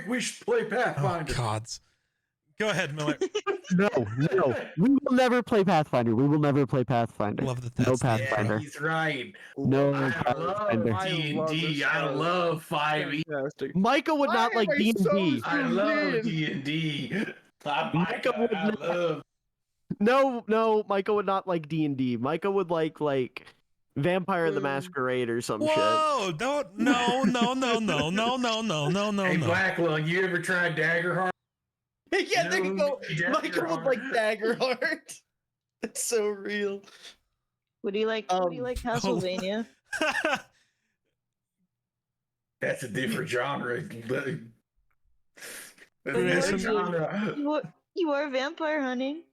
we should play Pathfinder. Oh, gods. Go ahead, Miller. No, we will never play Pathfinder. We will never play Pathfinder. Love that No that's the answer. Pathfinder. Yeah, he's right. No I Pathfinder. love D&D. I love 5e. Fantastic. Micah would not Why like am I so D&D. I love Indeed. D&D. Micah would I not- love. No, Micah would not like D&D. Micah would like Vampire the Masquerade or some shit. Whoa! Don't no. Hey, Black Lung, you ever tried Daggerheart? Yeah, there you go. Daggerheart. Michael would like Daggerheart. It's so real. Would you like Castlevania? That's a different genre. That's a Grayson. different genre. You are vampire hunting.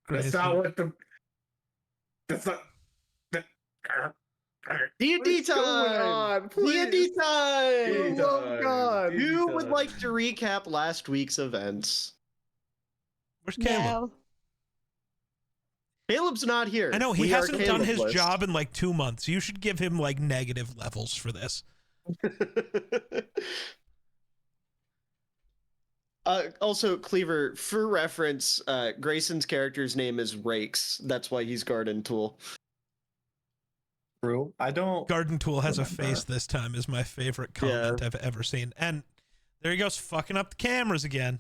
That's not what the. That's not. D&D time. D&D time. Oh God. Who would like to recap last week's events? Where's Caleb? Caleb's not here. I know he We are hasn't done his Caleb-less. job in like 2 months. You should give him like negative levels for this. Also, Cleaver, for reference, Grayson's character's name is Rakes. That's why he's Garden Tool. True. I don't. Garden Tool has a remember. face this time is my favorite comment I've ever seen. And there he goes, fucking up the cameras again.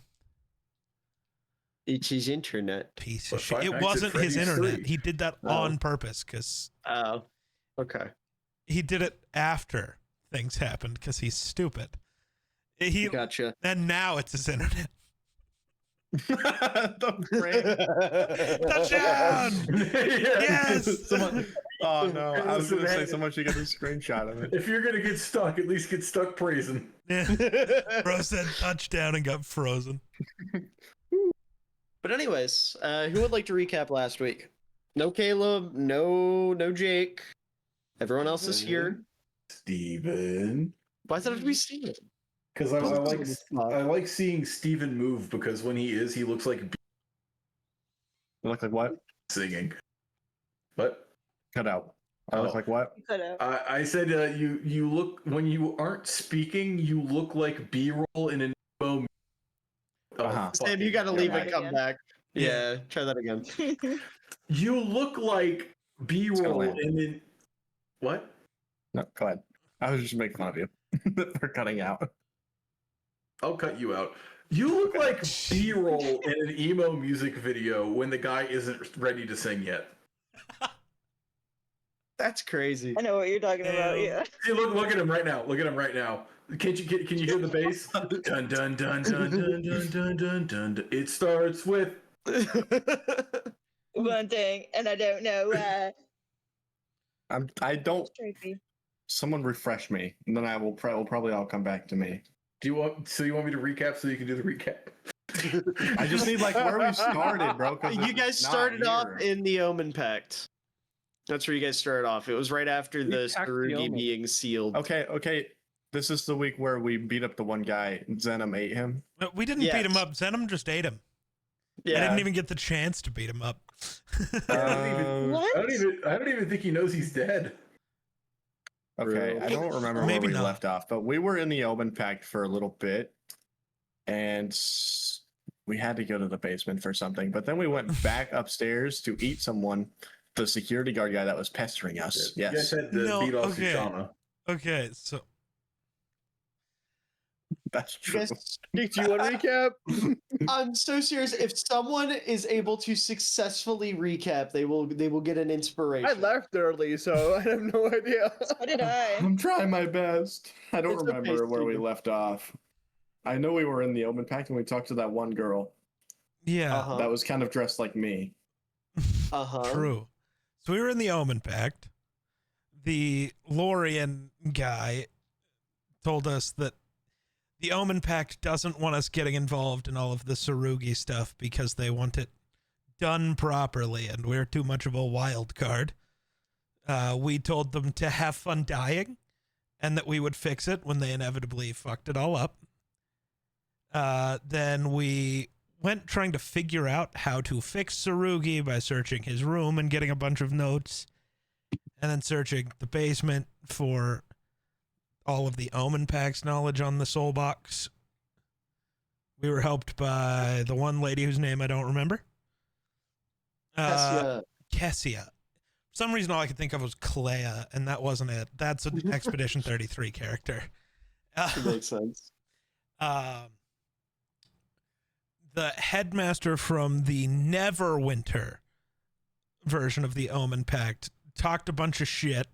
It's his internet. Piece But of shit. Five It Nights at wasn't his Freddy's internet. 3. He did that Oh. on purpose because Oh, okay. he did it after things happened because he's stupid. He Gotcha. and now it's his internet. The prank. Touchdown! Yes! Someone, oh no! I was gonna say Listen, someone should get a screenshot of it. If you're gonna get stuck, at least get stuck praising. Yeah. Bro said touchdown and got frozen. But anyways, who would like to recap last week? No Caleb, no Jake. Everyone else is here. Steven. Why does it have to be Steven? Because I like seeing Steven move because when he looks like You look like what? singing. But Cut out. I look Oh. like what? Cut out. I said you look when you aren't speaking, you look like B-roll in an emo. Uh-huh. Sam, you gotta leave and Try come again. back. Yeah, try that again. You look like B-roll land. in an what? No, go ahead. I was just making fun of you for cutting out. I'll cut you out. You look like B-roll in an emo music video when the guy isn't ready to sing yet. That's crazy. I know what you're talking about. Ew. Yeah. See, look at him right now. Look at him right now. Can you hear the bass? Dun dun dun dun dun dun dun dun dun. It starts with. One thing, and I don't know why. I don't. Tricky. Someone refresh me, and then I will probably all come back to me. Do you want? So you want me to recap so you can do the recap? I just need like where we started, bro. 'cause You it's guys not started off here. in the Omen Pact. That's where you guys started off. It was right after the packed the Sarugi Omen. being sealed. Okay. This is the week where we beat up the one guy. Zenom ate him. But we didn't beat him Yes. up. Zenom just ate him. I Yeah. didn't even get the chance to beat him up. What? I don't even think he knows he's dead. Okay, I don't remember Maybe where we not. left off, but we were in the Omen Pact for a little bit, and we had to go to the basement for something. But then we went back upstairs to eat someone, the security guard guy that was pestering us. You guys Yes, had to No, beat off okay. Sushama. Okay, so that's You true. guys- Do you want to recap? I'm so serious. If someone is able to successfully recap, they will get an inspiration. I left early, so I have no idea. So did I. I'm trying my best. I don't It's okay, remember where we Steven. left off. I know we were in the Omen Pact and we talked to that one girl yeah, Uh-huh. that was kind of dressed like me. Uh-huh. true. So we were in the Omen Pact. The Lorian guy told us that the Omen Pact doesn't want us getting involved in all of the Sarugi stuff because they want it done properly, and we're too much of a wild card. We told them to have fun dying, and that we would fix it when they inevitably fucked it all up. Then we went trying to figure out how to fix Sarugi by searching his room and getting a bunch of notes, and then searching the basement for all of the Omen Pact's knowledge on the Soul Box. We were helped by the one lady whose name I don't remember. Kessia. For some reason, all I could think of was Clea, and that wasn't it. That's an Expedition 33 character. That makes sense. The headmaster from the Neverwinter version of the Omen Pact talked a bunch of shit.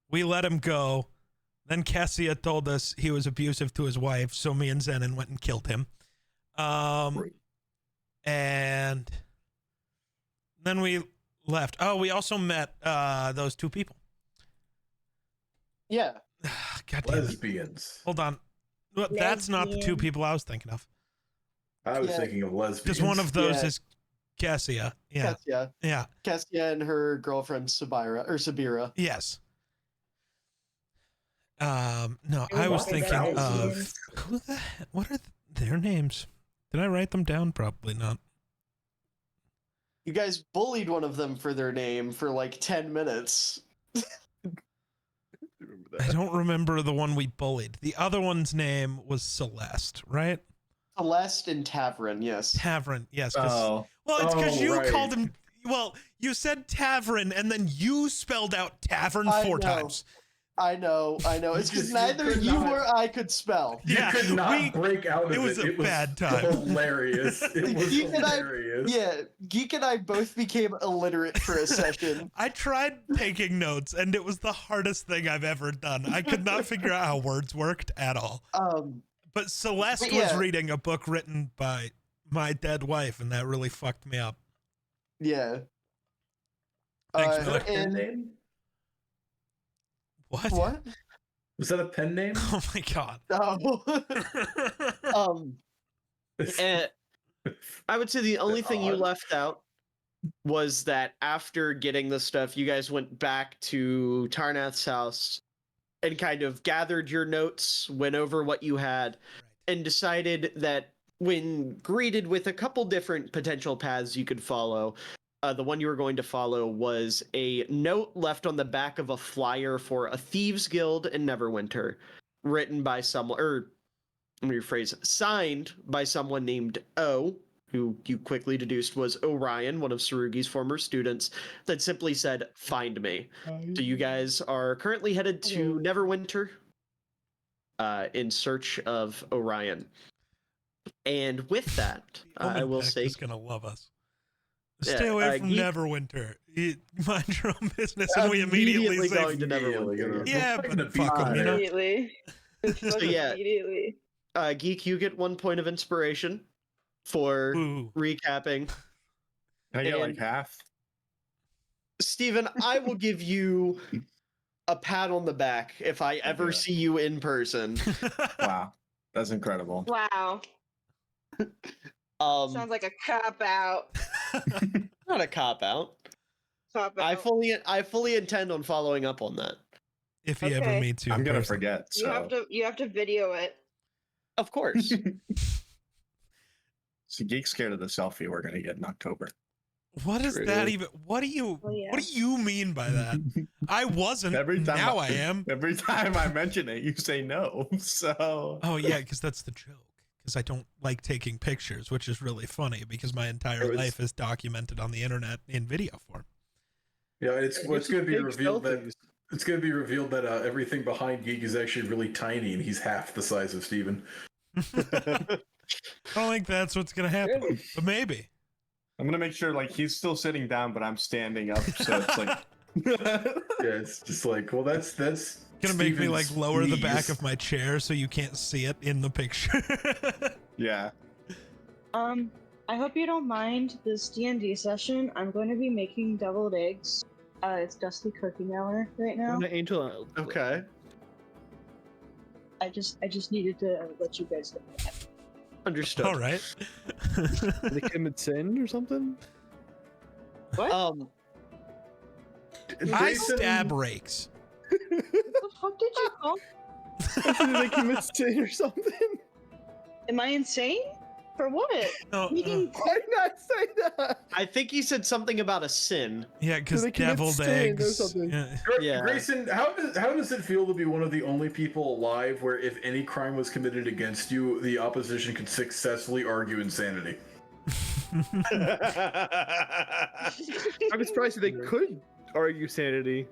We let him go. Then Kessia told us he was abusive to his wife, so me and Zenon went and killed him. And then we left. Oh, we also met those two people. Yeah. God damn it. Lesbians. Hold on. Well, that's not the two people I was thinking of. I was Yeah. thinking of lesbians. Because one of those Yeah. is Kessia. Yeah. Kessia. Yeah. Kessia and her girlfriend Sabira. Yes. No, It I was was thinking like of lesbians. who the what are their names? Did I write them down? Probably not. You guys bullied one of them for their name for like 10 minutes. I don't remember the one we bullied. The other one's name was Celeste, right? Celeste and Tavern, yes. Tavern, yes. 'Cause- Oh, well, it's because Oh, you right. called him. Well, you said Tavern, and then you spelled out Tavern I 4 know. times. I know. It's because You neither could you not- or I could spell. You Yeah, could not we- break out of it. it was a bad time. Hilarious. It was You and I- hilarious. Yeah, Geek and I both became illiterate for a session. I tried taking notes, and it was the hardest thing I've ever done. I could not figure out how words worked at all. But Celeste But was yeah. reading a book written by my dead wife, and that really fucked me up. Yeah. Thanks, Was that a Miller. pen and name? What? what? Was that a pen name? Oh my god. No. And I would say the only thing you Odd. left out was that after getting the stuff, you guys went back to Tarnath's house and kind of gathered your notes, went over what you had, and decided that when greeted with a couple different potential paths you could follow, the one you were going to follow was a note left on the back of a flyer for a thieves guild in Neverwinter, written by someone, or let me rephrase, signed by someone named O, who you quickly deduced was Orion, one of Sarugi's former students, that simply said, "Find me." So you guys are currently headed to Neverwinter in search of Orion. And with that, I will say, is gonna love us. Yeah, Stay away from Geek- Neverwinter. Mind your own business, and we immediately say, going to Neverwinter. yeah, We're but gonna fuck be 'em, you know? Immediately. yeah. Immediately. Geek, you get 1 point of inspiration for Ooh. recapping. I get like And- half. Steven, I will give you a pat on the back if I ever Yeah. see you in person. Wow, that's incredible. Wow. Sounds like a cop out. Not a cop out. Cop out. I fully intend on following up on that. If he ever Okay. meets you, I'm in gonna person. forget. You have So, to video it. Of course. see, Geek's scared of the selfie we're gonna get in October. What is True. that even? What do you? Oh, yeah. What do you mean by that? I wasn't. Every time Now I am. Every time I mention it, you say no. So Oh yeah, because that's the joke. Because I don't like taking pictures, which is really funny because my entire Oh, it's- life is documented on the internet in video form. Yeah, it's Get going some to be fake revealed that selfies. it's going to be revealed that everything behind Geek is actually really tiny, and he's half the size of Steven. I don't think that's what's gonna happen, Really? but maybe. I'm gonna make sure like he's still sitting down, but I'm standing up. So it's like Yeah, it's just like, well, that's Gonna make me like Steven's lower the back knees. of my chair so you can't see it in the picture. yeah. I hope you don't mind this D&D session. I'm going to be making deviled eggs. It's dusty cooking hour right now. On the Angel. Okay. I just needed to let you guys know that. Understood. All right. They commit sin or something? Um, I Jason- stab rakes. What the fuck did you call? Did they commit sin or something? Am I insane? For what? No, Making Why not say that? I think he said something about a sin. yeah, because they commit deviled sin or eggs. something? Yeah. Yeah. Grayson, how does it feel to be one of the only people alive where if any crime was committed against you, the opposition could successfully argue insanity? I'm surprised they could argue sanity.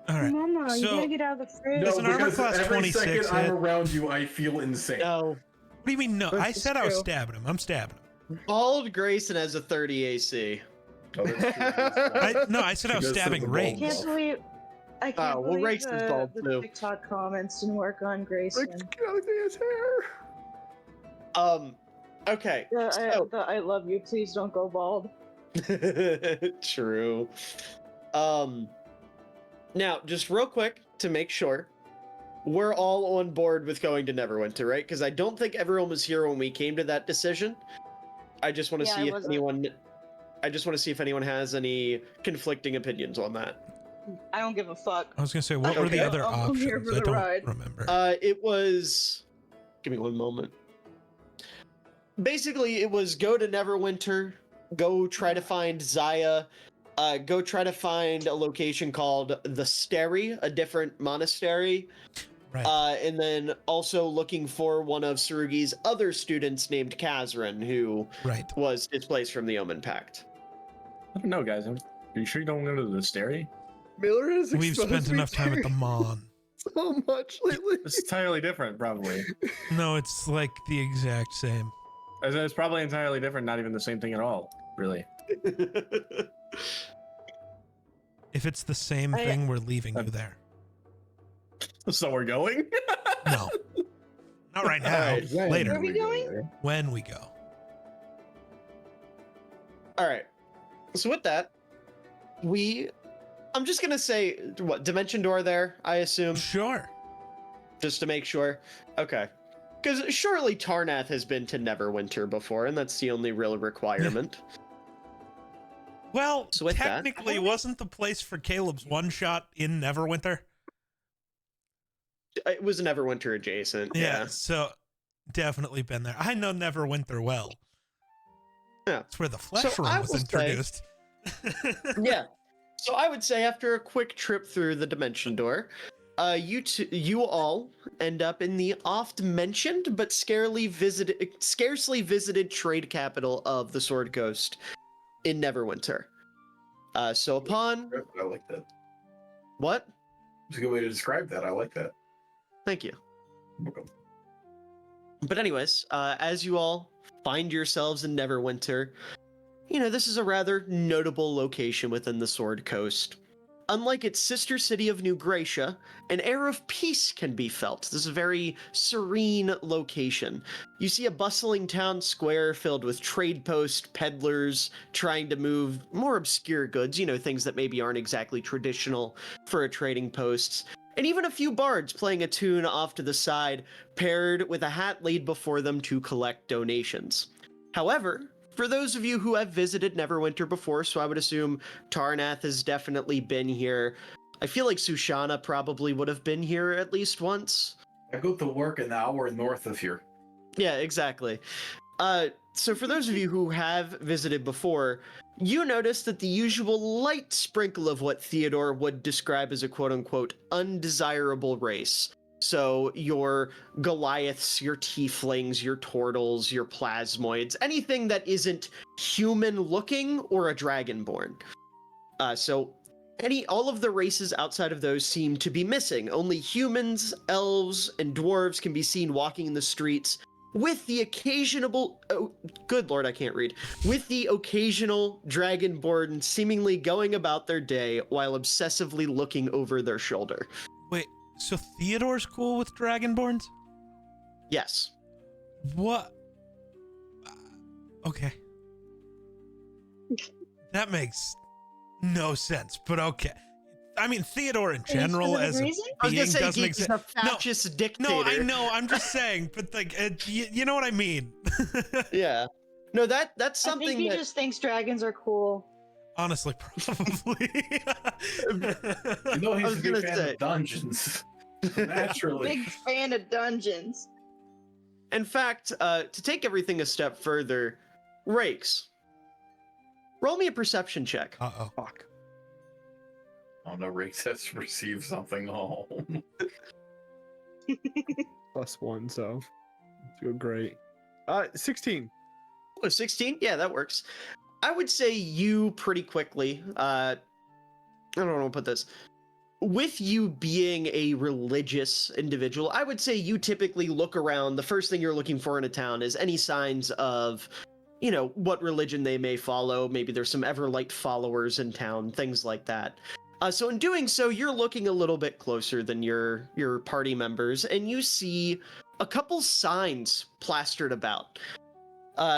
All right. Mama, you So- gotta get out of the fridge. Does an armor because class every 26 second I'm hit? around you, I feel insane. No, What do you mean? No, I This said is I was true. stabbing him. I'm stabbing him. Bald Grayson has a 30 AC. Oh, that's true. I said I was She does stabbing have the Ray. ball. Can't believe. I can't Oh, well, believe Race is bald, the too. TikTok comments didn't work on Grayson. Like, get out of his hair. Okay. The I love you. Please don't go bald. True. Now, just real quick to make sure, we're all on board with going to Neverwinter, right? Because I don't think everyone was here when we came to that decision. I just want to Yeah, see I if wasn't. anyone. I just want to see if anyone has any conflicting opinions on that. I don't give a fuck. I was gonna say, what were the Okay. other I'm here options? for I the don't ride. remember. It was. Give me one moment. Basically, it was go to Neverwinter, go try to find Zaya, go try to find a location called the Steri, a different monastery, Right. and then also looking for one of Sarugi's other students named Kazran, who Right. was displaced from the Omen Pact. I don't know, guys. Are you sure you don't go to the Steri? Miller has We've exposed spent me enough time at to the Mon. so much lately. It's entirely different, probably. No, it's like the exact same. It's probably entirely different, not even the same thing at all, really. If it's the same I- thing, we're leaving you there. So we're going? No. Not right now. Alright, Later. Where are we going? When we go. All right. So with that, I'm just gonna say what dimension door there. I assume Sure. just to make sure. Okay. Because surely Tarnath has been to Neverwinter before, and that's the only real requirement. Well, So with that- technically, wasn't the place for Caleb's one shot in Neverwinter? It was Neverwinter adjacent. Yeah, so definitely been there. I know Neverwinter well. Yeah. It's where the flesh room I was will say- introduced. Yeah. So I would say after a quick trip through the dimension door, you all end up in the oft-mentioned but scarcely visited trade capital of the Sword Coast in Neverwinter. So upon I like that. what? It's a good way to describe that. I like that. Thank you. Welcome. But anyways, as you all find yourselves in Neverwinter, this is a rather notable location within the Sword Coast. Unlike its sister city of New Gracia, an air of peace can be felt. This is a very serene location. You see a bustling town square filled with trade posts, peddlers trying to move more obscure goods, things that maybe aren't exactly traditional for a trading post. And even a few bards playing a tune off to the side, paired with a hat laid before them to collect donations. However, for those of you who have visited Neverwinter before, so I would assume Tarnath has definitely been here. I feel like Sushana probably would have been here at least once. I go to work an hour north of here. Yeah, exactly. So for those of you who have visited before, you notice that the usual light sprinkle of what Theodore would describe as a quote-unquote undesirable race. So your Goliaths, your Tieflings, your Turtles, your Plasmoids, anything that isn't human-looking or a Dragonborn. So all of the races outside of those seem to be missing. Only humans, elves, and dwarves can be seen walking in the streets, with the occasional good lord, I can't read. With the occasional Dragonborn seemingly going about their day while obsessively looking over their shoulder. Wait, so Theodore's cool with Dragonborns? Yes. What? Okay. That makes no sense, but okay. I mean, Theodore in general specific as a reason? I was being gonna say doesn't he's exist. a fascist dictator. No, I know. I'm just saying, but like, you know what I mean. Yeah. No, that's I something think he that just thinks dragons are cool. Honestly, probably. You know I he's was a big gonna fan say. of dungeons. Naturally. Big fan of dungeons. In fact, to take everything a step further, Rakes, roll me a perception check. Uh-oh. Fuck. Oh no, Rakes has received something home. +1, so it's going great. 16. Oh, 16? Yeah, that works. I would say you pretty quickly, I don't know how to put this. With you being a religious individual, I would say you typically look around. The first thing you're looking for in a town is any signs of, you know, what religion they may follow. Maybe there's some Everlight followers in town, things like that. So in doing so, you're looking a little bit closer than your party members, and you see a couple signs plastered about.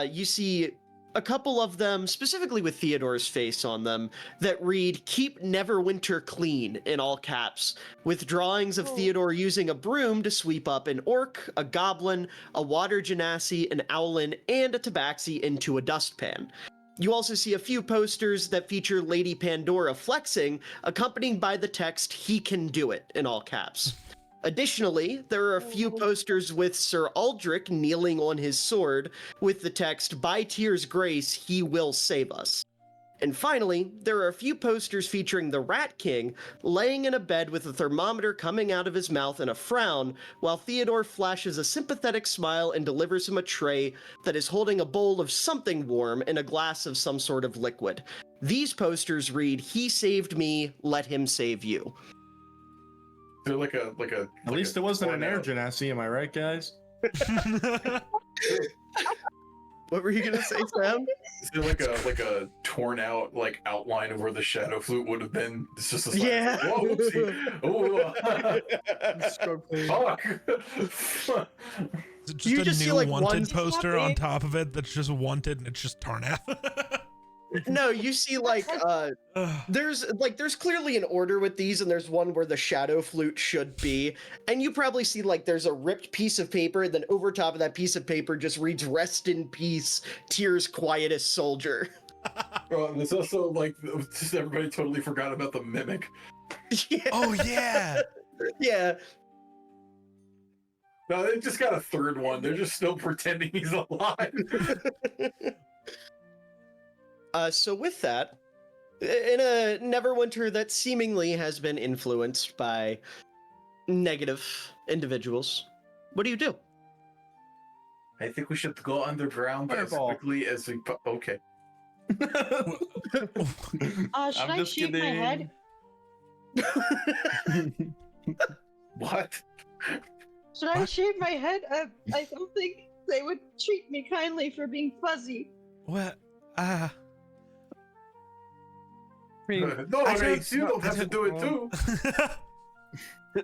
You see a couple of them, specifically with Theodore's face on them, that read, "Keep Neverwinter clean," in all caps, with drawings of Theodore using a broom to sweep up an orc, a goblin, a water genasi, an owlin, and a tabaxi into a dustpan. You also see a few posters that feature Lady Pandora flexing, accompanied by the text, "He can do it," in all caps. Additionally, there are a few posters with Sir Aldrich kneeling on his sword with the text, "By Tyr's grace, he will save us." And finally, there are a few posters featuring the Rat King laying in a bed with a thermometer coming out of his mouth and a frown, while Theodore flashes a sympathetic smile and delivers him a tray that is holding a bowl of something warm and a glass of some sort of liquid. These posters read, "He saved me, let him save you." They're like a At least it wasn't an air genasi, am I right, guys? What were you gonna say, Sam? Is there like a torn out like outline of where the shadow flute would have been? It's just a sign. Yeah. Whoa, oopsie. Oh, fuck. Is it You just a just see, new like, wanted one- poster on top of it that's just wanted and it's just Tarnath? No, you see like Ugh. there's clearly an order with these, and there's one where the shadow flute should be, and you probably see like there's a ripped piece of paper, and then over top of that piece of paper just reads, "Rest in peace, Tyr's quietest soldier." Oh, there's also like just everybody totally forgot about the mimic. Yeah. Oh yeah. Yeah. No, they just got a third one. They're just still pretending he's alive. So with that, in a Neverwinter that seemingly has been influenced by negative individuals, what do you do? I think we should go underground as Fireball. quickly as we. Okay. Should I'm I just shave my head? What? Should I What? shave my head? I don't think they would treat me kindly for being fuzzy. What? I mean, No, I Rex, don't- you don't I have to do it don't- too.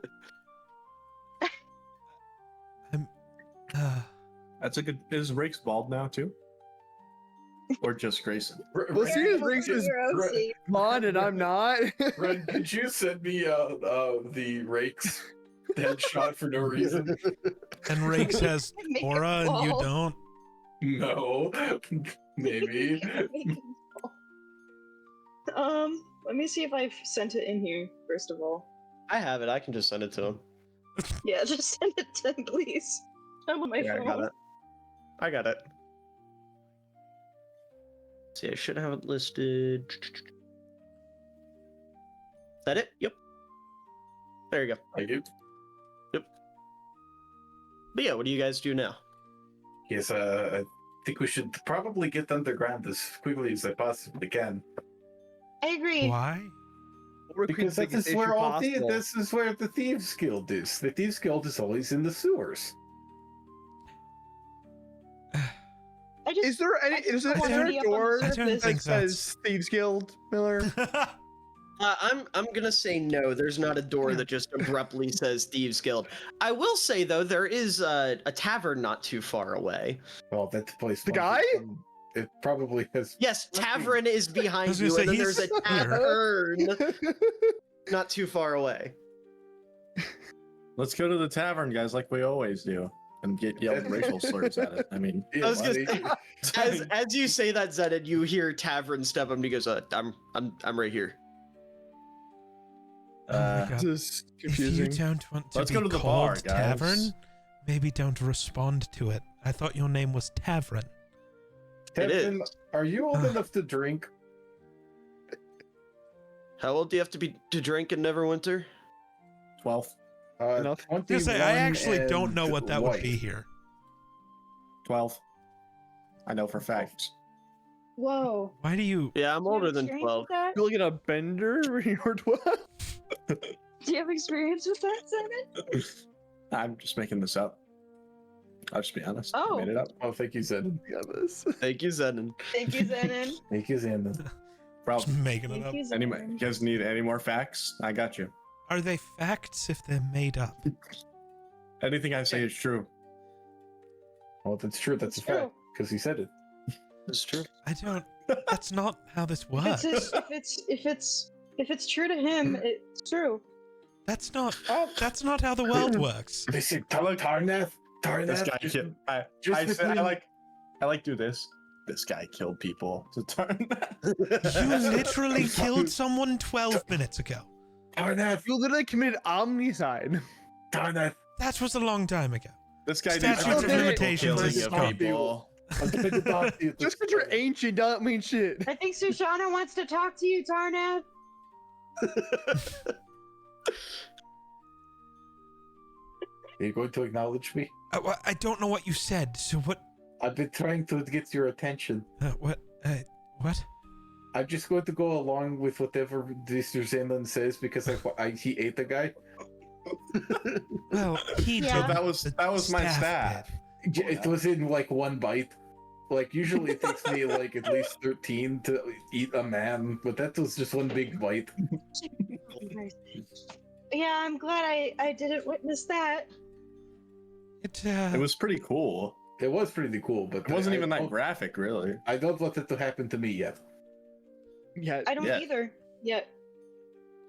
That's a good. Is Rake's bald now too? Or just Grayson? Well, seeing as Riggs is Grossy. blonde and I'm not. Ren, could you send me the Rakes headshot for no reason? And Rake says Make it aura and you bald. don't. No. Maybe. Let me see if I've sent it in here, first of all. I have it. I can just send it to him. Yeah, just send it to him, please. I'm on my Yeah, phone. I got it. I got it. See, I should have it listed. Is that it? Yep. There you go. Thank you. But yeah, what do you guys do now? Yes, I think we should probably get underground as quickly as I possibly can. I agree. Why? Because this is where this is where the Thieves Guild is. The Thieves Guild is always in the sewers. I just, Is there any? I just Is there, don't is wanna there be a up on the door I don't surface. think that so. says Thieves Guild, Miller? I'm gonna say no. There's not a door that just abruptly says Thieves Guild. I will say though, there is a tavern not too far away. Well, that place. The guy? It probably has. Yes, tavern is I behind was gonna you, say, and then he's there's a here. tavern not too far away. Let's go to the tavern, guys, like we always do, and get yelled racial slurs at it. I mean, Yeah, I was gonna buddy. As you say that, Zenid, you hear tavern step up, and he goes, "I'm right here." Oh my God. This is If you confusing. don't want to Let's be go to the called bar, guys. tavern, maybe don't respond to it. I thought your name was Tavern. It Kevin, is. are you old enough to drink? How old do you have to be to drink in Neverwinter? 12. Enough. I was gonna say, I 21 actually don't and know what that would white. be here. 12. I know for facts. Whoa. Why do you? Yeah, I'm Do you have older than experience 12. with that? You look at a bender when you're 12. Do you have experience with that, Simon? I'm just making this up. I'll just be honest. Oh. I made it up. Oh, thank you, Zen. Thank you, Zenon. Thank you, Zenon. Thank you, Zen. Bro, Just making it Thank up. you, anyway, Zenon. you guys need any more facts? I got you. Are they facts if they're made up? Anything I say is true. Well, that's true. That's It's a fact true. because he said it. That's true. I don't. That's not how this If works. if it's true to him, it's true. That's not. That's not how the world works. Listen, Look, Tarnath. This guy Just, killed. I just said, between- I like do this. This guy killed people. So turn You literally killed someone 12 minutes ago. Tarnath. You literally committed omnicide. Tarnath. That was a long time ago. This guy Statutes did of limitations is of gone. people. I'm trying to talk to you. Just because you're ancient doesn't mean shit. I think Sushana wants to talk to you, Tarnath. Are you going to acknowledge me? I don't know what you said. So what? I've been trying to get your attention. What? What? I'm just going to go along with whatever Mr. Zenlin says because he ate the guy. Well, he Yeah. did. That was my staff. It was in like one bite. Like usually it takes me like at least 13 to eat a man, but that was just one big bite. Yeah, I'm glad I didn't witness that. It was pretty cool. It was pretty cool, but It wasn't even I that don't- graphic, really. I don't want it to happen to me yet. Yeah, I don't Yeah. either. Yet.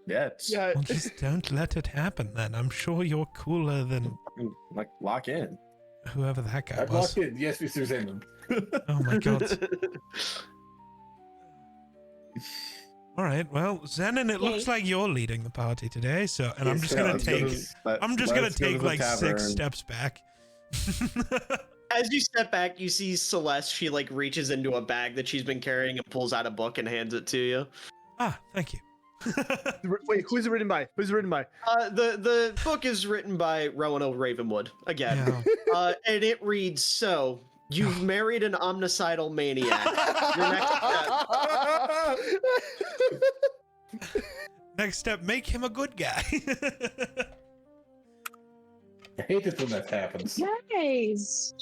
Yeah, it's yeah. Well, just don't let it happen then. I'm sure you're cooler than like lock in. whoever that guy I'm was. locked in. Yes, Mr. Zenlin. Oh my god. All right. Well, Zenon, it looks Yay. like you're leading the party today. So, and I'm Yes, just yeah, gonna let's take. I'm just gonna take like 6 steps back. As you step back, you see Celeste. She like reaches into a bag that she's been carrying and pulls out a book and hands it to you. Ah, thank you. Wait, who's it written by? Who's it written by? The book is written by Rowan O. Ravenwood again, Yeah. and it reads: "So you've married an omnicidal maniac. Your next step." Next step, make him a good guy. I hate it when that happens. Guys!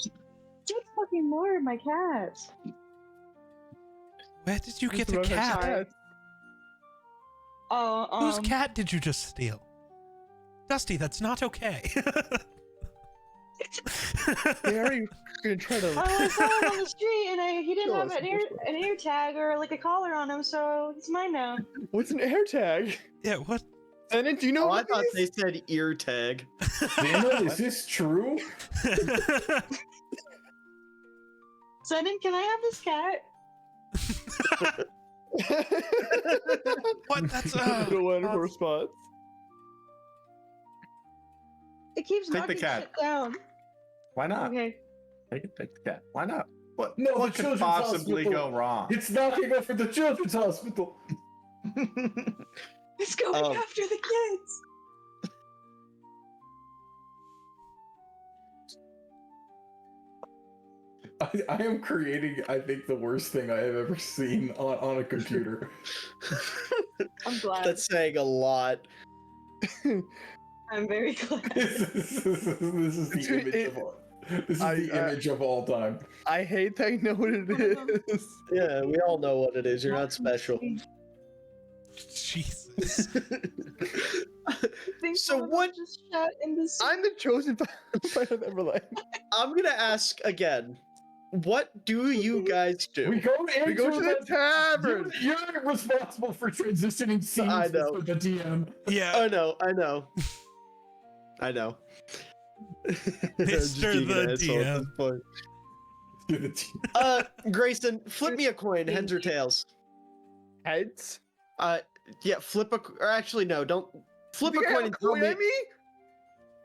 Get fucking more of my cat. Where did you get Who's the the cat? cat? Oh, Whose cat did you just steal? Dusty, that's not okay. They already gonna try to. I saw him on the street and he didn't Show have us, an ear tag or like a collar on him, so it's mine now. What's an air tag? Yeah, what? And do you know Oh, I what thought it they is? said ear tag. Zenlin, is this true? Zenon, can I have this cat? What? That's The wonderful response. It keeps Take the knocking cat. shit down. Why not? Okay. Take the cat. Why not? What? No, what the could children's possibly hospital. go wrong? It's knocking over the children's hospital. It's going Um, after the kids. I am creating, I think, the worst thing I have ever seen on a computer. I'm glad. That's saying a lot. I'm very glad. This is the image of all. This is the image of all time. I hate that I know what it is. Yeah, we all know what it is. You're not special. Jesus. So what- Just shot in the sea. I'm the chosen fighter of Everlight. I'm gonna ask again. What do you guys do? We go into We go to the tavern. You're responsible for transitioning scenes I know. for the DM. Yeah, I know. I know. I'm just Mr. being an the asshole at DM. this point. Grayson, flip me a coin, heads or tails.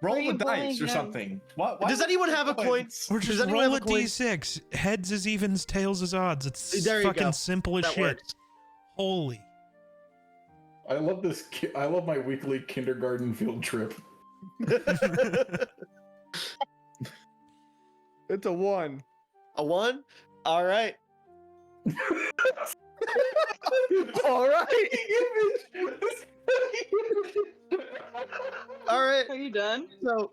Roll you the bullying dice or him? something. What? why Does would anyone you have a do coin? it? Or Does just anyone roll have a a coin? d6. Heads is evens, tails is odds. It's There you fucking go. simple as That shit. works. Holy. I love this. I love my weekly kindergarten field trip. It's a 1. A 1? All right. All right. All right. Are you done? So,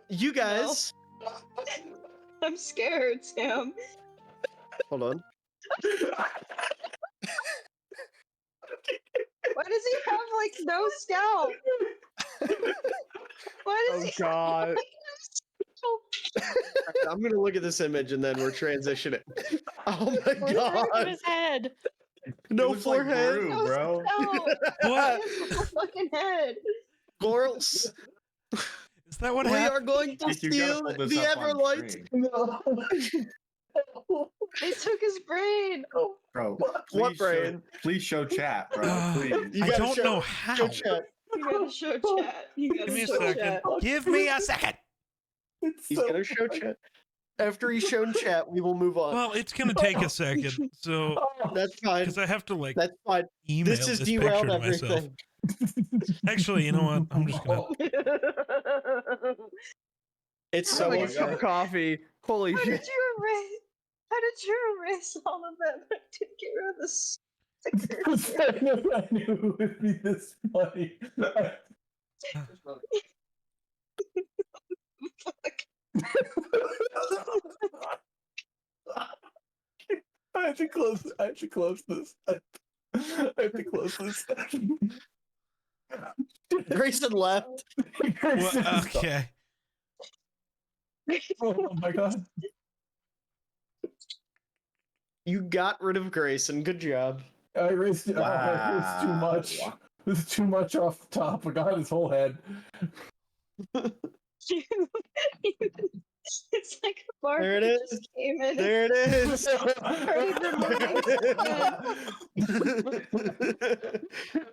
you guys. I'm scared, Sam. Hold on. Why does he have like no scalp? Why does Oh he god. have like, no scalp? I'm gonna look at this image and then we're transitioning. Oh my Where's the rest of god! his head? No looks like forehead. Gru, No bro. scalp. What? He has no fucking head. Morals. Is that what We happened? are going to Nick, you gotta steal pull this the up on Everlight. screen. They took his brain. Bro, What please brain? Show, please show chat, bro. Please. You I gotta don't show- know how. Go chat. You gotta show chat. You Give gotta me a show second. chat. Give me a second. He's gonna show chat. After he's shown chat, we will move on. Well, it's gonna take a second, so That's fine. because I have to like That's fine. email This is picture derailed to myself. everything. Actually, you know what? I'm just gonna. It's So so like a much. cup of coffee. Holy How shit. did you erase? How did you erase all of that? I didn't get rid of the stickers. I knew it would be this funny. I have to close. I have to close this. I have to close this. Grayson left. Well, okay. Oh my god. You got rid of Grayson. Good job. I erased it. Oh, it's too much. Wow. This is too much off the top. I got his whole head. It's like a bark There it that is. just came in. There it is.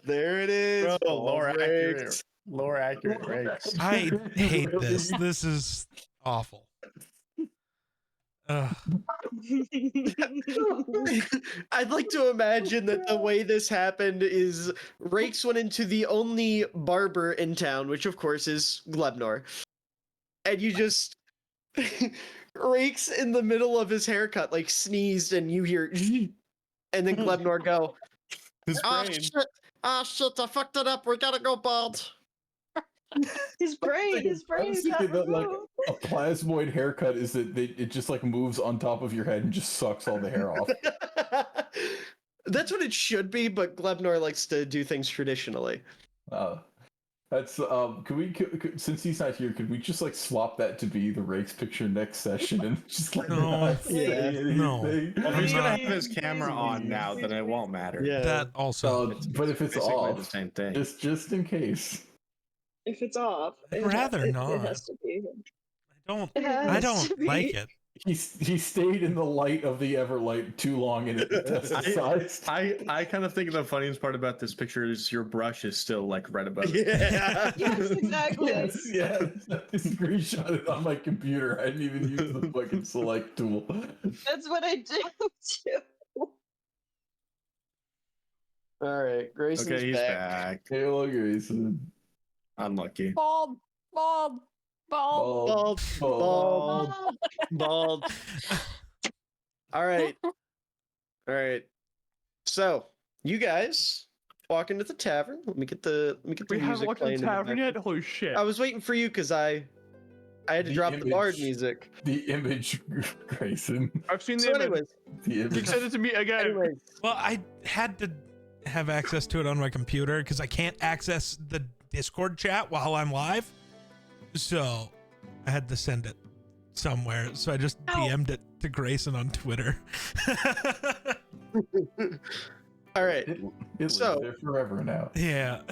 There it is. Bro, All lower accurate. rakes. Lower accurate ranks. I hate this. This is awful. Ugh. I'd like to imagine that the way this happened is Rakes went into the only barber in town, which of course is Glebnor. And you just Rakes in the middle of his haircut like sneezed and you hear and then Glebnor go, His "Ah brain. shit, I fucked it up, we gotta go bald." His brain I was is not thinking that, like, removed. a plasmoid haircut is that it just like moves on top of your head and just sucks all the hair off. That's what it should be, but Glebnor likes to do things traditionally. That's since he's not here, could we just like swap that to be the Rakes picture next session and just like No. not say No. anything? Well, if he's I'm gonna not- have his camera on now, then it won't matter. Yeah. That also. But if it's Basically the off, same thing. just in case. If it's off, I'd rather it not. has to be. I It has I to don't be. like it. He stayed in the light of the Everlight too long and it metastasized. I kind of think the funniest part about this picture is your brush is still like right above it. Yeah. Yes, exactly. Yes. I screenshot it on my computer. I didn't even use the fucking select tool. That's what I do too. All right, Grayson's Okay, he's back. back. Hey, look, Grayson. Unlucky. Bald. Bald. Bald, bald, bald. All right, all right. So you guys walk into the tavern. Let me get the We music haven't looked at playing the in the tavern back. yet? Holy shit. I was waiting for you because I had to The drop the bard image. music. The image, Grayson. I've seen the So, image. anyways, The You image. sent it to me again. anyways, Well, I had to have access to it on my computer because I can't access the Discord chat while I'm live. So I had to send it somewhere. So I just DM'd it to Grayson on Twitter. all right. It lives So- there forever now. Yeah.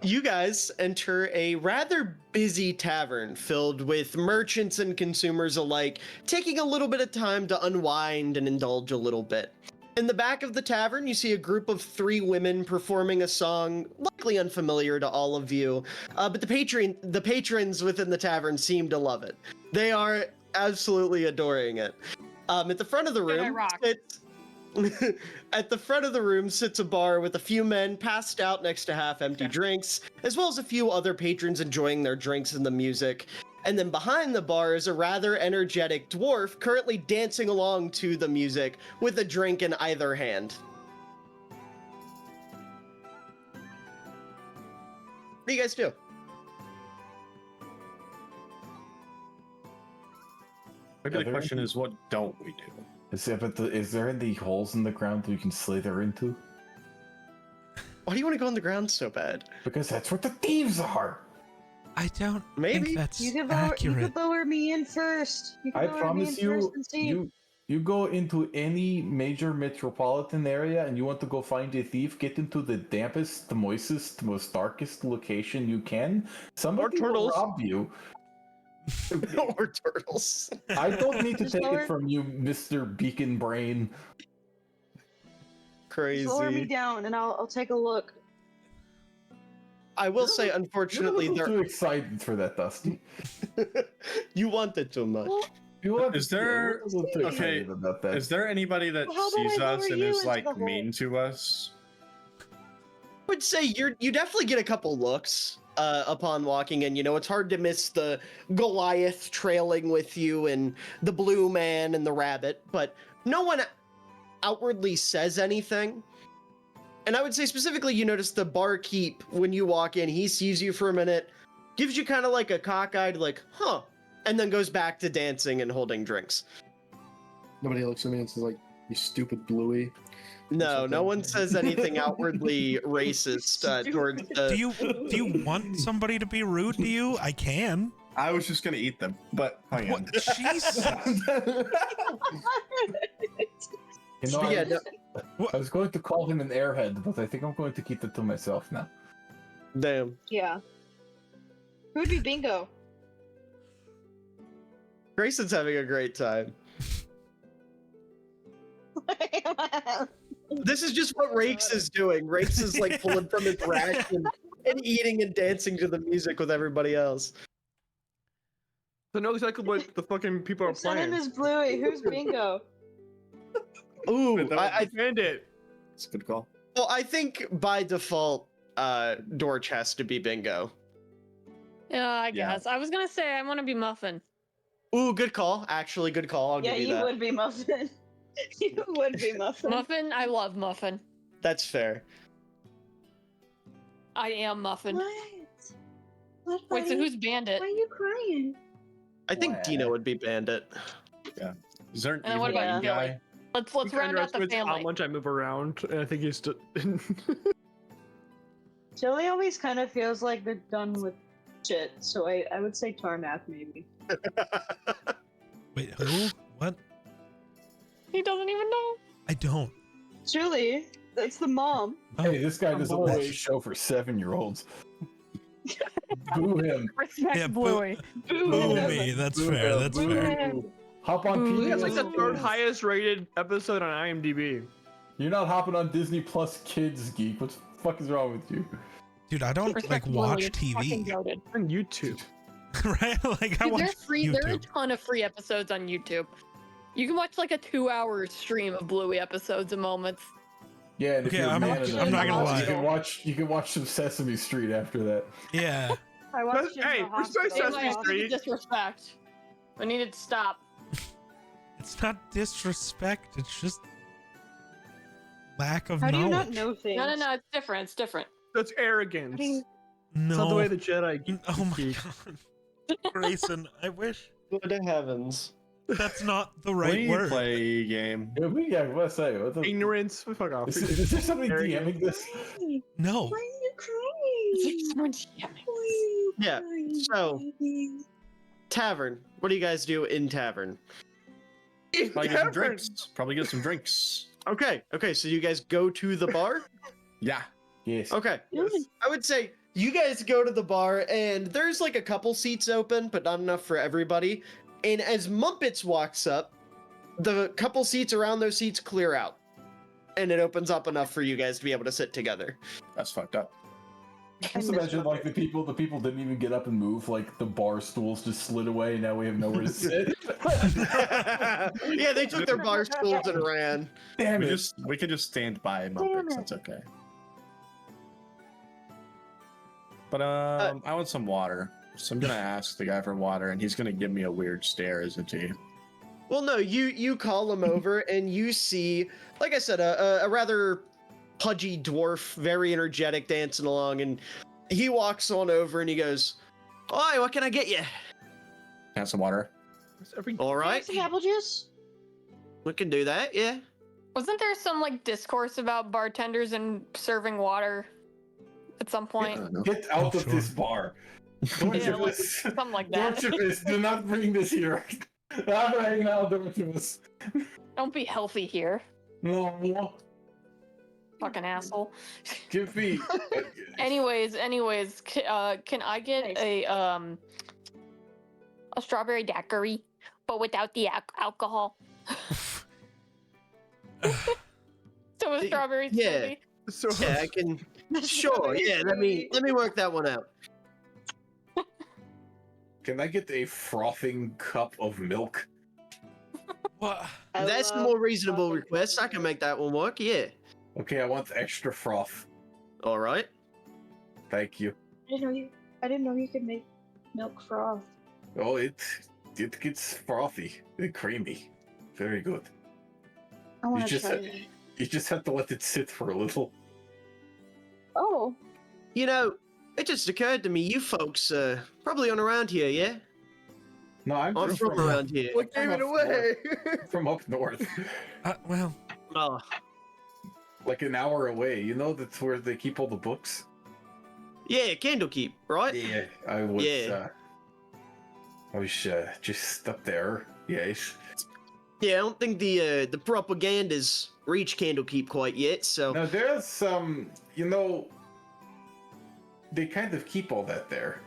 You guys enter a rather busy tavern filled with merchants and consumers alike, taking a little bit of time to unwind and indulge a little bit. In the back of the tavern, you see a group of 3 women performing a song likely unfamiliar to all of you, but the patrons within the tavern seem to love it. They are absolutely adoring it. At the front of the Dude, I room rock. at the front of the room sits a bar with a few men passed out next to half-empty drinks, as well as a few other patrons enjoying their drinks and the music. And then behind the bar is a rather energetic dwarf currently dancing along to the music with a drink in either hand. What do you guys do? Maybe the question is, what don't we do? Is there any holes in the ground we can slither into? Why do you want to go on the ground so bad? Because that's where the thieves are. I don't Maybe. think that's You could accurate. lower me in first. You could I lower me promise in first you, and see. you go into any major metropolitan area and you want to go find a thief, get into the dampest, the moistest, most darkest location you can. Somebody will turtles. rob you. Or turtles. I don't need to Just take lower- it from you, Mr. Beacon Brain. Crazy. Just lower me down and I'll take a look. I will say, You're a unfortunately, little too there. excited for that, Dusty. You want it too much. Well, You are Is there- a little too okay, excited about that. Is there anybody that Well, how about sees I us lower and you is into like the hole? mean to us? Would say you definitely get a couple looks upon walking in. You know, it's hard to miss the Goliath trailing with you and the blue man and the rabbit, but no one outwardly says anything. And I would say specifically, you notice the barkeep when you walk in. He sees you for a minute, gives you kind of like a cockeyed, like, huh, and then goes back to dancing and holding drinks. Nobody looks at me and says like, "You stupid Bluey." No, something. no one says anything outwardly racist towards the. Do you want somebody to be rude to you? I can. I was just gonna eat them, but hang on. What? Jeez. You know, But yeah, I was going to call him an airhead, but I think I'm going to keep it to myself now. Damn. Yeah. Who would be Bingo? Grayson's having a great time. This is just what Rakes is doing. Rakes is like pulling from his rack and eating and dancing to the music with everybody else. I know exactly what the fucking people are Send him playing. as Bluey. Who's Bingo? Ooh, Wait, that was- I Bandit. It's a good call. well, I think by default, Dorch has to be Bingo. Yeah, I Yeah. guess. I was gonna say I want to be Muffin. Ooh, good call. Actually, good call. I'll Yeah, give you you that. would be Muffin. You would be Muffin. Muffin, I love Muffin. That's fair. I am Muffin. What? What? Wait, so buddy? who's Bandit? Why are you crying? I think Wow. Dino would be Bandit. Is there an And then what evil about eye you, guy? Billy? Let's He round out the underestimates How family. much I move around, and I think he's still. Joey always kind of feels like they're done with shit, so I would say Tarnath maybe. Wait, who? What? He doesn't even know. I don't. Julie, that's the mom. Hey, this guy doesn't watch a boy. show for 7-year-olds. Boo him. Respect Yeah, Bluey. Boo me. That's Boo fair. him. That's Boo fair. him. Hop on Boo. PBS. It's like the third highest rated episode on IMDb. You're not hopping on Disney Plus Kids, geek. What the fuck is wrong with you? Dude, I don't Respect like Bluey. watch It's fucking TV. goated. On YouTube. Right? Like I Dude, watch they're free. There are a YouTube. ton of free episodes on YouTube. You can watch like a 2-hour stream of Bluey episodes and moments. Yeah, and if Okay, you're a I'm man not enough, gonna lie. You can watch some Sesame Street after that. Yeah. I watched it in Hey, the respect hospital. Sesame Like, Street. disrespect. I needed to stop. It's not disrespect. It's just lack of How do knowledge. you not know things? No, it's different. It's different. That's arrogance. How do you- No. It's not the way the Jedi geek. Oh my geek. god. Grayson, I wish Good heavens. that's not the right we word. play a game. Yeah, what's that? What the, Ignorance. Fuck off. is there somebody Arrogant. DMing this? No. Why are you crying? Someone's yelling. Why are you Yeah, crying, so- baby? Tavern. What do you guys do in Tavern? Probably get some drinks. Probably get some drinks. Okay, so you guys go to the bar? Yeah. Yes. Okay. Yes. I would say you guys go to the bar and there's like a couple seats open, but not enough for everybody. And as Mumpets walks up, the couple seats around those seats clear out. and it opens up enough for you guys to be able to sit together. That's fucked up. Just imagine like the people didn't even get up and move, like the bar stools just slid away and now we have nowhere to sit. Yeah, they took their bar stools and ran. Damn We it. could just stand by Muppets. That's okay. But I want some water, so I'm gonna ask the guy for water, and he's gonna give me a weird stare, isn't he? Well, no, you call him over and you see, like I said, a rather pudgy dwarf, very energetic, dancing along, and he walks on over and he goes, "Oi, what can I get you?" Have some water. All right, Some apple juice? we can do that. Yeah. Wasn't there some like discourse about bartenders and serving water at some point? Get out of sure. this bar. Yeah, like, Dorchibus. something like that. Dorchibus, do not bring this here. Not right now, Dorchibus. Don't be healthy here, No. fucking asshole. Give me. Anyways, can I get a strawberry daiquiri, but without the alcohol? So a strawberry Yeah. smoothie. So Yeah, I can. Sure. Yeah. Let me work that one out. Can I get a frothing cup of milk? What? That's the more reasonable request. I can make that one work. Yeah. Okay, I want extra froth. All right. Thank you. I didn't know you could make milk froth. Oh, it gets frothy and creamy. Very good. I want to just try had- it. You just have to let it sit for a little. Oh, You know, it just occurred to me, you folks probably on around here, yeah? No, I'm I'm just from around here. what gave it away? from up north, Well, Oh, like an hour away. You know that's where they keep all the books. yeah, Candlekeep, right? Yeah, I was. Yeah. I was just up there. Yes. Yeah, I don't think the propaganda's reached Candlekeep quite yet, so Now there's some. You know, they kind of keep all that there.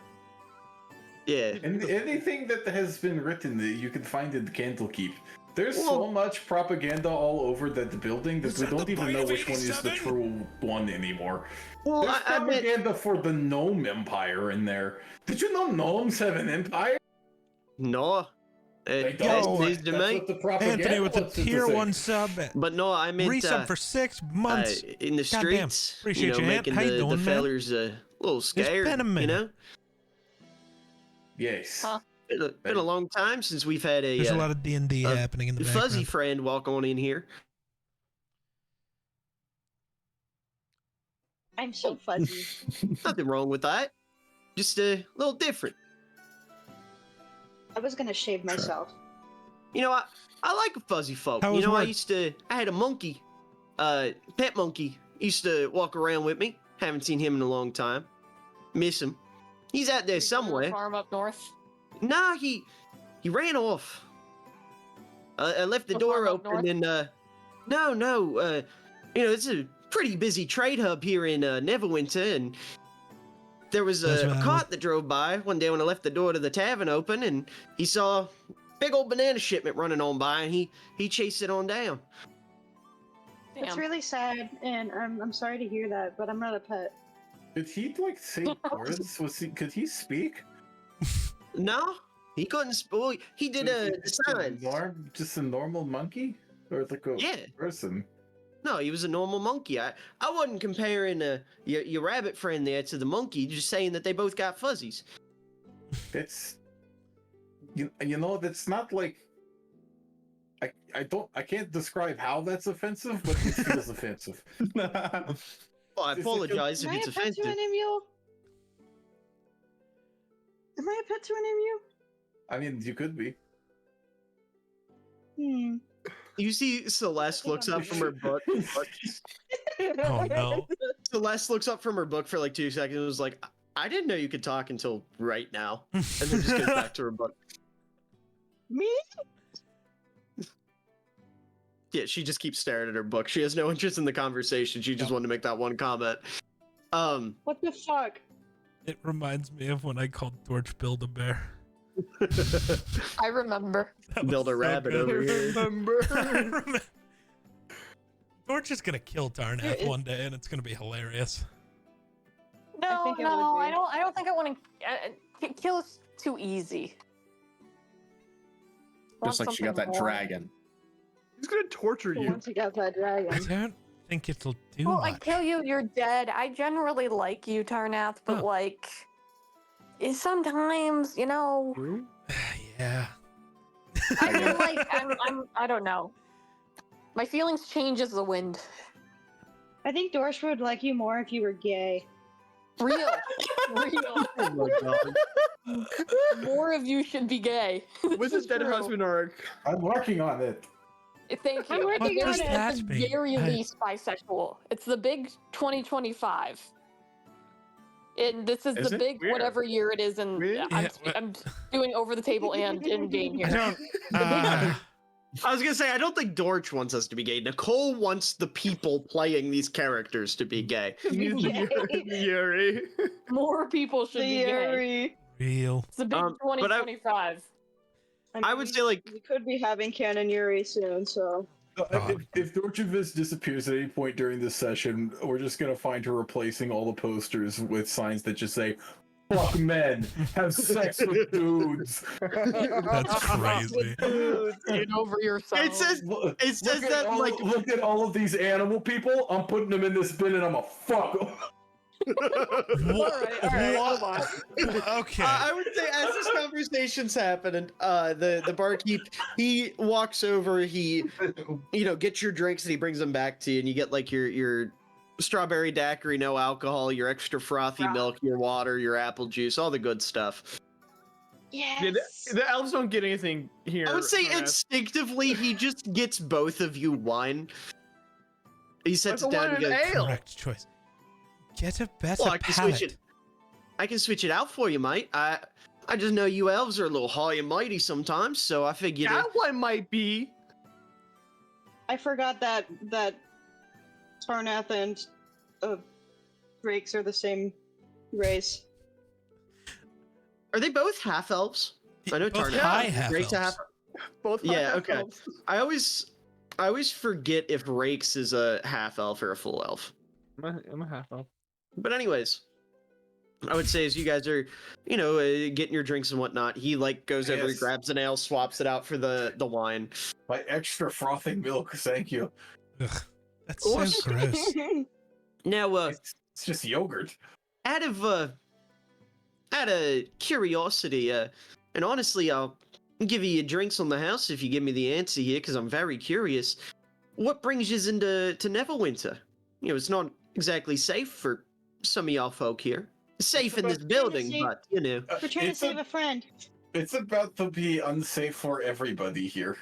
yeah. And anything that has been written that you can find in Candlekeep. There's so Well- much propaganda all over that building that Is we that don't the even know Bite of which one is the 87? true one anymore. Well, There's I meant, propaganda for the Gnome Empire in there. Did you know gnomes have an empire? no. They It don't. news to That's me. what the propaganda Anthony with a wants it to tier say. 1 sub. But no, I meant Resub for 6 months. in the Goddamn. streets, Appreciate you know, you, Ant. making How you the doing, man? fellers a little scared, been a you minute. know? Yes. Huh. Been a long time since we've had There's a a lot of D&D happening in the fuzzy background. friend walk on in here. I'm so fuzzy. Nothing wrong with that. Just a little different. I was gonna shave myself. You know, I like a fuzzy folk. How You was know, work? I had a monkey, pet monkey, used to walk around with me. Haven't seen him in a long time. Miss him. He's out there somewhere. Farm up north. Nah, he ran off. I left the The door farm up open and no, you know, it's a pretty busy trade hub here in Neverwinter, and there was That's a valid. cart that drove by one day when I left the door to the tavern open, and he saw a big old banana shipment running on by, and he chased it on down. It's Damn. really sad, and I'm sorry to hear that, but I'm not a pet. Did he like say words? Could he speak? No, he couldn't. Well, he did Was he a just sign. just a normal monkey, or like a Yeah. person? No, he was a normal monkey. I wasn't comparing your rabbit friend there to the monkey. Just saying that they both got fuzzies. It's you know that's not like I can't describe how that's offensive, but it feels offensive. Well, I Is it apologize if Am I it's a pet to offensive. any of you? Am I a pet to any of you? I mean, you could be. Hmm. You see, Celeste looks up from her book. Oh no. Celeste looks up from her book for like 2 seconds and was like, I didn't know you could talk until right now. And then just goes back to her book. Me? Yeah, she just keeps staring at her book. She has no interest in the conversation. She just wanted to make that one comment. What the fuck? It reminds me of when I called Torch Build-A-Bear. I remember. That was Build a so rabbit good. over here. I remember. George is gonna kill Tarnath one day, and it's gonna be hilarious. No, think it no, would be. I don't think I want to kill is too easy. I Just want like she got something that more. dragon. He's gonna torture you. Once you got that I dragon. don't think it'll do Well, I much. kill you, you're dead. I generally like you, Tarnath, but Oh. like, sometimes, you know, True. Yeah. I mean, like, I don't know. My feelings change as the wind. I think Dorsch would like you more if you were gay. Real, real. Oh my god. More of you should be gay. With This his is dead true. husband arc. I'm working on it. Thank I'm you. working At the on very- it. at the What does that mean? very I- least bisexual. It's the big 2025. And this is Is the it? big Weird. whatever year it is, and Really? I'm, Yeah, but- I'm doing over the table and in game I here. don't. I was gonna say I don't think Dorch wants us to be gay. Nicole wants the people playing these characters to be gay. Yuri. More people should be gay. Theory. Real. It's the big But 2025. I would say, like- we could be having canon Yuri soon, so If Dorchevis disappears at any point during this session, we're just gonna find her replacing all the posters with signs that just say, "Fuck men, have sex with dudes." That's crazy. Get over yourself. It says Look, it says that like look at all of these animal people. I'm putting them in this bin and I'm a fuck 'em. Alright, hold on. Okay. I would say as this conversation's happening, the barkeep he walks over, he gets your drinks and he brings them back to you, and you get like your strawberry daiquiri, no alcohol, your extra frothy milk, your water, your apple juice, all the good stuff. yes. Yeah, the elves don't get anything here. I would say Tarnath. instinctively he just gets both of you wine. He sets That's it a down wine and and goes, ale. Correct choice. Get a better Well, I can palate. switch it. I can switch it out for you, mate. I just know you elves are a little high and mighty sometimes, so I figured. That one might be. I forgot that Tarnath and Drakes are the same race. Are they both half elves? I know Both Tarnath. high half Drake's a elves. Both Yeah, half okay. elves. I always forget if Rakes is a half elf or a full elf. I'm a half elf. But anyways, I would say as you guys are, getting your drinks and whatnot, he like goes over, Yes. grabs an ale, swaps it out for the wine. My extra frothing milk, thank you. Ugh, that's so Awesome. gross. Now, It's just yogurt. out of curiosity, and honestly, I'll give you your drinks on the house if you give me the answer here, because I'm very curious. What brings you into Neverwinter? It's not exactly safe for some of y'all folk here. It's safe in this building, see- but We're trying to It's save a friend. It's about to be unsafe for everybody here.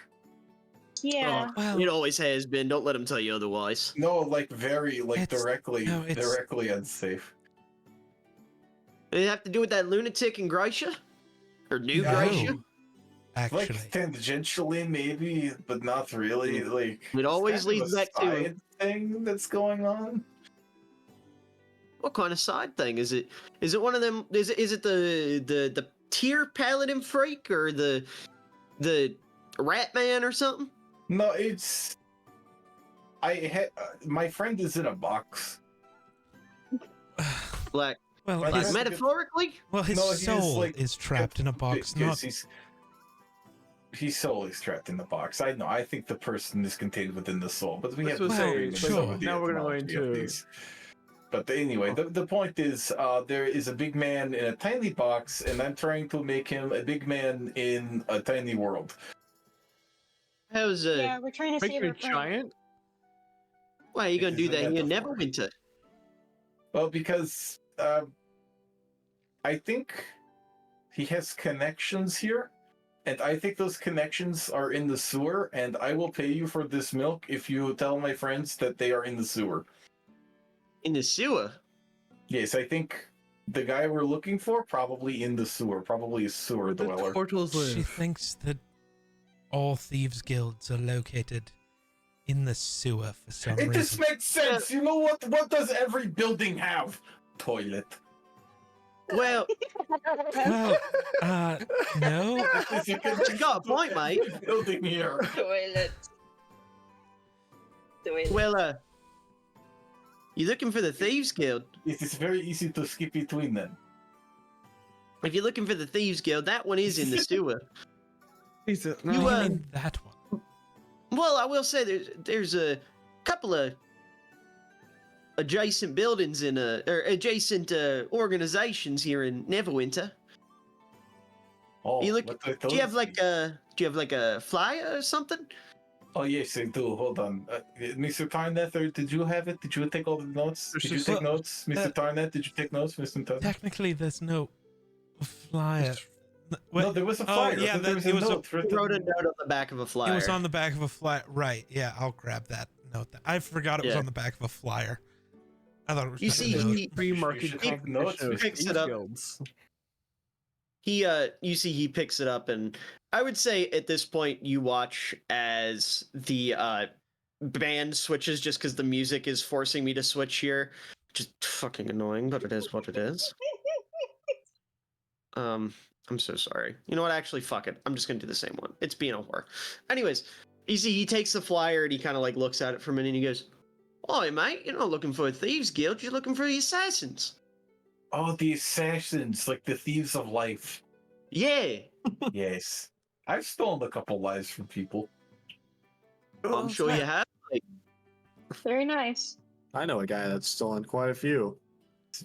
Yeah. Well, it always has been. Don't let them tell you otherwise. No, like very, like It's- directly, no, it's- directly unsafe. Does it have to do with that lunatic in Gracia? Or New No. Gracia? actually, Like tangentially, maybe, but not really. Like It always it's kind of leads a back to it. side thing that's going on. What kind of side thing is it? Is it one of them? Is it the tier paladin freak or the rat man or something? No, it's. My friend is in a box. Like well, Like, like his, that's- metaphorically? well, his No, he's soul like- is trapped in a box. Yes, Not he's solely trapped in the box. I know. I think the person is contained within the soul, but we That's have what I'm disagreements saying, over sure. the Now we're gonna go etymology of into- these. But anyway, the point is, there is a big man in a tiny box, and I'm trying to make him a big man in a tiny world. How's Yeah, we're trying to Make save you our a friend. giant? why are you gonna It do is a that here in metaphor. Neverwinter? Well, because I think he has connections here, and I think those connections are in the sewer, and I will pay you for this milk if you tell my friends that they are in the sewer. In the sewer? Yes, I think the guy we're looking for probably in the sewer, probably a sewer The dweller. portals she live. thinks that all thieves' guilds are located in the sewer for some It just reason. makes sense. You know what? What does every building have? Toilet. Well, Well, no. You can you got a point, mate. building here. Toilet. the way. Well, you looking for the Thieves Guild? It is very easy to skip between them. If you're looking for the Thieves Guild, that one is in the sewer. He's a, You, I mean that one. Well, I will say there's a couple of adjacent buildings or adjacent organizations here in Neverwinter. Oh, You look- what are Do you have those? like a flyer or something? Oh yes, I do. Hold on, Mr. Tarnet, did you have it? Did you take all the notes? There's Did you just- take notes, Mr. uh, Tarnet? Did you take notes, Mr. Tarnet? Technically, there's no flyer. No, there was a flyer. yeah, there was it a was a- note. He written- wrote a note on the back of a flyer. It was on the back of a flyer. Right. Yeah, I'll grab that note. I forgot it was Yeah. on the back of a flyer. I thought it was You just see, a note. he free market should take notes, competition of Mr. Picks it thieves up. guilds. you see he picks it up, and I would say at this point you watch as the band switches just because the music is forcing me to switch here. Just fucking annoying, but it is what it is. I'm so sorry. You know what? Actually, fuck it. I'm just gonna do the same one. It's being a whore. Anyways, you see he takes the flyer and he kind of like looks at it for a minute and he goes, "Oi, mate, you're not looking for a thieves guild. You're looking for the assassins." Oh, the assassins, like the thieves of life. Yeah. Yes, I've stolen a couple lives from people. I'm sure you have. Very nice. I know a guy that's stolen quite a few.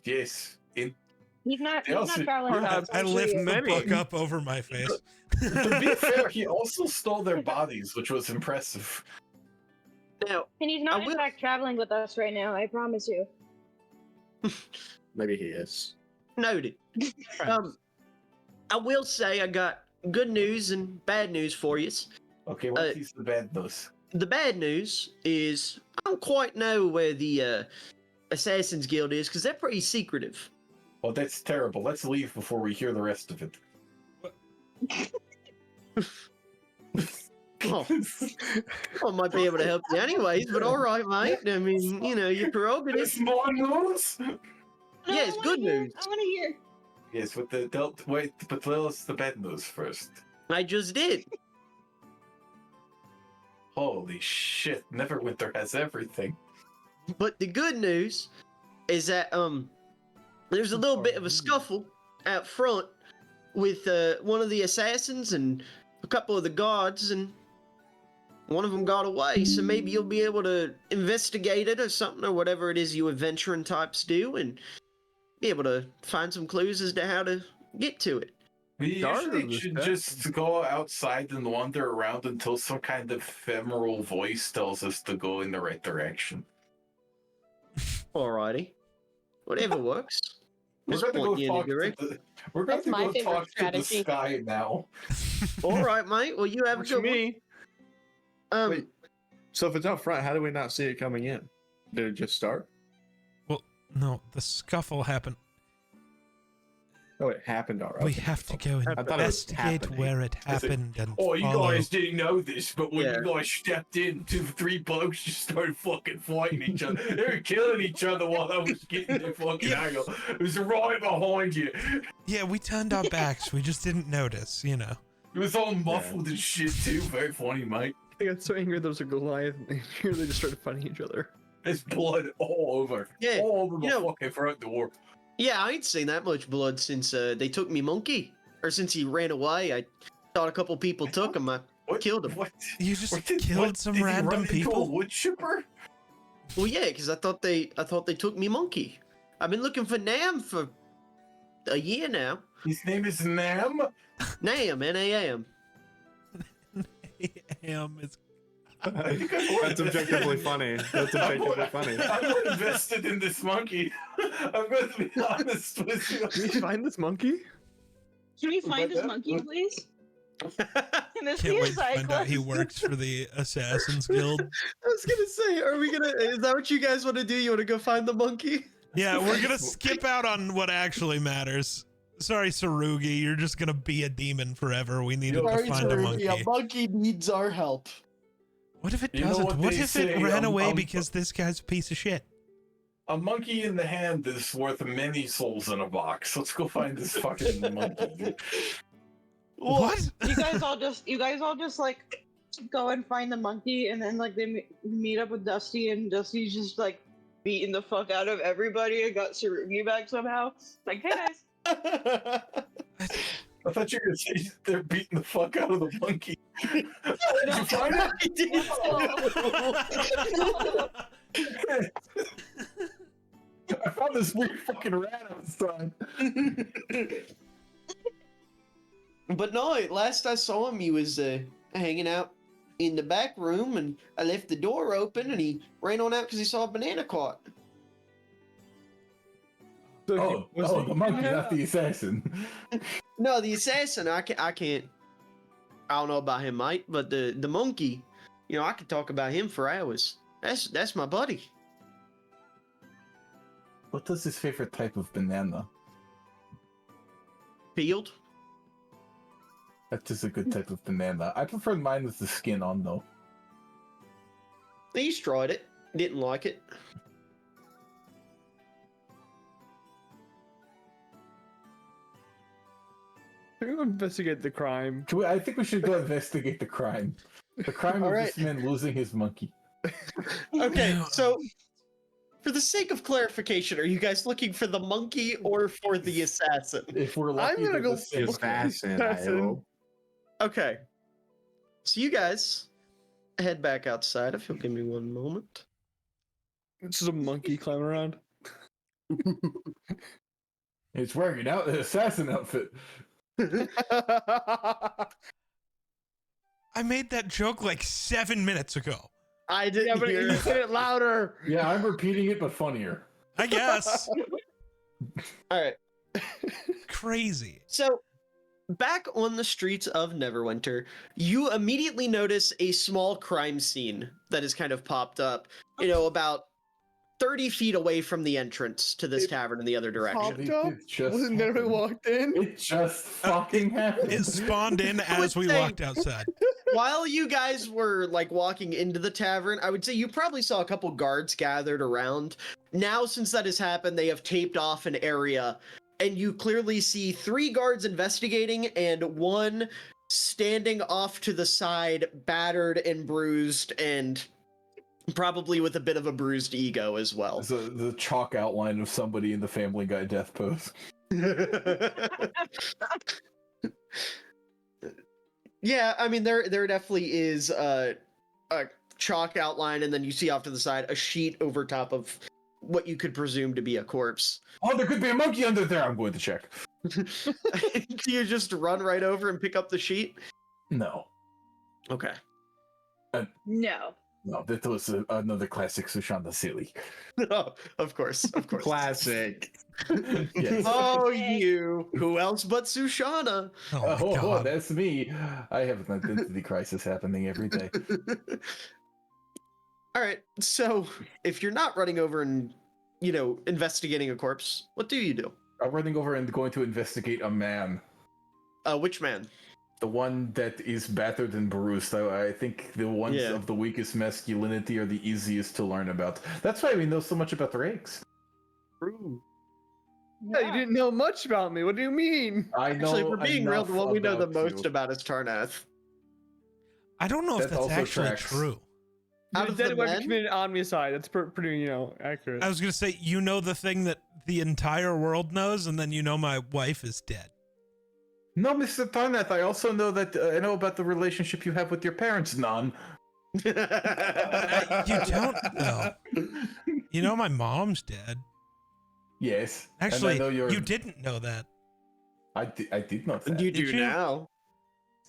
Yes, He's not. They He's also- not traveling. Yeah, with us, I actually. lift the many. book up over my face. to be fair, he also stole their bodies, which was impressive. Now, And he's not I in will- fact traveling with us right now. I promise you. Maybe he is. noted. I will say I got good news and bad news for you. Okay, what is the bad news? The bad news is I don't quite know where the Assassin's Guild is because they're pretty secretive. Oh, that's terrible. Let's leave before we hear the rest of it. Oh, I might be able to help you anyways, but all right, mate. I mean, you know, your prerogative. There's more news. No, Yeah, I it's wanna good hear- news. I want to hear. Yes, with the wait, but tell us the bad news first. I just did. Holy shit! Neverwinter has everything. But the good news is that there's a little bit of a scuffle out front with one of the assassins and a couple of the guards, and one of them got away. So maybe you'll be able to investigate it or something, or whatever it is you adventuring types do, and be able to find some clues as to how to get to it. We Darn, usually this should guy. just go outside and wander around until some kind of ephemeral voice tells us to go in the right direction. Alrighty, whatever works. We're Just gonna point go you in a talk to direction. the, we're going That's to my go favorite talk to the strategy. sky now. All right, mate. Well, you have a Works good for one. me. Wait. So if it's out front, how do we not see it coming in? Did it just start? Well, no, the scuffle happened. Oh, it happened already. We have to go I thought it was investigate happening. where it Is it- happened and Oh, you follow. guys didn't know this, but when Yeah. you guys stepped in, three blokes just started fucking fighting each other. They were killing each other while I was getting their fucking angle. It was right behind you. Yeah, we turned our backs. We just didn't notice, you know. It was all muffled and shit too. Very funny, mate. They got so angry there was a Goliath, and here they just started fighting each other. There's blood all over. Yeah, All over the you know- fucking front door. Yeah, I ain't seen that much blood since they took me monkey, or since he ran away. I thought a couple people took him. I What? killed him. What? You just What did- killed what, some did he run random into people. a wood chipper? Well, yeah, because I thought they took me monkey. I've been looking for Nam for a year now. His name is Nam. Nam, N-A-M. Am is I think I'm more That's objectively funny. That's objectively funny. I'm more invested in this monkey. I'm going to be honest with you. Can we find this monkey? Can we find But this that- monkey, please? Can this can't be a wait to side find out he quest? works for the Assassin's Guild. I was gonna say, are we gonna? Is that what you guys want to do? You want to go find the monkey? Yeah, we're gonna skip out on what actually matters. Sorry, Sarugi, you're just gonna be a demon forever. We needed to find a monkey. monkey needs our help. What if it You know doesn't? what What they if say, it ran away um, because this guy's a piece of shit? A monkey in the hand is worth many souls in a box. Let's go find this fucking monkey. What? You guys all just like go and find the monkey, and then like they meet up with Dusty, and Dusty's just like beating the fuck out of everybody and got Tsurugi back somehow. Like, hey guys. I thought you were gonna say they're beating the fuck out of the monkey. Did you find it? I found this weird fucking rat outside. But no, last I saw him, he was hanging out in the back room, and I left the door open, and he ran on out because he saw a banana cart. So The monkey, not the assassin. No, the assassin, I can't. I don't know about him, mate, but the monkey, you know, I could talk about him for hours. That's my buddy. What is his favorite type of banana? Peeled. That is a good type of banana. I prefer mine with the skin on, though. He's tried it, didn't like it. We're gonna investigate the crime. I think we should go investigate the crime. The crime of Alright. this man losing his monkey. Okay, so for the sake of clarification, are you guys looking for the monkey or for the assassin? If we're lucky, gonna they're go the same for thing. Assassin, I Assassin. hope. Okay. So you guys head back outside if you'll give me one moment. It's just a monkey climbing around. It's wearing an assassin outfit. I made that joke like 7 minutes ago. I didn't Yeah, but hear you it. said it louder. Yeah, I'm repeating it, but funnier. I guess. All right. Crazy. So, back on the streets of Neverwinter, you immediately notice a small crime scene that has kind of popped up, you know, about 30 feet away from the entrance to this tavern in the other direction. Popped up? It just Wasn't there we happened. walked in? It just fucking happened. It spawned in I would as we say- walked outside. While you guys were like walking into the tavern, I would say you probably saw a couple guards gathered around. Now, since that has happened, they have taped off an area, and you clearly see 3 guards investigating and 1 standing off to the side, battered and bruised, and probably with a bit of a bruised ego as well. It's the chalk outline of somebody in the Family Guy death pose. Yeah, I mean there definitely is a chalk outline, and then you see off to the side a sheet over top of what you could presume to be a corpse. Oh, there could be a monkey under there. I'm going to check. Do you just run right over and pick up the sheet? No, Okay. No. no, that was another classic Sushanda silly. Oh, of course. Classic. Yes. Oh, you. Who else but Sushana? Oh my Oh, god. that's me. I have an identity crisis happening every day. All right. So, if you're not running over and, you know, investigating a corpse, what do you do? I'm running over and going to investigate a man. Which man? The one that is battered and bruised. I think the ones Yeah. of the weakest masculinity are the easiest to learn about. That's why we know so much about rakes. Yeah, you didn't know much about me. What do you mean? I know Actually, if we're being real, enough the one we know the about most you. about is Tarnath. I don't know if That that's also actually tracks. true. Out Your of dead the wife men? committed omnicide. That's pretty, accurate. I was gonna say, you know the thing that the entire world knows, and then you know my wife is dead. No, Mr. Tarnath, I also know that I know about the relationship you have with your parents, None. You don't know. You know my mom's dead. Yes. and I Actually, know you didn't know that. I did not. You Did do you? now.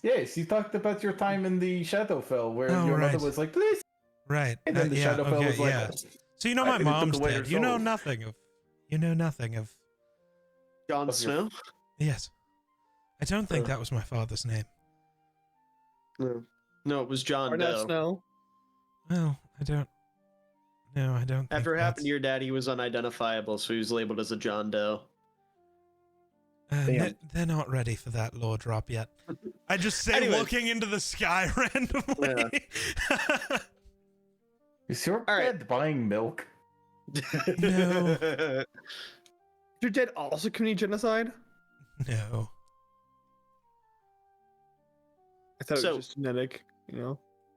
Yes, you talked about your time in the Shadowfell, where Oh, your right. mother was like, "Please," Right. and then the yeah, Shadowfell okay, was like, yeah. So you know I my think it took mom's away her dead. You know soul. nothing of. You know nothing of. Jon Of your- Snow? Yes. I don't think Huh. that was my father's name. No. No, it was John Or not Doe. Snow. Well, I don't. No, I don't. After think it happened to that's- your dad, he was unidentifiable, so he was labeled as a John Doe. They're not ready for that lore drop yet. I just say Anyways. looking into the sky randomly. "Is your All right. dad buying milk?" No. Your dad also committed genocide? No. I thought it So- was just genetic,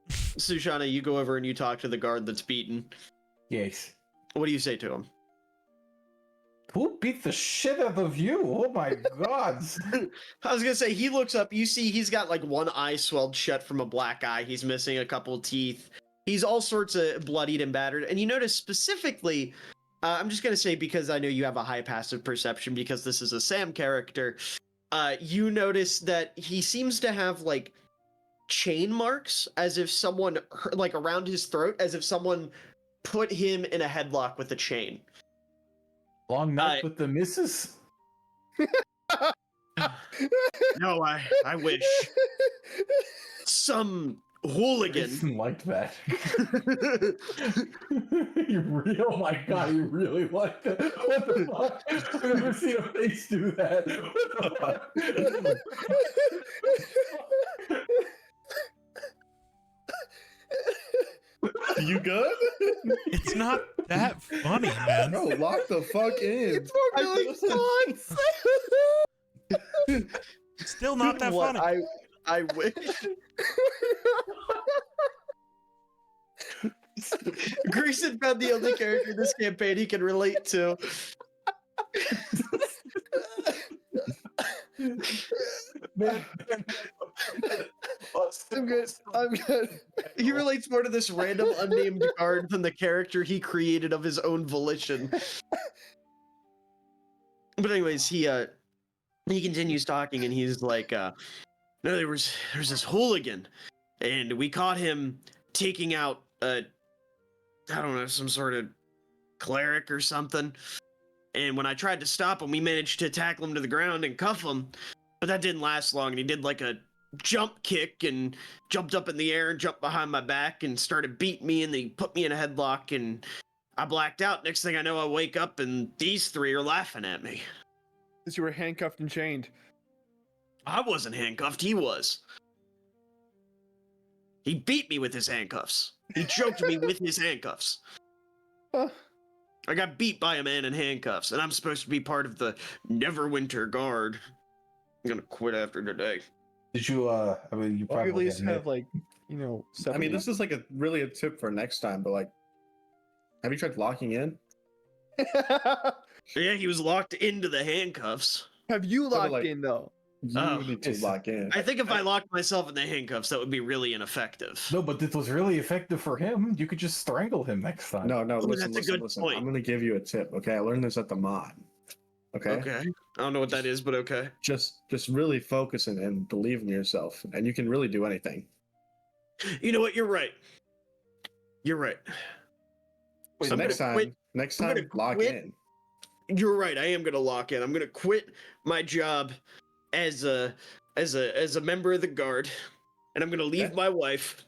Sushana, you go over and you talk to the guard that's beaten. Yes. What do you say to him? Who beat the shit out of you? Oh my god. I was gonna say, he looks up, you see he's got like one eye swelled shut from a black eye, he's missing a couple teeth, he's all sorts of bloodied and battered, and you notice specifically, I'm just gonna say because I know you have a high passive perception because this is a Sam character, you notice that he seems to have like chain marks as if someone, like around his throat, as if someone put him in a headlock with a chain. Long night with the missus? No, I wish. Some hooligan. Jason liked that. You really, oh my god, you really liked it. What the fuck? I've never seen a face do that. What the fuck? You good? It's not that funny, man. Bro, lock the fuck in. It's still not that What, funny. I wish. Grayson found the only character in this campaign he can relate to. I'm good. I'm good. He relates more to this random unnamed guard than the character he created of his own volition. But anyways, he continues talking and he's like, no, there's this hooligan, and we caught him taking out I don't know, some sort of cleric or something. And when I tried to stop him, we managed to tackle him to the ground and cuff him. But that didn't last long, and he did like a jump kick and jumped up in the air and jumped behind my back and started beating me, and then he put me in a headlock and I blacked out. Next thing I know, I wake up and these three are laughing at me. Because you were handcuffed and chained. I wasn't handcuffed, he was. He beat me with his handcuffs. He choked me with his handcuffs. Huh. I got beat by a man in handcuffs, and I'm supposed to be part of the Neverwinter Guard. I'm gonna quit after today. Did you, I mean, you Or probably at least admit- have like, you know, I mean, this is like a really a tip for next time, but like, have you tried locking in? Yeah, he was locked into the handcuffs. Have you but, locked like- in though? You Oh, need to it's- lock in. I think if I locked myself in the handcuffs, that would be really ineffective. No, but it was really effective for him. You could just strangle him next time. No, Ooh, listen, that's a good listen. point. I'm gonna give you a tip. Okay, I learned this at the mod. Okay, Okay. I don't know what that is, but okay. just really focus and believe in yourself, and you can really do anything. You know what? You're right. You're right. So I'm next gonna time, quit. I'm gonna lock quit. in. You're right. I am gonna lock in. I'm gonna quit my job as a member of the guard, and I'm gonna leave Okay. my wife,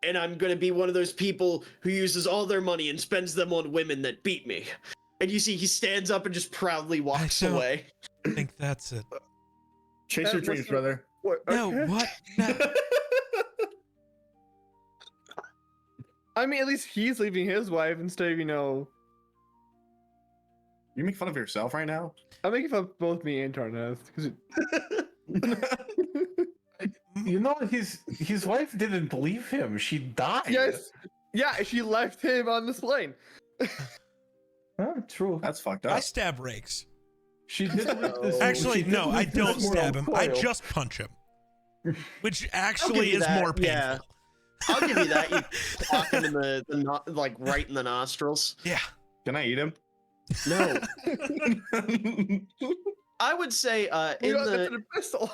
and I'm gonna be one of those people who uses all their money and spends them on women that beat me. And you see, he stands up and just proudly walks don't- away. I think that's it. Chase your What's dreams, the- brother. What? No, okay. what? No. I mean, at least he's leaving his wife instead of, you know, You make fun of yourself right now. I'm making fun of both me and Tarnath. You know, his wife didn't believe him. She died. Yes. Yeah, she left him on this plane. Huh, true. That's fucked I up. stab Rakes. She did live this. Actually, she did no, I live this don't moral stab him. I coil. just punch him. Which give actually you is that, more painful. yeah. I'll give you that. You clock him in like right in the nostrils. Yeah. Can I eat him? No. I would say We in got the a pistol.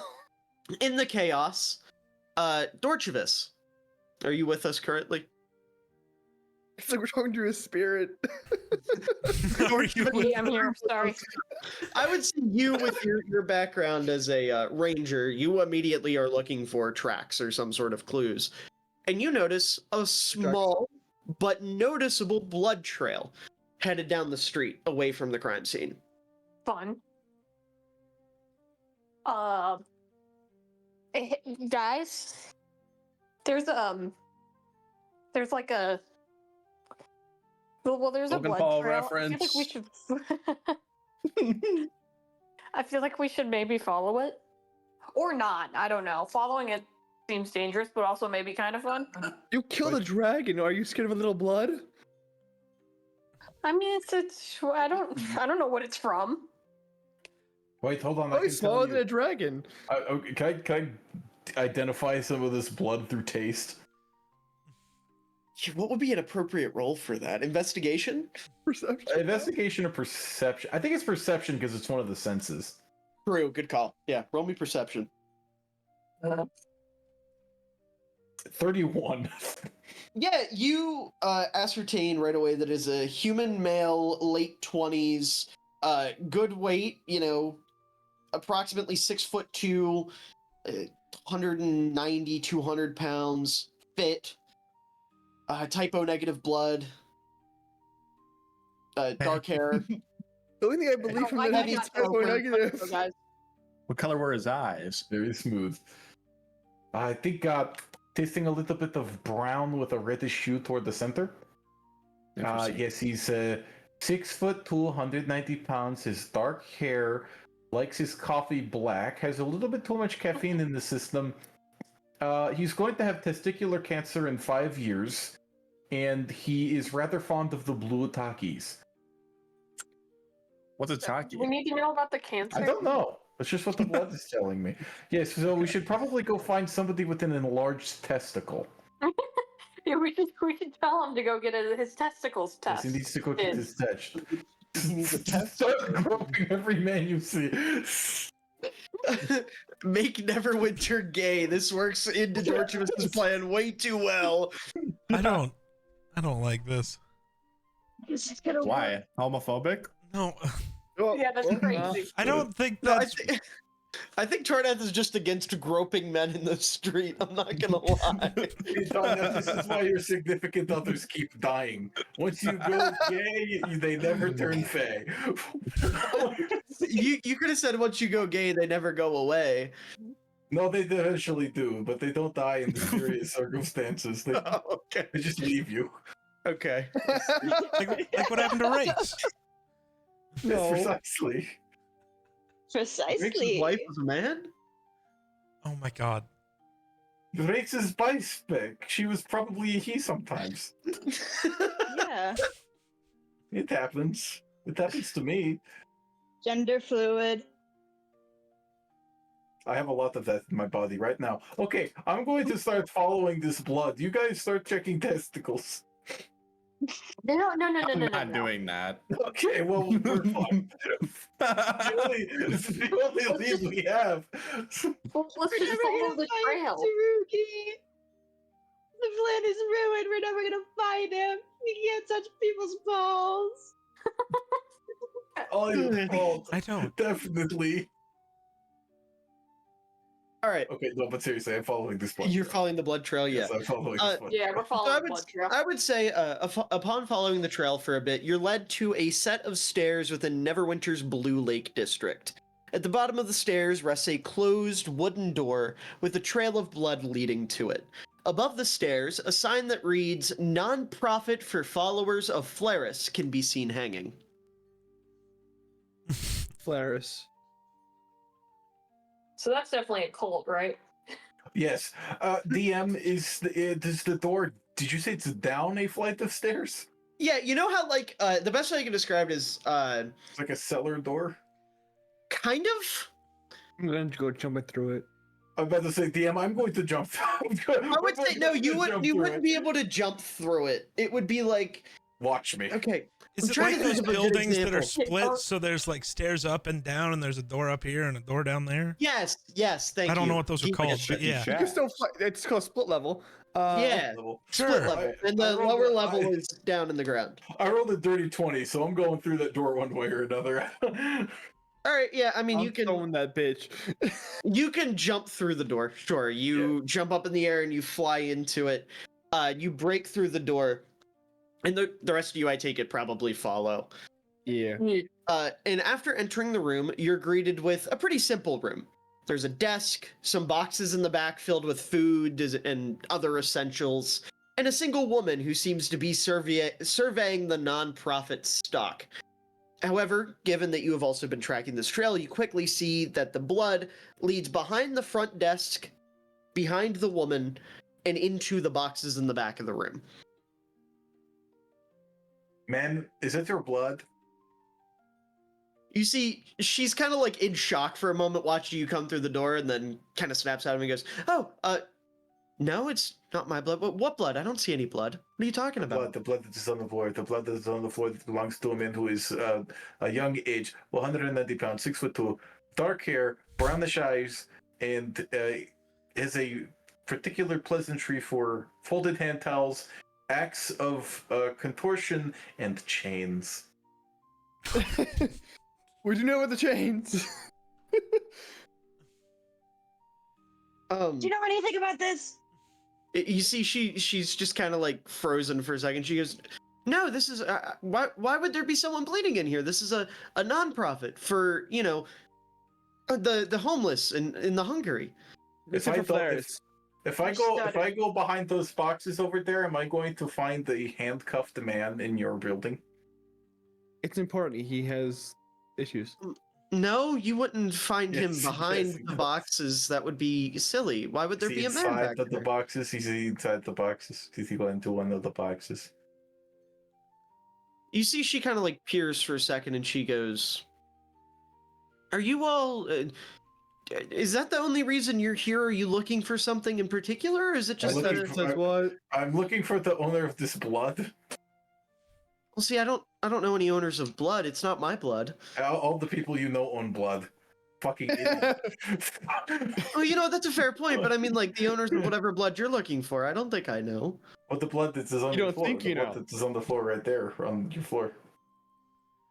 in the chaos, Dorchavis, are you with us currently? It's like we're talking to his spirit. Are you with- Yeah, I'm here. Sorry. I would say you, with your background as a ranger, you immediately are looking for tracks or some sort of clues, and you notice a small but noticeable blood trail headed down the street away from the crime scene. Fun. Guys, there's like a there's a Logan blood Paul trail. reference. I feel like we should. I feel like we should maybe follow it, or not. I don't know. Following it seems dangerous, but also maybe kind of fun. You killed a dragon. Are you scared of a little blood? I mean, it's I don't know what it's from. Wait, hold on. Oh, I can he's tell smaller than a you. dragon. Okay, can I identify some of this blood through taste? What would be an appropriate role for that? Investigation? Perception. Investigation or perception? I think it's perception because it's one of the senses. True, good call. Yeah, roll me perception. 31. Yeah, you ascertain right away that is a human male, late 20s, good weight, approximately 6'2", 190, 200 pounds, fit, typo negative blood, dark hair. The only thing I believe from I that got is that typo open. negative. So guys, What color were his eyes? Very smooth. I think tasting a little bit of brown with a reddish hue toward the center. Interesting. Yes, he's 6'2", 190 pounds. His dark hair, likes his coffee black, has a little bit too much caffeine in the system. He's going to have testicular cancer in 5 years, and he is rather fond of the blue Takis. What's a taki? we need to know about the cancer. I don't know. That's just what the blood is telling me. Yes, so we should probably go find somebody with an enlarged testicle. Yeah, we should tell him to go get his testicles Yes, tested. he needs to go get his test. He needs a test. Start groping every man you see. Make Neverwinter gay. This works into Dorchimus's plan way too well. I don't like this. This is gonna work. Why? Homophobic? No, Oh, Yeah, that's well, crazy. I don't think No, that's. I think Tarnath is just against groping men in the street. I'm not gonna lie. This is why your significant others keep dying. Once you go gay, they never turn fey. you could have said once you go gay, they never go away. No, they eventually do, but they don't die in mysterious circumstances. They, Oh, okay. they just leave you. Okay. like what happened to Race? Yes, precisely. Rick's Precisely. wife was a man? Oh my god. Rach's bispec. She was probably a he sometimes. Yeah. It happens. It happens to me. Gender fluid. I have a lot of that in my body right now. Okay, I'm going to start following this blood. You guys start checking testicles. No. I'm not doing that. Okay, well, we're fine. It's the only lead we have. Well, let's We're just never follow gonna the find trail. Taruki. The plan is ruined. We're never gonna find him. We can't touch people's balls. All your fault. I don't. Definitely. All right. Okay, no, but seriously, I'm following this blood. You're trail. following the blood trail, yeah. Yes, I'm following this blood Yeah, trail. we're following the blood trail. I would say, upon following the trail for a bit, you're led to a set of stairs within Neverwinter's Blue Lake District. At the bottom of the stairs rests a closed wooden door with a trail of blood leading to it. Above the stairs, a sign that reads, "Non-profit for followers of Flaris" can be seen hanging. Flaris. So that's definitely a cult, right? Yes. DM, is the door, did you say it's down a flight of stairs? Yeah, you know how, like, the best way I can describe it is, It's like a cellar door? kind of? I'm going to go jumping through it. I'm about to say, DM, I'm going to jump. I would say, no, you wouldn't be able to jump through it. It would be like, Watch me. okay, Is I'm it trying like to those think of a good buildings that are example. split so there's like stairs up and down and there's a door up here and a door down there? yes, thank you. I don't know what those are You- called, but yeah. You can still fly. It's called split level. Yeah, Sure. split level. And the I rolled lower a- level I- is down in the ground. I rolled a dirty 20, so I'm going through that door one way or another. All right, yeah, I mean, I'm you can throwing that bitch. you can jump through the door. Sure, you jump up in the air and you fly into it. You break through the door, and the rest of you, I take it, probably follow. Yeah. And after entering the room, you're greeted with a pretty simple room. There's a desk, some boxes in the back filled with food and other essentials, and a single woman who seems to be surveying the non-profit stock. However, given that you have also been tracking this trail, you quickly see that the blood leads behind the front desk behind the woman and into the boxes in the back of the room. Man, is it your blood? You see, she's kind of like in shock for a moment watching you come through the door and then kind of snaps at him and goes, "Oh, no, it's not my blood. What blood? I don't see any blood. What are you talking about?" The blood that is on the floor. The blood that is on the floor that belongs to a man who is a young age, 190 pounds, 6'2", dark hair, brownish eyes, and has a particular pleasantry for folded hand towels, acts of contortion, and chains. We do know about the chains. Do you know anything about this? You see, she's just kind of like frozen for a second. She goes, "No, this is why would there be someone bleeding in here? This is a nonprofit for the homeless in the Hungary." If I go behind those boxes over there, am I going to find the handcuffed man in your building? It's important. He has issues. No, you wouldn't find him Yes, behind yes, the yes. boxes. That would be silly. Why would there Is he be a man inside back of the there? boxes? Is he inside the boxes? Did he go into one of the boxes? You see, she kind of like peers for a second, and she goes, "Are you all? Is that the only reason you're here? Are you looking for something in particular, or is it just looking that?" for- Says what? I'm looking for the owner of this blood. Well, see, I don't know any owners of blood. It's not my blood. All the people you know own blood. Fucking idiot. Well, that's a fair point, but I mean, like, the owners of whatever blood you're looking for, I don't think I know. What the blood that is on You the don't floor? think The you blood know. that is on the floor right there on your floor.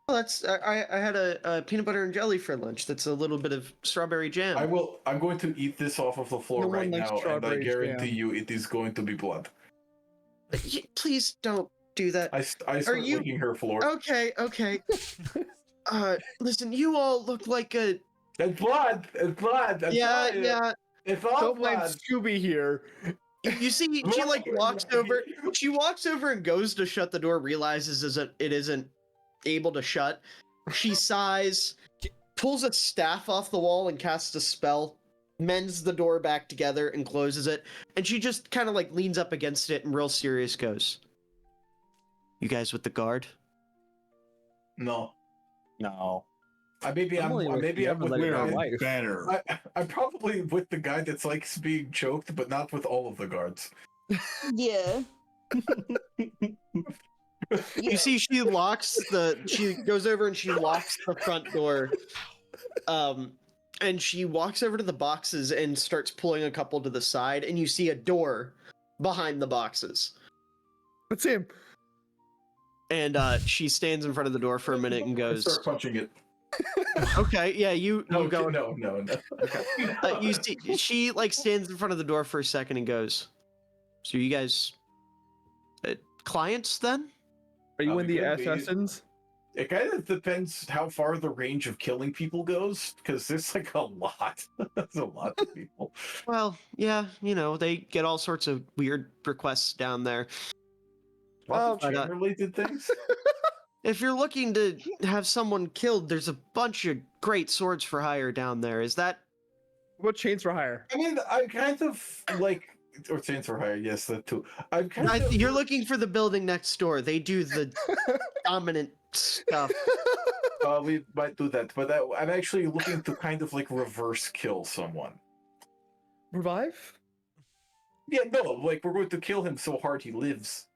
Well, I had a peanut butter and jelly for lunch. That's a little bit of strawberry jam. I'm going to eat this off of the floor No one right likes now, and I strawberry guarantee jam. you it is going to be blood. Please don't do that. I start you- licking her floor. Okay. Listen, you all look like a It's blood. It's blood. I'm sorry. yeah. It's all Don't blame blood. Scooby here. You see, she like walks over. She walks over and goes to shut the door. Realizes it isn't able to shut. She sighs, pulls a staff off the wall and casts a spell. Mends the door back together and closes it. And she just kind of like leans up against it and real serious goes, "You guys with the guard?" No. No. Maybe I'm with the We're guy. wife. Better. I'm probably with the guy that's like being choked, but not with all of the guards. Yeah. You see, she goes over and she locks the front door. And she walks over to the boxes and starts pulling a couple to the side, and you see a door behind the boxes. That's him. And she stands in front of the door for a minute and I goes, start punching it. "Okay, yeah, you go." No. Okay. You see, she like stands in front of the door for a second and goes, "So you guys clients then?" Are you Oh, in it the could be. assassins? It kind of depends how far the range of killing people goes, because there's like a lot. There's a lot of people. Well, yeah, they get all sorts of weird requests down there. Lots of but, chain-related things. If you're looking to have someone killed, there's a bunch of great swords for hire down there. Is that? What chains for hire? I mean, I kind of like, or chains for hire. Yes, that too. I'm kind of. You're looking for the building next door. They do the dominant stuff. We might do that, but I'm actually looking to kind of like reverse kill someone. Revive? Yeah, no, like we're going to kill him so hard he lives.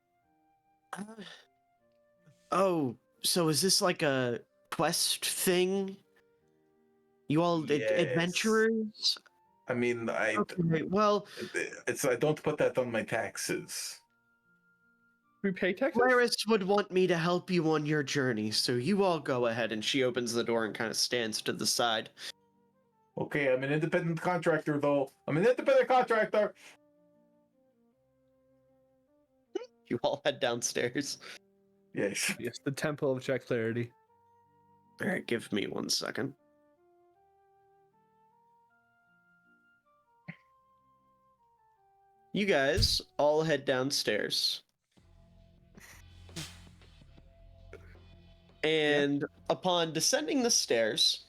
Oh, so is this like a quest thing? You all Yes. adventurers? I mean, Okay, well, I don't put that on my taxes. We pay taxes? Clarice would want me to help you on your journey, so you all go ahead. And she opens the door and kind of stands to the side. Okay, I'm an independent contractor, though. I'm an independent contractor. You all head downstairs. Yes. Yes, the Temple of Check Clarity. All right, give me 1 second. You guys all head downstairs. And upon descending the stairs,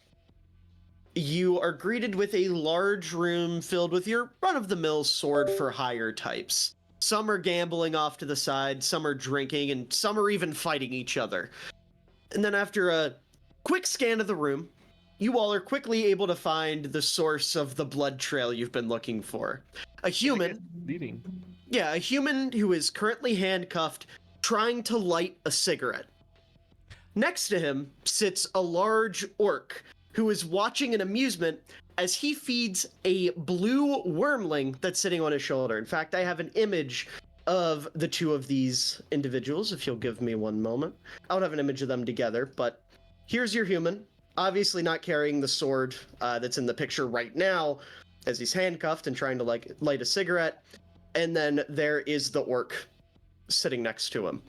you are greeted with a large room filled with your run-of-the-mill sword for hire types. Some are gambling off to the side, some are drinking, and some are even fighting each other. And then after a quick scan of the room, you all are quickly able to find the source of the blood trail you've been looking for. A human, Bleeding. yeah, a human who is currently handcuffed, trying to light a cigarette. Next to him sits a large orc who is watching in amusement as he feeds a blue wormling that's sitting on his shoulder. In fact, I have an image of the two of these individuals, if you'll give me one moment. I don't have an image of them together, but here's your human, obviously not carrying the sword that's in the picture right now, as he's handcuffed and trying to light a cigarette. And then there is the orc sitting next to him.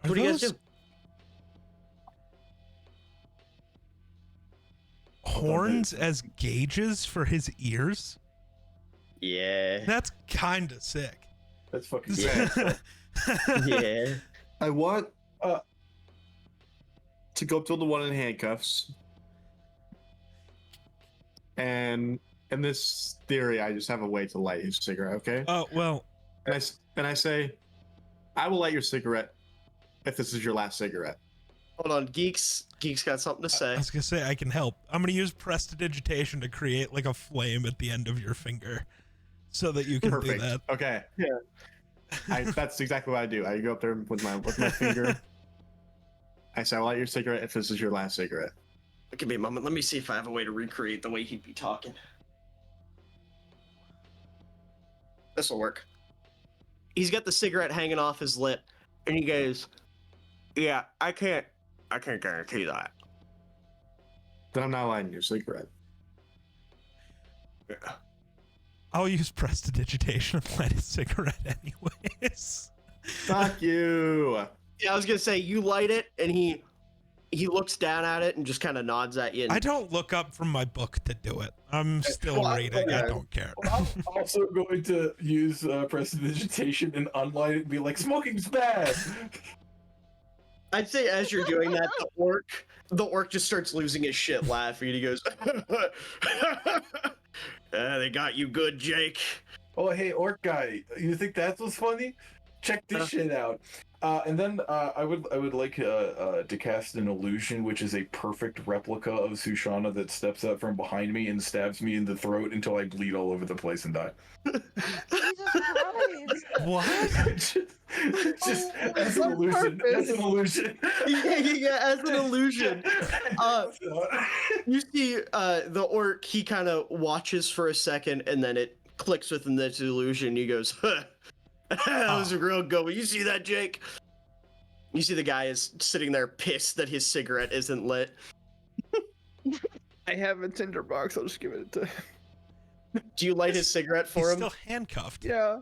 Are What do you guys those do? horns as gauges for his ears? Yeah. That's kind of sick. That's fucking Yeah. sad. Yeah. I want to go up to the one in handcuffs. And in this theory, I just have a way to light his cigarette, okay? Oh, well, And I say, I will light your cigarette if this is your last cigarette. Hold on, Geeks got something to I say. was gonna say I can help. I'm gonna use prestidigitation to create like a flame at the end of your finger, so that you can Perfect. do that. Okay. Yeah. That's exactly what I do. I go up there with my finger. I say, I'll light your cigarette if this is your last cigarette. Give me a moment. Let me see if I have a way to recreate the way he'd be talking. This'll work. He's got the cigarette hanging off his lip, and he goes, "Yeah, I can't guarantee that." Then I'm not lighting your cigarette. Yeah. I'll use prestidigitation and light a cigarette anyways. Fuck you. Yeah, I was gonna say you light it, and he looks down at it and just kind of nods at you. And I don't look up from my book to do it. I'm still Well, reading. I okay. don't care. I'm also going to use prestidigitation and unlight it and be like, smoking's bad. I'd say as you're doing that, the orc just starts losing his shit laughing, and he goes, "They got you good, Jake." Oh, hey, orc guy, you think that was funny? Check this shit out. And then I would like to cast an illusion, which is a perfect replica of Sushana that steps out from behind me and stabs me in the throat until I bleed all over the place and die. Jesus Christ. What? just as an illusion. As an illusion. Yeah, as an illusion. You see the orc, he kind of watches for a second, and then it clicks within this illusion. He goes, "Huh, that was a real good one. You see that, Jake?" You see the guy is sitting there pissed that his cigarette isn't lit. I have a tinderbox. I'll just give it to. Do you light his cigarette for He's him? still handcuffed. Yeah.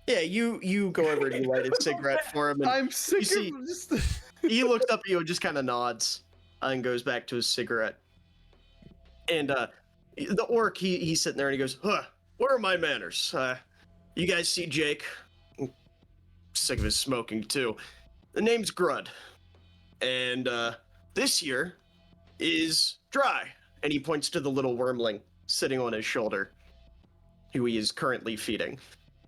Yeah, you go over and you light his cigarette for him, and I'm sick see- of just. he looks up at you and just kind of nods and goes back to his cigarette. And the orc, he's sitting there and he goes, "Huh, where are my manners? You guys see Jake? I'm sick of his smoking too. The name's Grud. And this here is Dry." And he points to the little wormling sitting on his shoulder, who he is currently feeding.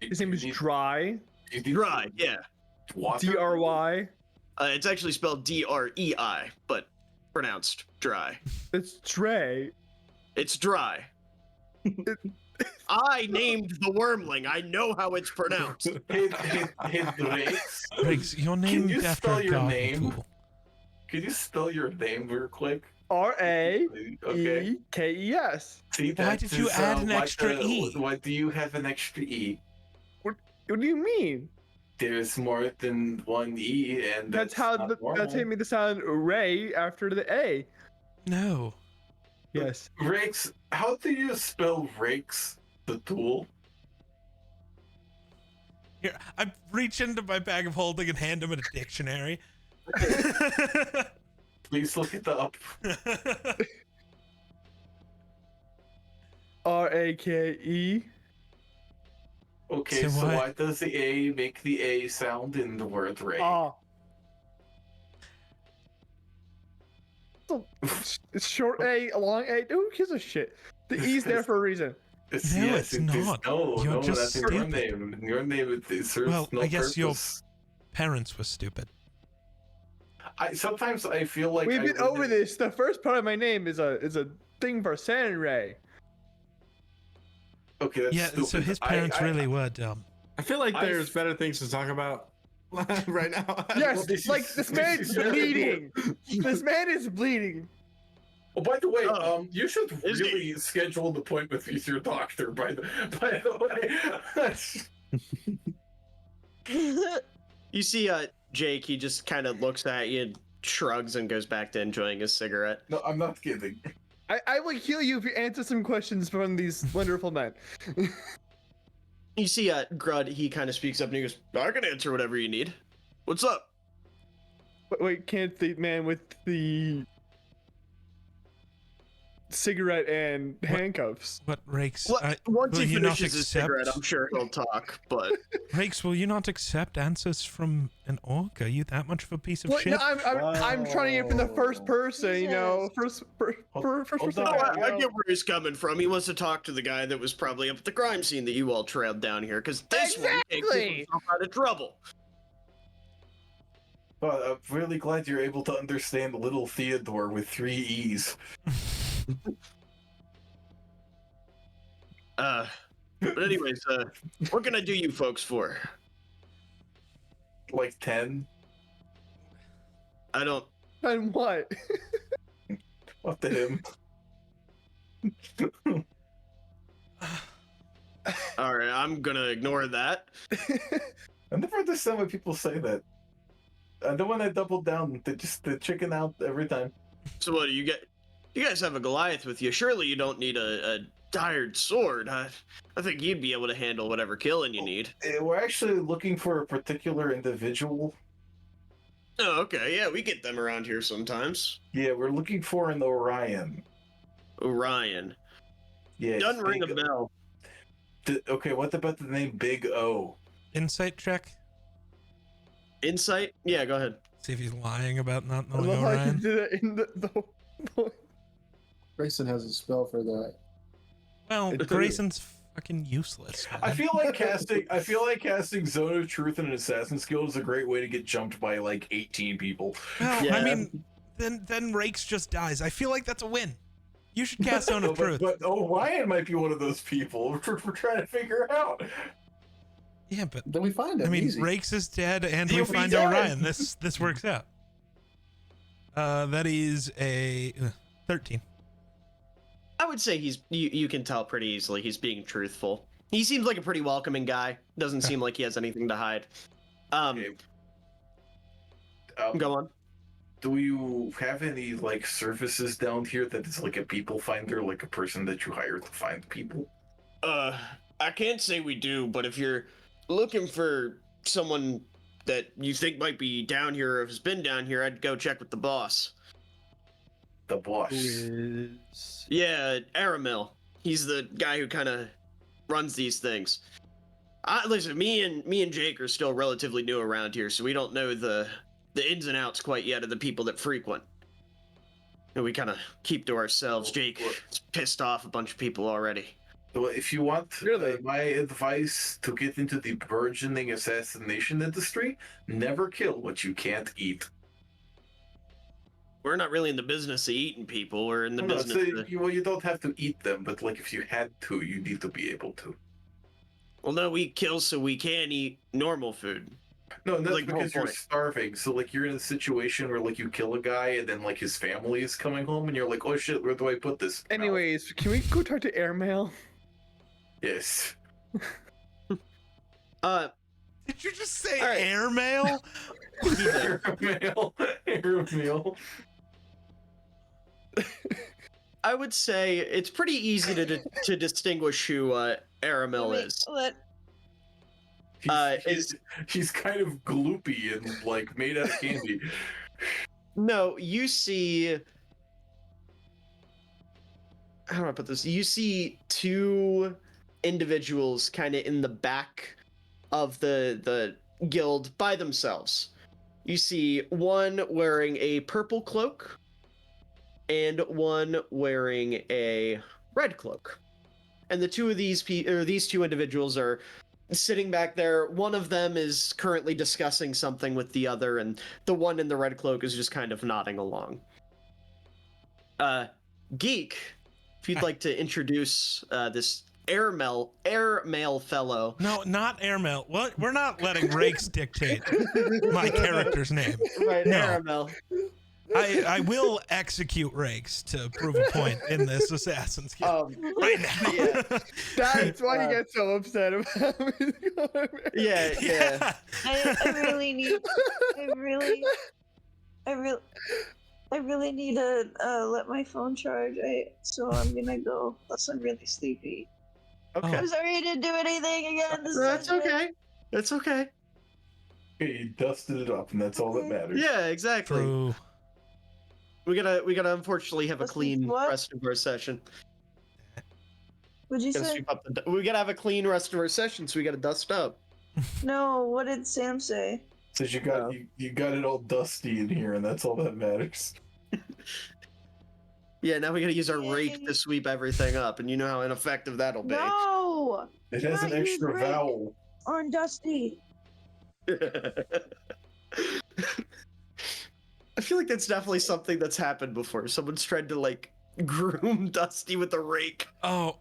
His name is Dry. Dry, yeah. DRY. It's actually spelled DREI, but pronounced Dry. It's Trey. It's Dry. I named the wormling. I know how it's pronounced. Hey, Riggs, Riggs, your name you after spell a your garden name? tool. Could you spell your name real quick? RAEKES. Okay. See, Why that did you is, add an like extra E? Why do you have an extra E? What do you mean? There's more than one E, and That's how not that's normal. how you made the sound Ray after the A. No. Yes. Rakes, how do you spell rakes? The tool? Here, I reach into my bag of holding and hand him a dictionary. Please look it up. RAKE. Okay, So so what? why does the A make the A sound in the word rake? Ah. the short A, a long A. Who gives a shit? The E's there for a reason. No, it's not. No, You're no, just that's your stupid. name. Your name it serves Well, no I guess purpose. Parents were stupid. Sometimes I feel like We've I been over wouldn't- this. The first part of my name is a thing for Sanray. Okay, that's Yeah, stupid. so his parents really were dumb. I feel like I- there's better things to talk about right now. Yes, this like is- this man's this is- bleeding. This man is bleeding. Oh, by the way, Oh. you should Is really schedule an appointment with your doctor. By the way, You see, Jake, he just kind of looks at you and shrugs and goes back to enjoying his cigarette. no, I'm not kidding. I will heal you if you answer some questions from these wonderful men. You see, Grud, he kind of speaks up and he goes, I can answer whatever you need. What's up? Wait, can't the man with the cigarette and handcuffs? What, Rakes? Once will he you not finishes his accept- cigarette, I'm sure he'll talk, but... Rakes, will you not accept answers from an orc? Are you that much of a piece of Well, shit? no, I'm trying it from the first person, you know, first Hold person. on. No, you I know. get where he's coming from. He wants to talk to the guy that was probably up at the crime scene that you all trailed down here, because this one can't keep Exactly! himself out of trouble. Well, I'm really glad you're able to understand Little Theodore with 3 E's. But anyways, what can I do you folks for? Like 10? I don't... And what? What the him? Alright, I'm gonna ignore that. I never understand why people say that. And then when I double down, they chicken out every time. So what, you guys have a Goliath with you. Surely you don't need a tired sword. I think you'd be able to handle whatever killing you need. We're actually looking for a particular individual. Oh, okay. Yeah, we get them around here sometimes. Yeah, we're looking for an Orion. Orion. Yeah, it's Doesn't ring a Big- bell. Okay, what about the name Big O? Insight check? Insight? Yeah, go ahead. See if he's lying about not I knowing love how you Orion. did it in the Grayson has a spell for that. Well, It's Grayson's fucking useless. I man. feel like casting Zone of Truth in an Assassin's Guild is a great way to get jumped by like 18 people. Well, Yeah. I mean, then Rakes just dies. I feel like that's a win. You should cast Zone of but, Truth. but Orion might be one of those people we're trying to figure out. Yeah, but Then we find him. I mean, easy. Rakes is dead, and we He'll be find dead. Orion. This works out. That is a 13. I would say you can tell pretty easily he's being truthful. He seems like a pretty welcoming guy. Doesn't seem like he has anything to hide. Okay. Go on. Do you have any like services down here that is like a people finder, like a person that you hire to find people? I can't say we do, but if you're looking for someone that you think might be down here or has been down here, I'd go check with the boss. The boss. Yeah, Aramil. He's the guy who kind of runs these things. Listen, me and Jake are still relatively new around here, so we don't know the ins and outs quite yet of the people that frequent. And we kind of keep to ourselves. Jake is pissed off a bunch of people already. Well, if you want Really? my advice to get into the burgeoning assassination industry, never kill what you can't eat. We're not really in the business of eating people. We're in the No, business. so you don't have to eat them, but like if you had to, you need to be able to. Well, no, we kill so we can eat normal food. No, that's Like the whole because you're point. starving. So like you're in a situation where like you kill a guy and then like his family is coming home and you're like, oh shit, where do I put this? now?" Anyways, can we go talk to Airmail? Yes. Did you just say All right. airmail? Airmail. Airmail. I would say it's pretty easy to distinguish who Aramil is. She's kind of gloopy and like made out of candy. No, you see. How do I put this? You see two individuals kind of in the back of the guild by themselves. You see one wearing a purple cloak, and one wearing a red cloak. And the two of these these two individuals are sitting back there. One of them is currently discussing something with the other, and the one in the red cloak is just kind of nodding along. Geek, if you'd like to introduce this airmail fellow. No, not airmail. What? We're not letting Rakes dictate my character's name. Right, No. airmail. I will execute Rakes to prove a point in this Assassin's Guild right now. Yeah. That's why you get so upset about me. Yeah. I really need. I really need to let my phone charge. So I'm gonna go. Plus, I'm really sleepy. Okay. I'm sorry I didn't do anything again. That's okay. That's okay. You dusted it up, and that's all that matters. Yeah, exactly. True. We gotta unfortunately have a Let's clean what? rest of our session. What'd you Gotta say? sweep up we gotta have a clean rest of our session, so we gotta dust up. No. What did Sam say? Says you got you got it all dusty in here, and that's all that matters. Yeah, now we gotta use our rake to sweep everything up, and you know how ineffective that'll be. No. It Do has an not use extra rake vowel. on Dusty. I feel like that's definitely something that's happened before. Someone's tried to like groom Dusty with a rake. Oh,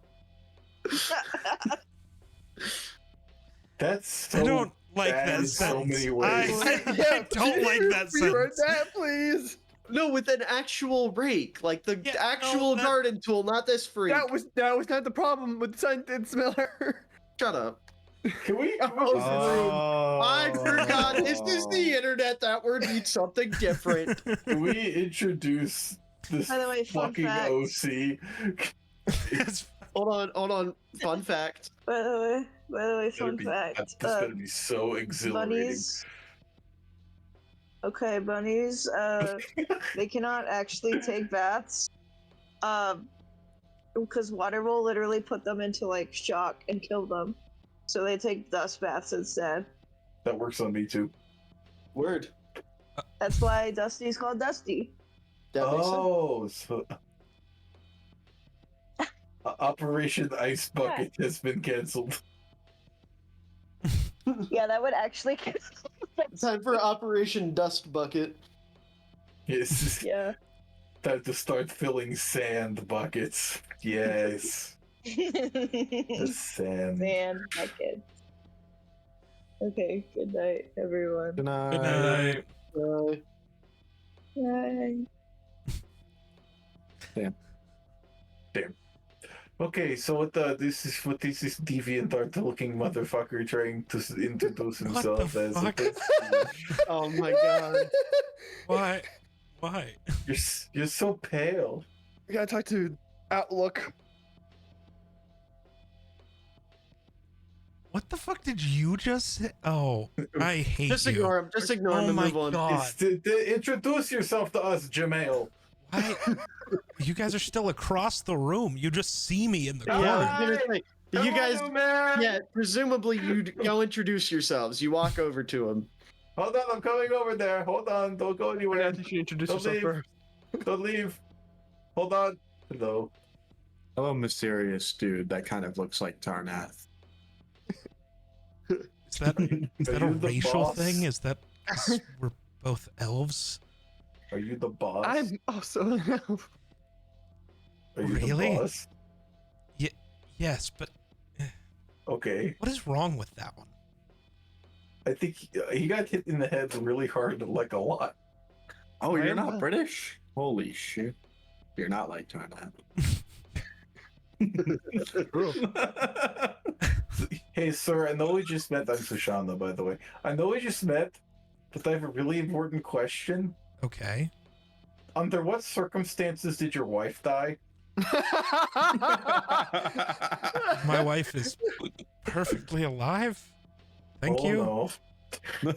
That's so I don't like bad that in so sentence. many ways. I don't like that Reword sentence. that, please. No, with an actual rake, like the Yeah, actual no, that- garden tool, not this freak. That was not the problem with the sentence, Miller. Shut up. Can we? I forgot. This is the internet. That word means something different. Can we introduce this By the way, fun fucking fact. OC? It's- Hold on. Fun fact. By the way, It's gonna fun be- fact. That's gonna be so exhilarating. Bunnies. Okay, bunnies. They cannot actually take baths. Because water will literally put them into like shock and kill them. So they take dust baths instead. That works on me too. Word. That's why Dusty's called Dusty. That makes sense. Oh, so Operation Ice Bucket has been canceled. Yeah, that would actually. Time for Operation Dust Bucket. Yes. Yeah. Time to start filling sand buckets. Yes. The sand. Man, that kid. Okay, good night, everyone. Good night. Good night. Bye. Okay, so what this is deviant art-looking motherfucker trying to introduce himself the as a fuck? prestige. Oh my god. Why? Why? You're so pale. We gotta talk to Outlook. What the fuck did you just say? Oh, I hate Just you. ignore him. Just ignore him Oh and my move on. god. It's to introduce yourself to us, Jamail. Why? You guys are still across the room. You just see me in the Yeah, corner. I was gonna say, you guys. man. Yeah, presumably you go introduce yourselves. You walk over to him. Hold on, I'm coming over there. Hold on, don't go anywhere. You should introduce Don't yourself leave. first. Don't leave. Hold on. Hello. Hello, mysterious dude that kind of looks like Tarnath. Is that Are a you the racial boss? thing? Is that we're both elves? Are you the boss? I'm also no. Are you Really? the boss? Yes, but Okay. what is wrong with that one? I think he got hit in the head really hard, like a lot. Oh, I you're am not not. British? Holy shit. You're not like Tarnath. Hey, sir, I know we just met. I'm Sushana, by the way. I know we just met, but I have a really important question. Okay. Under what circumstances did your wife die? My wife is perfectly alive. Thank oh, you. No.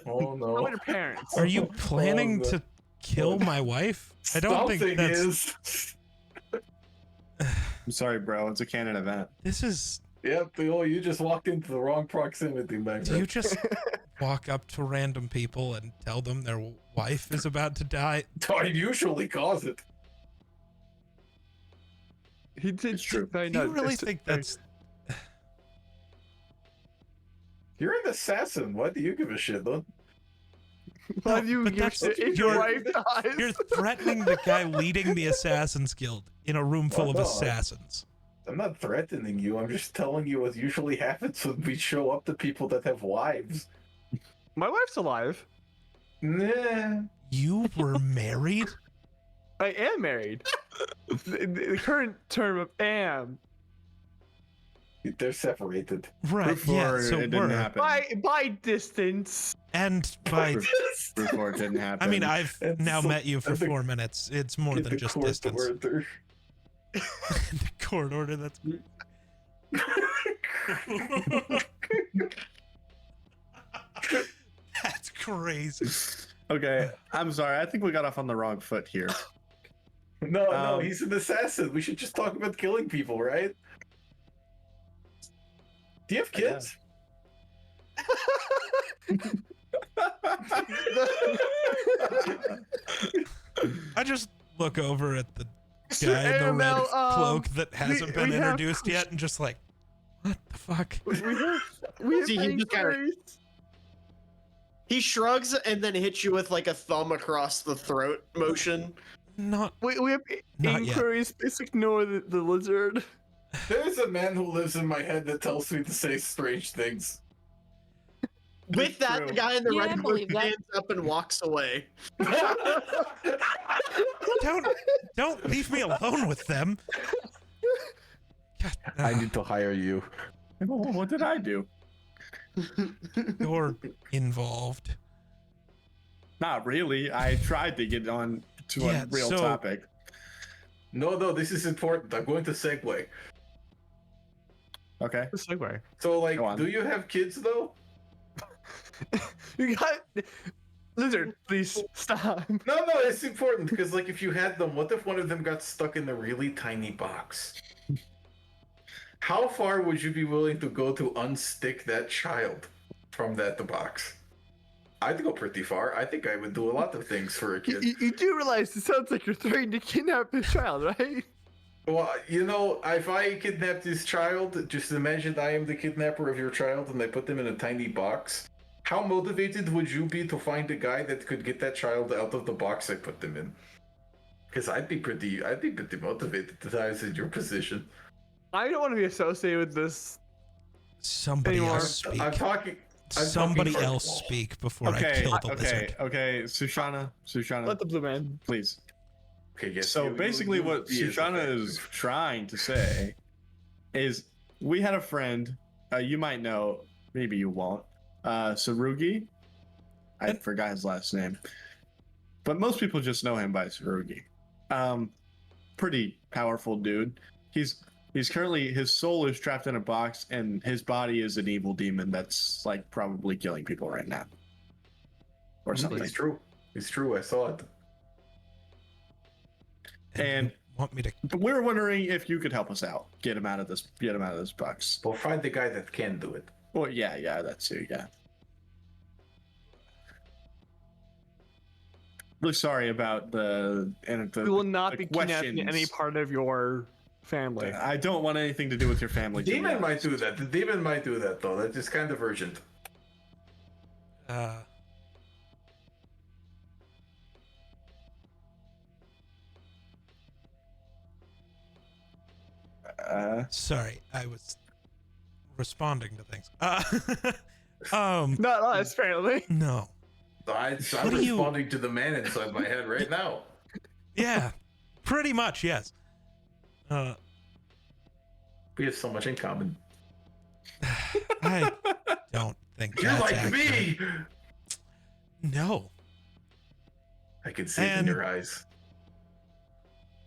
Oh no. How are your parents? Are you planning Oh, no. to kill my wife? I don't think Something that's. is. I'm sorry, bro. It's a canon event. This is. Yep, you just walked into the wrong proximity, my Do you friend. just walk up to random people and tell them their wife is about to die? I usually cause it. He did. It's true. Very Do you nice. really think that's You're an assassin. Why do you give a shit, though? Why No, do you but give that's- shit if your you're- wife dies? you're threatening the guy leading the Assassin's Guild in a room full of Well, no, assassins? I'm not threatening you. I'm just telling you what usually happens when we show up to people that have wives. My wife's alive. Nah. You were married? I am married. The current term of am. They're separated. Right. Before Yeah. So it didn't we're happen. By distance. and by. Before it didn't happen. I mean, I've And now so- met you for and the- 4 minutes. It's more In than the just court distance. order. The court order. That's. That's crazy. Okay, I'm sorry. I think we got off on the wrong foot here. No, no, Um, he's an assassin. We should just talk about killing people, right? Do you have kids? I just look over at the Mr. guy in the red AML, cloak that hasn't been we have- introduced yet, and just like, what the fuck? We have See, he many just kinda- queries. He shrugs and then hits you with like a thumb across the throat motion. Not We have Not yet. inquiries. Please ignore the lizard. There's a man who lives in my head that tells me to say strange things. With that, the true. guy in the Yeah, I red coat believe that. stands up and walks away. don't leave me alone with them. God, I need to hire you. What did I do? you're involved. Not really. I tried to get on to Yeah, a real so- topic. No, no, this is important. I'm going to segue. Okay. Segue. So, like, Go on. do you have kids though? You got lizard. Please stop. No, no, it's important because, like, if you had them, what if one of them got stuck in a really tiny box? How far would you be willing to go to unstick that child from that box? I'd go pretty far. I think I would do a lot of things for a kid. You do realize it sounds like you're threatening to kidnap this child, right? Well, you know, if I kidnap this child, just imagine I am the kidnapper of your child and I put them in a tiny box. How motivated would you be to find a guy that could get that child out of the box I put them in? Because I'd be pretty motivated if I was in your position. I don't want to be associated with this. Somebody Anymore. else speak. I'm talking. Somebody talking else first. speak before I Okay. kill the Okay. lizard. Okay. Sushana, Let the blue man. please. Okay, yes. So you- basically, you what be as Sushana effective. is trying to say is, we had a friend. You might know, maybe you won't. Sarugi. I And- forgot his last name, but most people just know him by Sarugi. Pretty powerful dude. He's currently, his soul is trapped in a box, and his body is an evil demon that's like probably killing people right now, or something. It's true. It's true. I saw it. And you want me to? but we're wondering if you could help us out, get him out of this box. We'll find the guy that can do it. Well, yeah, that's too, yeah. Really sorry about the We will not the be kidnapping any questions. part of your family. I don't want anything to do with your family. The to be demon might honest. do that. The demon might do that, though. That is kind of urgent. Sorry, I was responding to things. Not us, apparently. No. I'm What do you- responding to the man inside my head right now. Yeah, pretty much, yes. We have so much in common. I don't think You're that's like accurate. me. No, I can see it in And- your eyes.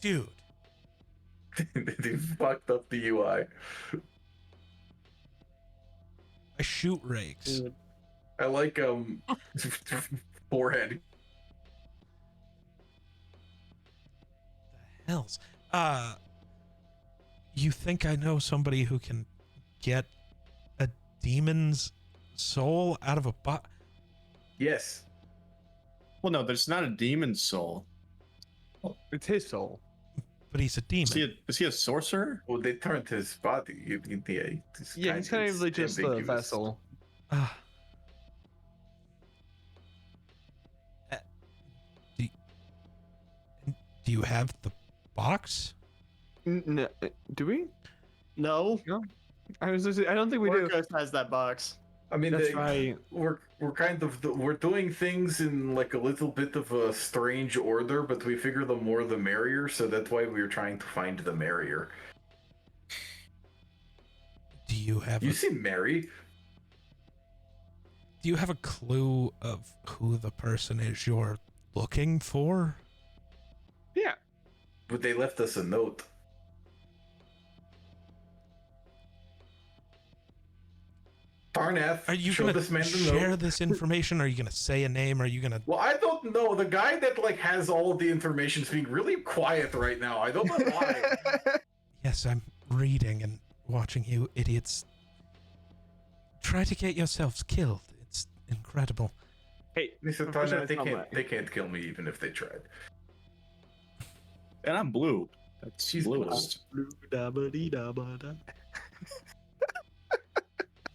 dude. They fucked up the UI. I shoot rakes. I like forehead. The hells. You think I know somebody who can get a demon's soul out of a box? Yes. Well, no, there's not a demon soul. It's his soul. but he's a demon. Is he a sorcerer? Well, they turned his body. Yeah, he's kind of just a vessel. Ah. Do you have the box? No, do we? No, I don't think we do. Orcos has that box. I mean, That's right. we're doing things in like a little bit of a strange order, but we figure the more the merrier, so that's why we were trying to find the merrier. Do you have? You seem merry. Do you have a clue of who the person is you're looking for? Yeah. But they left us a note. Tarnath, Are you show gonna this man the share note. this information? Are you gonna say a name? Are you gonna? Well, I don't know. The guy that like has all of the information is being really quiet right now. I don't know why. Yes, I'm reading and watching you idiots try to get yourselves killed. It's incredible. Hey, Mr. Professor Tarnath, they can't kill me even if they tried. And I'm blue. That's She's bluest.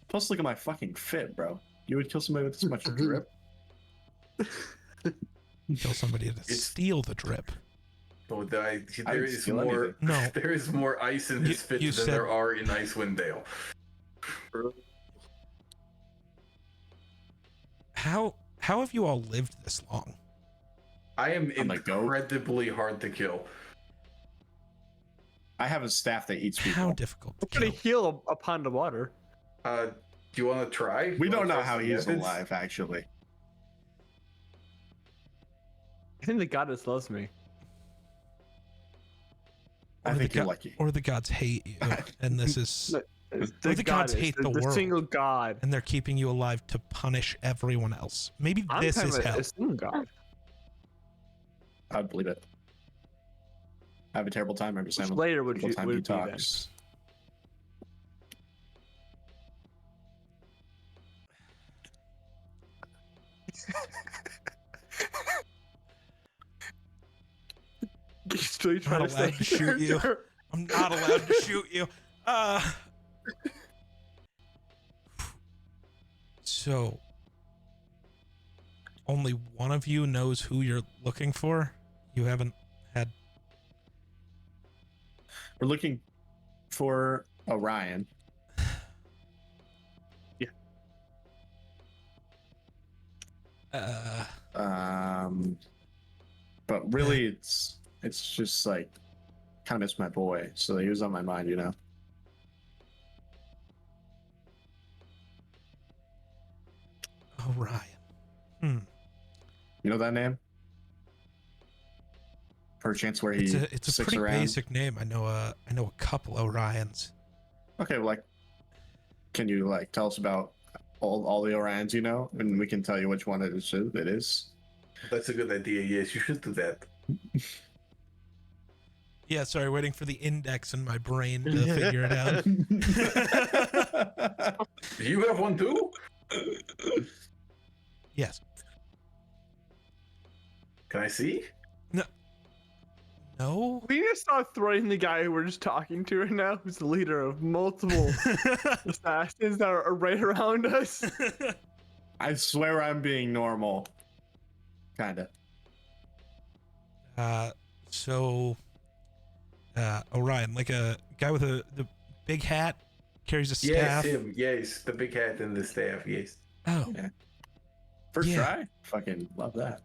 Plus, look at my fucking fit, bro. You would kill somebody with this much drip? Kill somebody to It's- steal the drip. Oh, I there would is steal more. anything. No. There is more ice in his fit you than said- there are in Icewind Dale. How have you all lived this long? I am I'm a goat. incredibly hard to kill. I have a staff that eats people. How difficult to I'm gonna kill? heal a pond of water. Do you want to try? We You don't wanna know try how some he's methods? alive, actually. I think the goddess loves me. I Or the think you're go- lucky. Or the gods hate you, and this is, The the gods goddess, hate the world. single god. and they're keeping you alive to punish everyone else. Maybe I'm this kind is of hell. a single god. I'd believe it. I have a terrible time every Which time. later would single you time would he it be then? talks. He's really trying Not to allowed say to shoot you. I'm not allowed to shoot you. So, only one of you knows who you're looking for? You haven't had... We're looking for Orion. But really, it's just like kind of miss my boy. So he was on my mind, you know. Orion. You know that name? Perchance where he It's a sticks pretty around. basic name. I know a couple Orions. Okay, well, like, can you like tell us about all the Orions you know, and we can tell you which one it is. That's a good idea. Yes, you should do that. Yeah, sorry, waiting for the index in my brain to figure it out. Do you have one too? Yes. Can I see? No? We need to stop threatening the guy who we're just talking to right now, who's the leader of multiple assassins that are right around us. I swear I'm being normal. Kinda. Orion, like a guy with the big hat, carries a Yes, staff. him. Yes, the big hat and the staff. Yes. Oh, First Yeah. try? Fucking love that.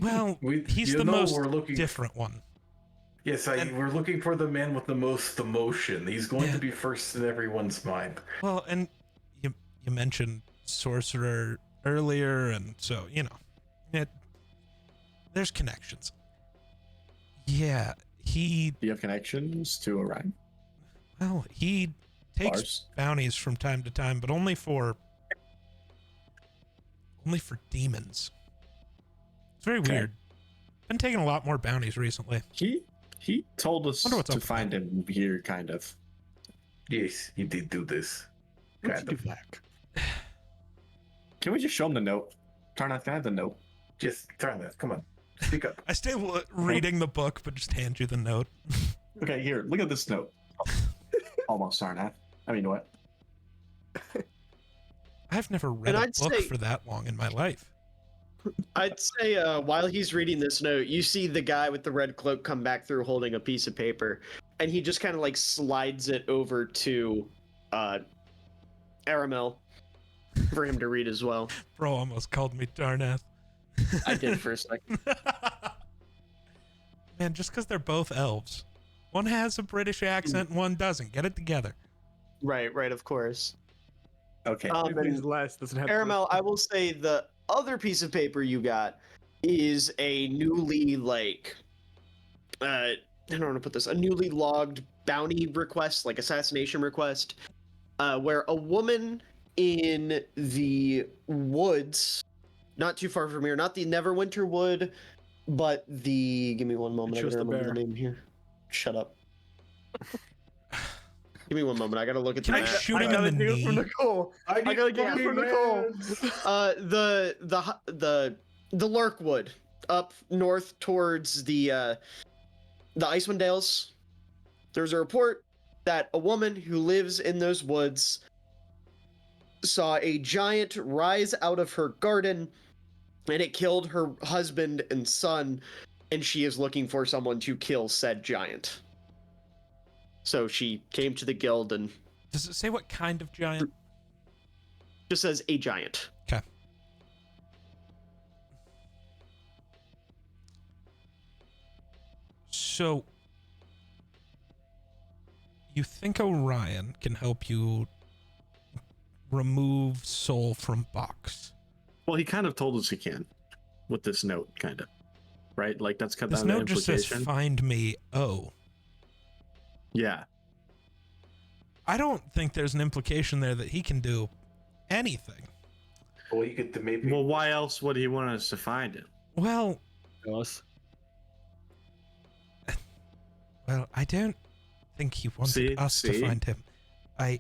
well, he's you the know most we're looking. different one. Yes, and- we're looking for the man with the most emotion. He's going Yeah. to be first in everyone's mind. Well, and you mentioned sorcerer earlier, and so there's connections. Yeah, Do you have connections to Orion? he takes Bars? bounties from time to time, but only for demons. It's very Okay. weird. Been taking a lot more bounties recently. He told us Wonder what's to up with find him here, kind of. Yes, he did do this. What'd Kind you of. do? Can we just show him the note? Tarnath, can I have the note? Just turn that. Come on. Speak up. I stay reading the book, but just hand you the note. Okay, here, look at this note. Almost Sarnath. I mean, what? I've never read And a I'd book say- for that long in my life. I'd say while he's reading this note, you see the guy with the red cloak come back through holding a piece of paper, and he just kind of like slides it over to Aramel for him to read as well. Bro almost called me Darnath. I did for a second. Man, just because they're both elves. One has a British accent and one doesn't. Get it together. Right, of course. Okay. And Means less doesn't have. Aramel, I will say the other piece of paper you got is a newly I don't want to put this, a newly logged bounty request, like assassination request, where a woman in the woods, not too far from here, not the Neverwinter Wood, but the, give me one moment, I Choose gotta the remember the bear. name here. Shut up. Give me one moment, I gotta look at Can the I map. shoot I him in gotta the get it knee? from Nicole. I gotta get it from Nicole. The Lurkwood up north towards the Icewind Dales. There's a report that a woman who lives in those woods saw a giant rise out of her garden, and it killed her husband and son, and she is looking for someone to kill said giant. So she came to the guild and Does it say what kind of giant? just says a giant. Okay. So, you think Orion can help you remove Soul from Box? Well, he kind of told us he can with this note, kind of. Right? Like, that's kind This of the note just says, implication. find me, oh. Yeah. I don't think there's an implication there that he can do anything. Well, you could maybe. Well, why else would he want us to find him? Well, Us. I don't think he wanted us to find him. That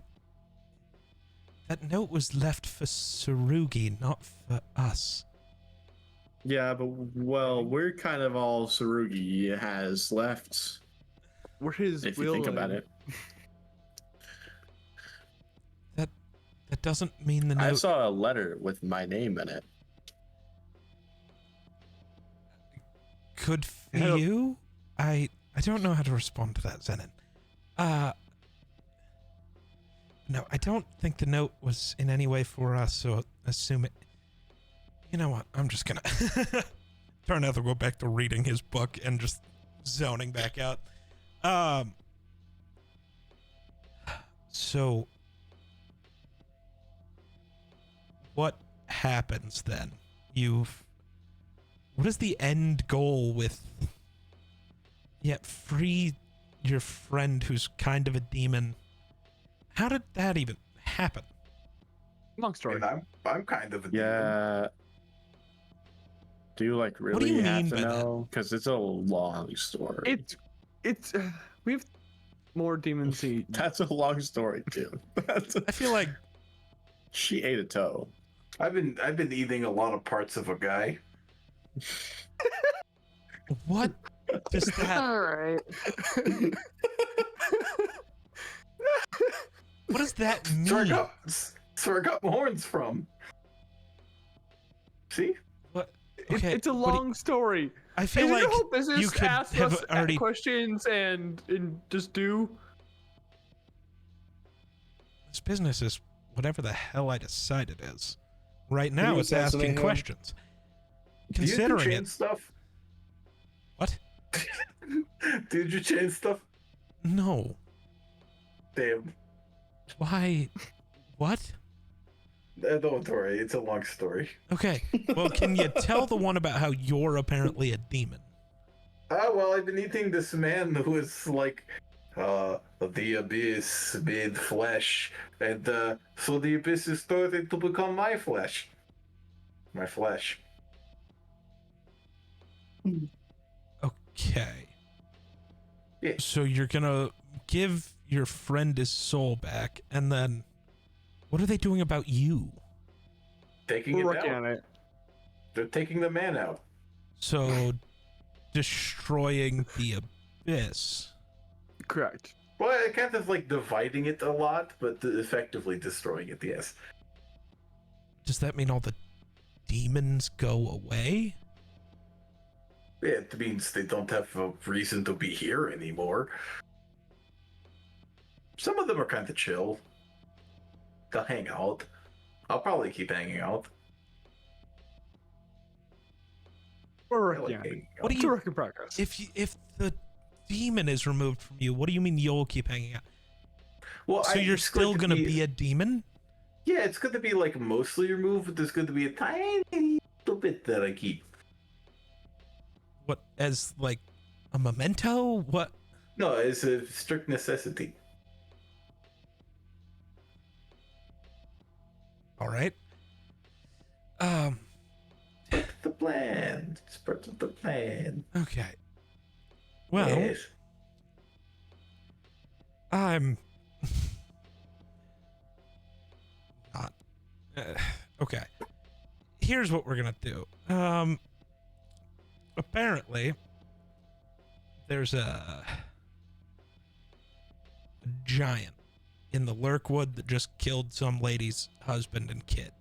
note was left for Sarugi, not for us. Yeah, but, well, we're kind of all Sarugi has left, We're his if you think about it. That doesn't mean the note. I saw a letter with my name in it. Could Hello. you? I don't know how to respond to that, Zenon. No, I don't think the note was in any way for us, so assume it. You know what? I'm just gonna Darnath will go back to reading his book and just zoning back out. So what happens then? What is the end goal with free your friend who's kind of a demon? How did that even happen? Long story. And I'm kind of a demon. Yeah. Do you, like, really do you have mean to by that? know? Because it's a long story. It's we have more demons. That's a long story, too. I feel like She ate a toe. I've been eating a lot of parts of a guy. what does that All right. what does that mean? That's where I got my horns from. See? Okay, It's a what do- long story. I feel And like you know, business you could asks have us already questions and just do. this business is whatever the hell I decide it is. Right now you it's asking assassinate him? questions. Do you do Considering chain it. stuff? What? Did you chain stuff? No. Damn. Why? What? Don't worry, it's a long story. Okay. Well, can you tell the one about how you're apparently a demon? Well, I've been eating this man who is like, the abyss made flesh, and so the abyss is starting to become my flesh. My flesh. Okay. Yeah. So you're gonna give your friend his soul back, and then what are they doing about you? Taking We're it working out. on it. They're taking the man out. So, destroying the abyss. Correct. Well, kind of like dividing it a lot, but effectively destroying it, yes. Does that mean all the demons go away? Yeah, it means they don't have a reason to be here anymore. Some of them are kind of chill. They'll hang out. I'll probably keep hanging out. Or I like yeah. hanging out. What do It's a you work in progress. if the demon is removed from you? What do you mean you'll keep hanging out? Well, So you're it's still going gonna be a demon? Yeah, it's going to be like mostly removed, but there's going to be a tiny little bit that I keep. What, as like a memento? What? No, it's a strict necessity. All right. The plan. It's part of the plan. Okay. Well, Yes. I'm not. Okay. Here's what we're gonna do. Apparently, there's a giant in the Lurkwood that just killed some lady's husband and kid.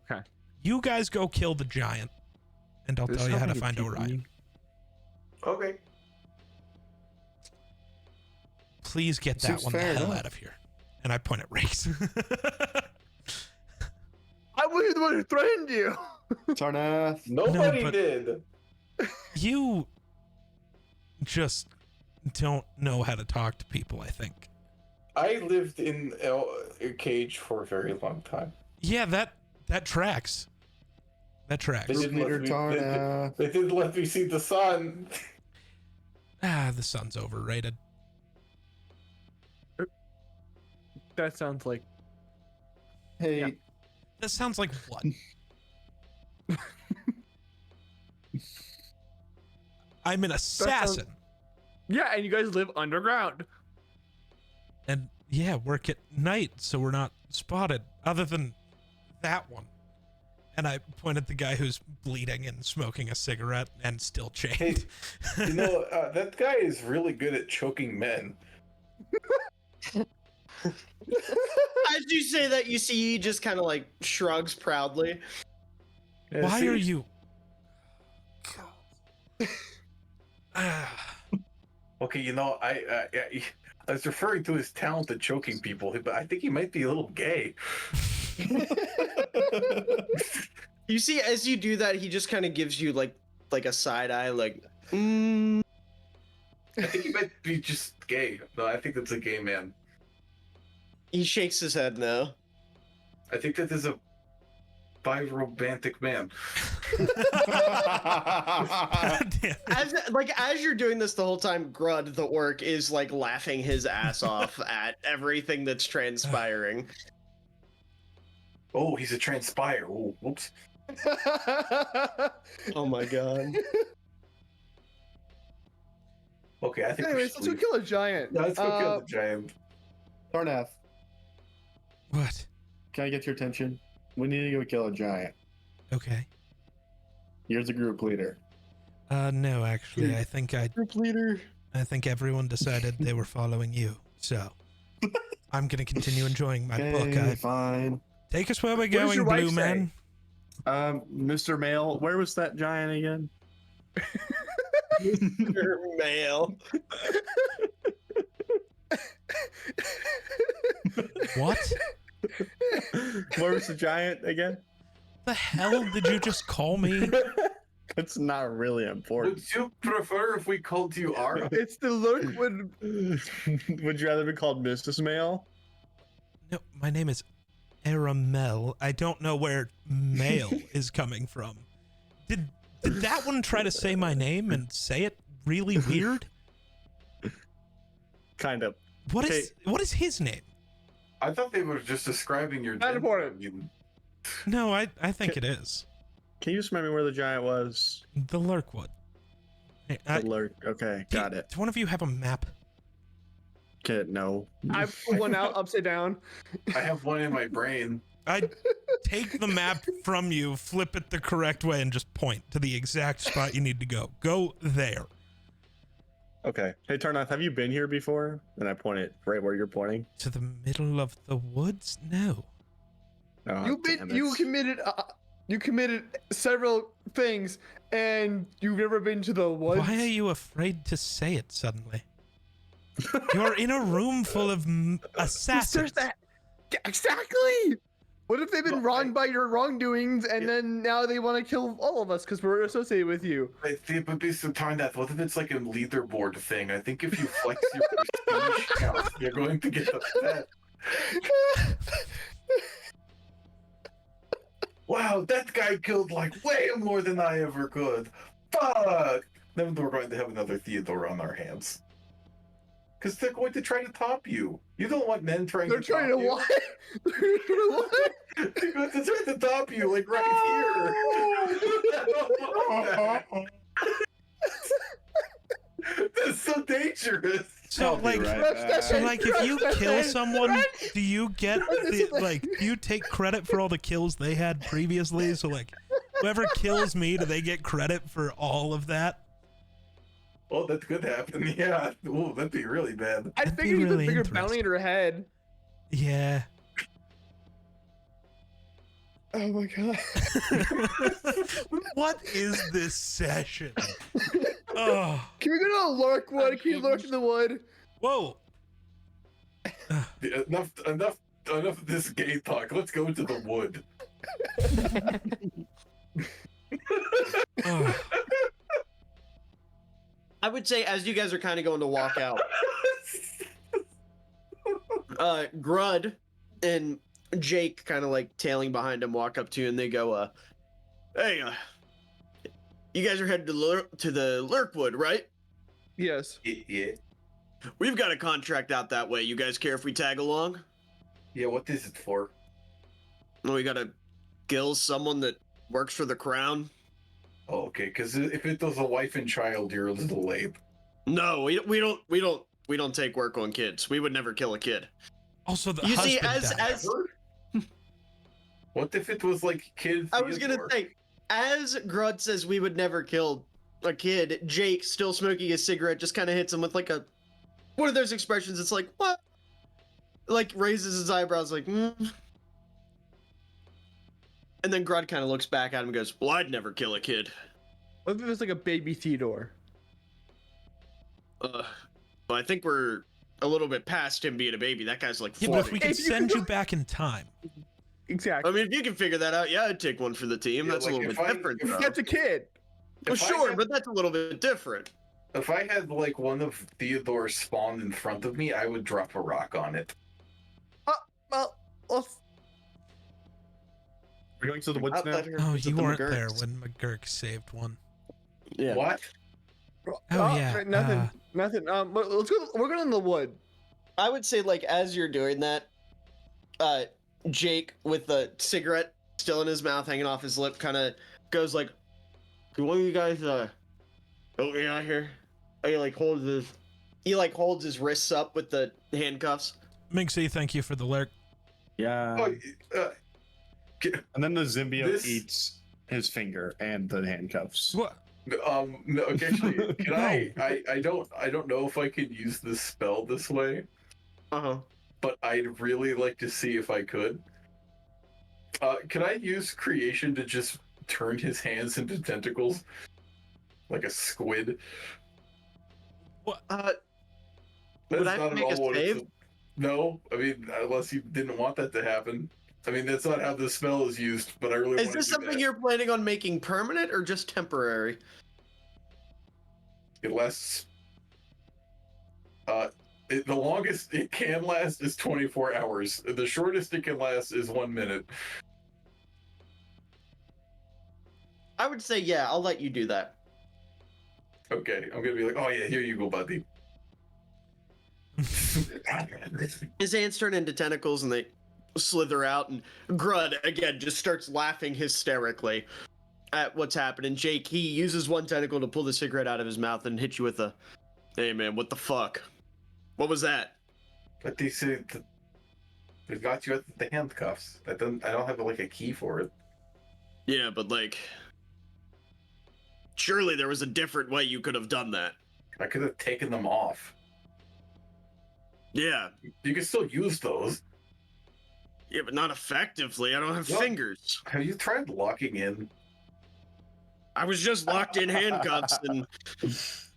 Okay. You guys go kill the giant, and I'll This tell you how to sounds like find a Orion. Okay. Please get that Seems one the fair hell enough. out of here. And I point at Rakes. I was the one who threatened you. Tarnath. Nobody but- did. You just don't know how to talk to people, I think. I lived in a cage for a very long time. Yeah, that tracks. That tracks. They didn't, Leader let me, Tarnath. they didn't let me see the sun. Ah, the sun's overrated. That sounds like Hey, Yeah. That sounds like what? I'm an assassin. yeah, and you guys live underground. And yeah, work at night so we're not spotted. Other than that one. And I point at the guy who's bleeding and smoking a cigarette and still chained. You know, that guy is really good at choking men. As you say that, you see he just kind of like shrugs proudly. Why see- are you? Ah, Okay, you know, I was referring to his talent at choking people, but I think he might be a little gay. You see, as you do that, he just kind of gives you like a side eye, like. I think he might be just gay. No, I think that's a gay man. He shakes his head no. I think that is a bi-romantic man. damn. As you're doing this the whole time, Grud the orc is like laughing his ass off at everything that's transpiring. Oh, he's a transpire. Oh, whoops. Oh my god. Okay, I think Anyways, let's go kill a giant. No, let's go kill the giant. Tarnath, What? can I get your attention? We need to go kill a giant. Okay. You're the group leader. No, actually, I think Group leader. I think everyone decided they were following you. So I'm gonna continue enjoying my book. Okay, fine. Take us where we're does going, your wife Blue Man. Mr. Mail, where was that giant again? Male. What Where was the giant again? the hell did you just call me? It's not really important. Would you prefer if we called you R? It's the Lurkwood. Would you rather be called Mrs. Mail? No, my name is Aramel. I don't know where male is coming from. Did that one try to say my name and say it really weird? Kind of. What is his name? I thought they were just describing your. Not gender. important. You- No, I think it is. Can you just remind me where the giant was? The Lurkwood. Hey, The lurk. Okay, got it. Do one of you have a map? Okay, no. I pull one out upside down. I have one in my brain. I take the map from you, flip it the correct way, and just point to the exact spot you need to go. Go there. Okay. Hey, Tarnath, have you been here before? And I point it right where you're pointing. To the middle of the woods? No. Oh, You committed several things, and you've never been to the woods. Why are you afraid to say it suddenly? You're in a room full of assassins. Exactly. What if they've been wronged by your wrongdoings, and then now they want to kill all of us because we're associated with you? I think, but based on Tarnath, what if it's like a leaderboard thing? I think if you flex your prestige count, you're going to get upset. Wow, that guy killed like way more than I ever could. Fuck! Then we're going to have another Theodore on our hands. Because they're going to try to top you. You don't want men trying They're to trying to top you. what? They're trying to what? They're going to try to top you, like right here. That's so dangerous. So like, if you kill someone, do you get do you take credit for all the kills they had previously? So like, whoever kills me, do they get credit for all of that? Oh, that could happen. Yeah. Oh, that'd be really bad. I That'd be figured you put really a bigger interesting. bounty in her head. Yeah. Oh my god. What is this session? Oh, Can we go to the lurk wood? Can you lurk in the wood? whoa. Enough of this gay talk. Let's go to the wood. Oh. I would say as you guys are kind of going to walk out, Grud and Jake kind of like tailing behind him walk up to you and they go, hey, you guys are headed to the Lurkwood, right? Yes. Yeah. We've got a contract out that way. You guys care if we tag along? Yeah, what is it for? We gotta kill someone that works for the crown. Oh, okay, because if it was a wife and child, you're a little late. No, we don't take work on kids. We would never kill a kid. Also, the You see, husband died. What if it was like kids? I was gonna say, as Grud says we would never kill a kid, Jake, still smoking a cigarette, just kind of hits him with like a one of those expressions. It's like, what? Like raises his eyebrows, like, And then Grud kind of looks back at him and goes, well, I'd never kill a kid. What if it was like a baby Theodore? But I think we're a little bit past him being a baby. That guy's like 40. Yeah, but if we could If you send could you back in time. Exactly. I mean, if you can figure that out, yeah, I'd take one for the team. Yeah, That's like, a little if bit I- different. if though. That's a kid. Well, If I sure, had- but that's a little bit different. If I had like one of Theodore spawn in front of me, I would drop a rock on it. Well, let's We're going to the woods Out now. that here, Oh, it's you at the weren't there McGurks. when McGurk saved one. Yeah. What? Oh, yeah, Nothing. Nothing. Let's go. We're going in the wood. I would say, like, as you're doing that, Jake, with the cigarette still in his mouth, hanging off his lip, kind of goes like, "Can one of you guys help me out here?" And he holds his wrists up with the handcuffs. Minxie, thank you for the lurk. Yeah. Oh, And then the Zimbio This- eats his finger and the handcuffs. What? no, okay, actually, can I don't know if I could use this spell this way, but I'd really like to see if I could. Can I use creation to just turn his hands into tentacles? Like a squid? Would That's I not at make a all what save? it's. No, I mean, unless you didn't want that to happen. I mean, that's not how the spell is used, but I really Is want to this do something that. you're planning on making permanent or just temporary? It lasts. The longest it can last is 24 hours. The shortest it can last is 1 minute. I would say, yeah, I'll let you do that. Okay, I'm gonna be like, oh yeah, here you go, buddy. His hands turn into tentacles and they slither out, and Grud again just starts laughing hysterically at what's happening. Jake, he uses one tentacle to pull the cigarette out of his mouth and hit you with a, "Hey man, what the fuck? What was that?" But they say We got you at the handcuffs. I don't have like a key for it. Yeah, but like, surely there was a different way you could have done that. I could have taken them off. Yeah. You can still use those. Yeah, but not effectively. I don't have What? fingers. Have you tried locking in? I was just locked in handcuffs and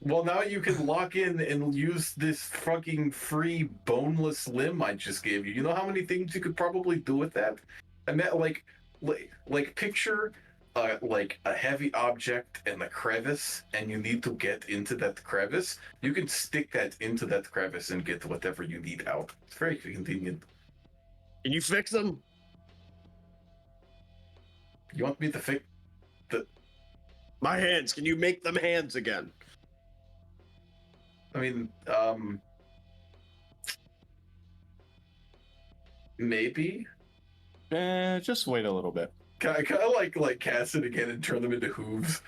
Well, now you can lock in and use this fucking free boneless limb I just gave you. You know how many things you could probably do with that? I meant like picture like a heavy object and a crevice, and you need to get into that crevice. You can stick that into that crevice and get whatever you need out. It's very convenient. can you fix them? You want me to fix the? My hands. Can you make them hands again? I mean, maybe. Just wait a little bit. Can I like cast it again and turn them into hooves?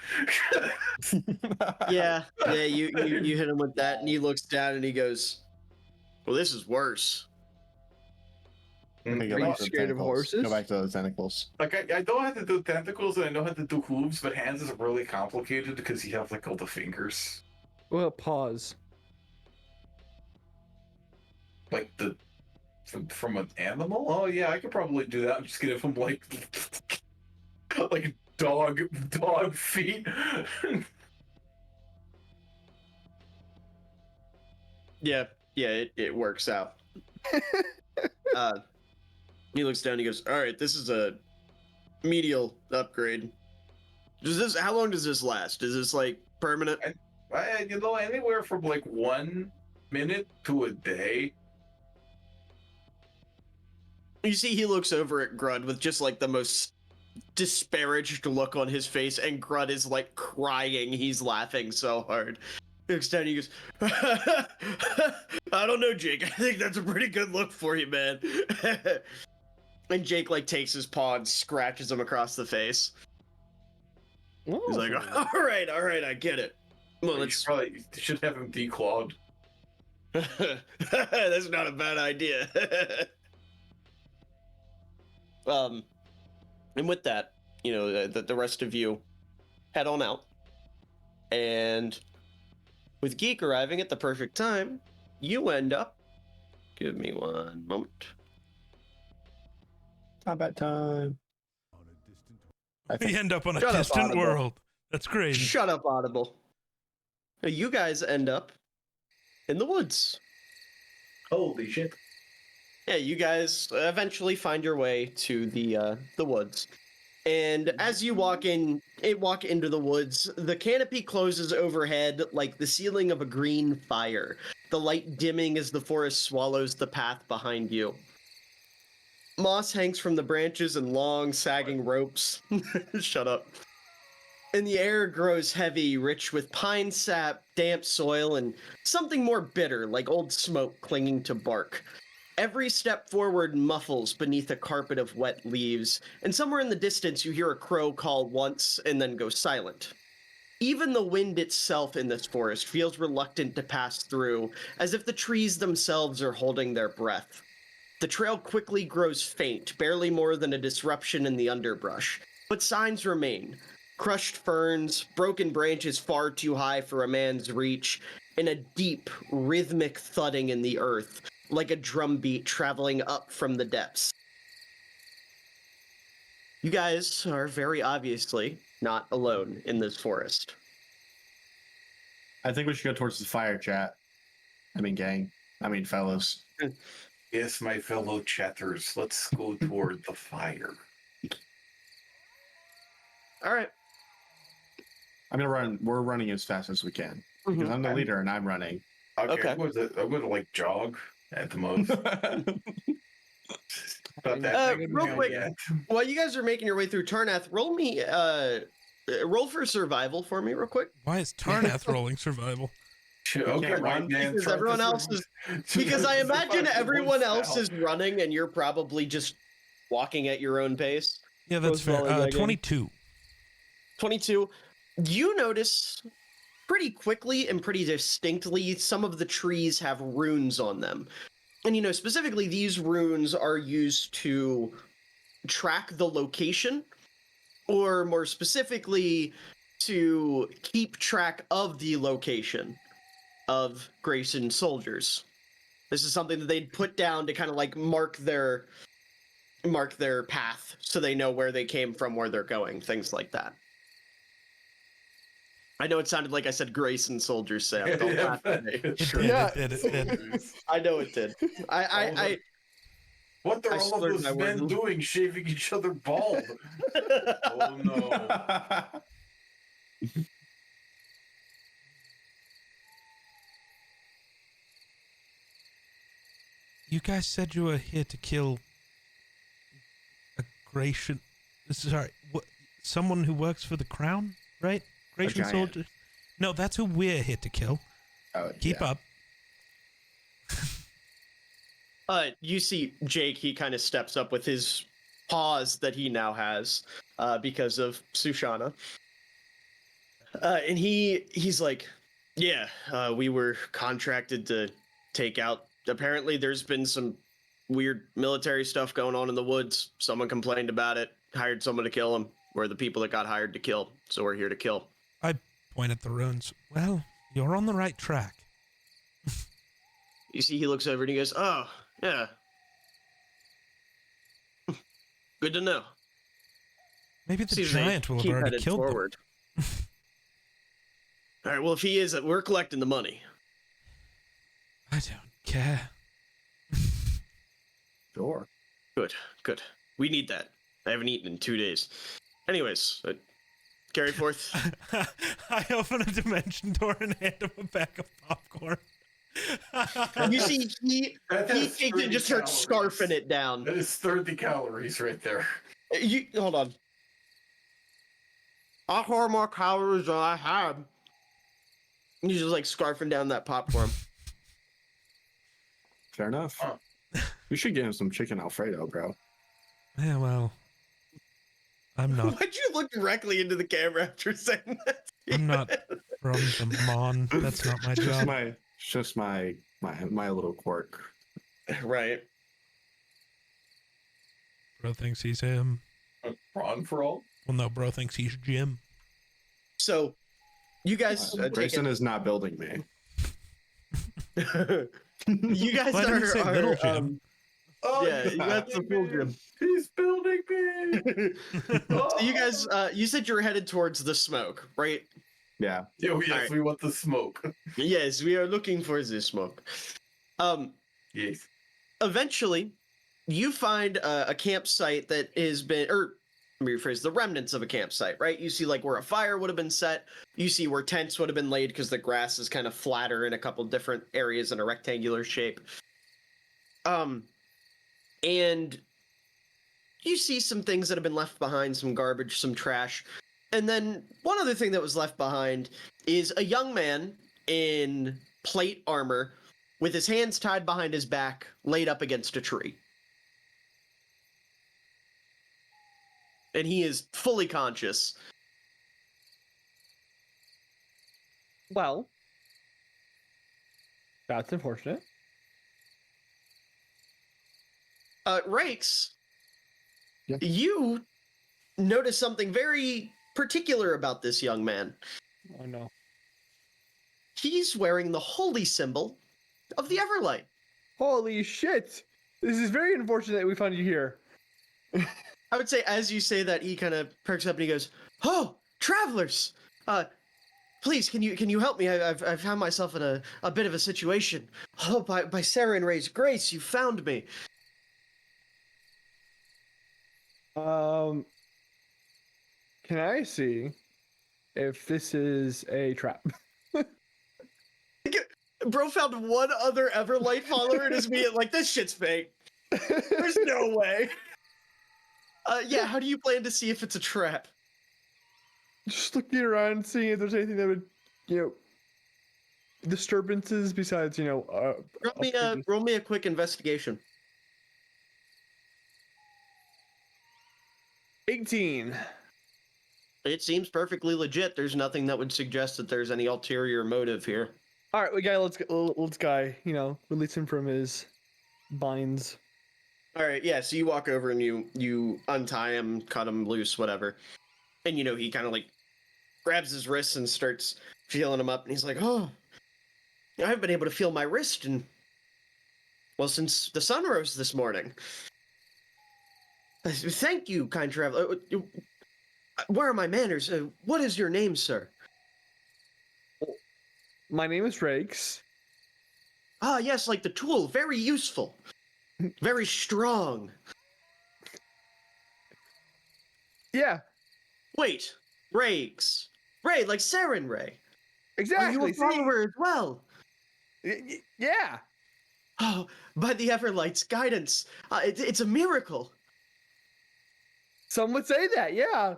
Yeah, you hit him with that, and he looks down and he goes, "Well, this is worse." Okay, go Are you back to the scared of tentacles. horses? Go back to those tentacles. Like I know how to do tentacles and I know how to do hooves, but hands is really complicated because you have like all the fingers, Well, pause. like the from an animal. Oh yeah, I could probably do that. I'm just gonna give him like like dog feet. Yeah, it works out. He looks down. He goes, "All right, this is a medial upgrade. How long does this last? Is this like permanent?" You know, anywhere from like 1 minute to a day. You see, he looks over at Grud with just like the most disparaged look on his face, and Grud is like crying. He's laughing so hard. He looks down and he goes, "I don't know, Jake. I think that's a pretty good look for you, man." And Jake like takes his paw and scratches him across the face. He's like, all right, I get it. Well, You let's. probably should have him declawed. That's not a bad idea. And with that, you know, the rest of you head on out, and with Geek arriving at the perfect time, you end up. Give me one moment. Combat time. I We think end up on a Shut up, distant Audible. world. That's crazy. Shut up, Audible. You guys end up in the woods. Holy shit. Yeah, you guys eventually find your way to the woods. And as you walk into the woods, the canopy closes overhead like the ceiling of a green fire, the light dimming as the forest swallows the path behind you. Moss hangs from the branches and long, sagging ropes. Shut up. And the air grows heavy, rich with pine sap, damp soil, and something more bitter, like old smoke clinging to bark. Every step forward muffles beneath a carpet of wet leaves, and somewhere in the distance you hear a crow call once and then go silent. Even the wind itself in this forest feels reluctant to pass through, as if the trees themselves are holding their breath. The trail quickly grows faint, barely more than a disruption in the underbrush, but signs remain. Crushed ferns, broken branches far too high for a man's reach, and a deep, rhythmic thudding in the earth, like a drumbeat traveling up from the depths. You guys are very obviously not alone in this forest. I think we should go towards the fire, chat. I mean, gang. I mean, fellows. Yes, my fellow chatters, let's go toward the fire. All right. I'm gonna run. We're running as fast as we can because I'm the leader and I'm running. Okay. I'm going to like jog at the most. Not that big of a Real deal quick, yet. while you guys are making your way through Tarnath, roll for survival for me real quick. Why is Tarnath rolling survival? Okay, can't right, run man. Because try everyone to else survive- is because I imagine survive everyone the else woods is running and you're probably just walking at your own pace. Yeah, that's Goes fair. volleybagging. 22. 22. You notice pretty quickly and pretty distinctly some of the trees have runes on them. And specifically these runes are used to track the location, or more specifically, to keep track of the location of Grayson soldiers. This is something that they'd put down to kind of like mark their path so they know where they came from, where they're going, things like that. I know it sounded like I said Grayson soldiers, Sam. Don't laugh at me. It did, Yeah. it did, it did. I know it did. What are I all of slurred those my men words. doing, shaving each other bald? Oh no. You guys said you were here to kill a Gratian. Sorry, what? Someone who works for the crown, right? Gratian giant. soldier. No, that's who we're here to kill. Oh, Keep yeah. up. You see Jake, he kind of steps up with his paws that he now has because of Sushana. And he's like, yeah, we were contracted to take out. Apparently there's been some weird military stuff going on in the woods. Someone complained about it, hired someone to kill him. We're the people that got hired to kill, so we're here to kill. I point at the runes. Well, you're on the right track. You see, he looks over and he goes, oh, yeah. Good to know. Maybe the Seems they giant will have keep already headed killed forward. All right, well, if he is, we're collecting the money. them. I don't care. Sure. Good, good. We need that. I haven't eaten in 2 days. Anyways, carry forth. I open a dimension door and hand him a bag of popcorn. You see, he Has just 30 starts calories. scarfing it down. That is 30 calories right there. You hold on. I have more calories than I have. He's just like scarfing down that popcorn. Fair enough. Huh. We should get him some chicken Alfredo, bro. Yeah, well, I'm not. Why'd you look directly into the camera after saying that? I'm not from the Mon. That's not my It's job. just my little quirk. Right. Bro thinks he's him. Ron for all? Well, no, bro thinks he's Jim. So, you guys Grayson is not building me. you guys Why didn't you say little Jim? Oh, Yeah, you got the full Jim. He's building me. So you guys, you said you were headed towards the smoke, right? Yeah. Oh, yes, Alright. we want the smoke. Yes, we are looking for the smoke. Yes. Eventually, you find a campsite that has been, or let me rephrase, the remnants of a campsite, right? You see like where a fire would have been set. You see where tents would have been laid because the grass is kind of flatter in a couple different areas in a rectangular shape. And you see some things that have been left behind, some garbage, some trash. And then one other thing that was left behind is a young man in plate armor with his hands tied behind his back, laid up against a tree. And he is fully conscious. Well, that's unfortunate. Rakes, Yeah. you notice something very particular about this young man. Oh no. He's wearing the holy symbol of the Everlight. Holy shit! This is very unfortunate that we found you here. I would say as you say that, he kind of perks up and he goes, "Oh, travelers! Please, can you help me? I've found myself in a bit of a situation. Oh, by Sarah and Ray's grace, you found me." Can I see if this is a trap? Bro found one other Everlight follower and is being like, "This shit's fake. There's no way." Yeah, how do you plan to see if it's a trap? Just looking around, seeing if there's anything that would, disturbances besides, Roll me a quick investigation. 18. It seems perfectly legit. There's nothing that would suggest that there's any ulterior motive here. All right, let's guy, release him from his binds. All right, yeah. So you walk over and you untie him, cut him loose, whatever, and he kind of like grabs his wrists and starts feeling him up, and he's like, "Oh, I haven't been able to feel my wrist since the sun rose this morning. Thank you, kind traveler. Where are my manners? What is your name, sir?" My name is Rakes. Ah, yes, like the tool. Very useful. Very strong. Yeah, Wait, Rakes. Ray, like Saren Ray. exactly. Are you a see? follower as well? Yeah. Oh, by the Everlight's guidance. It's a miracle. Some would say that, yeah.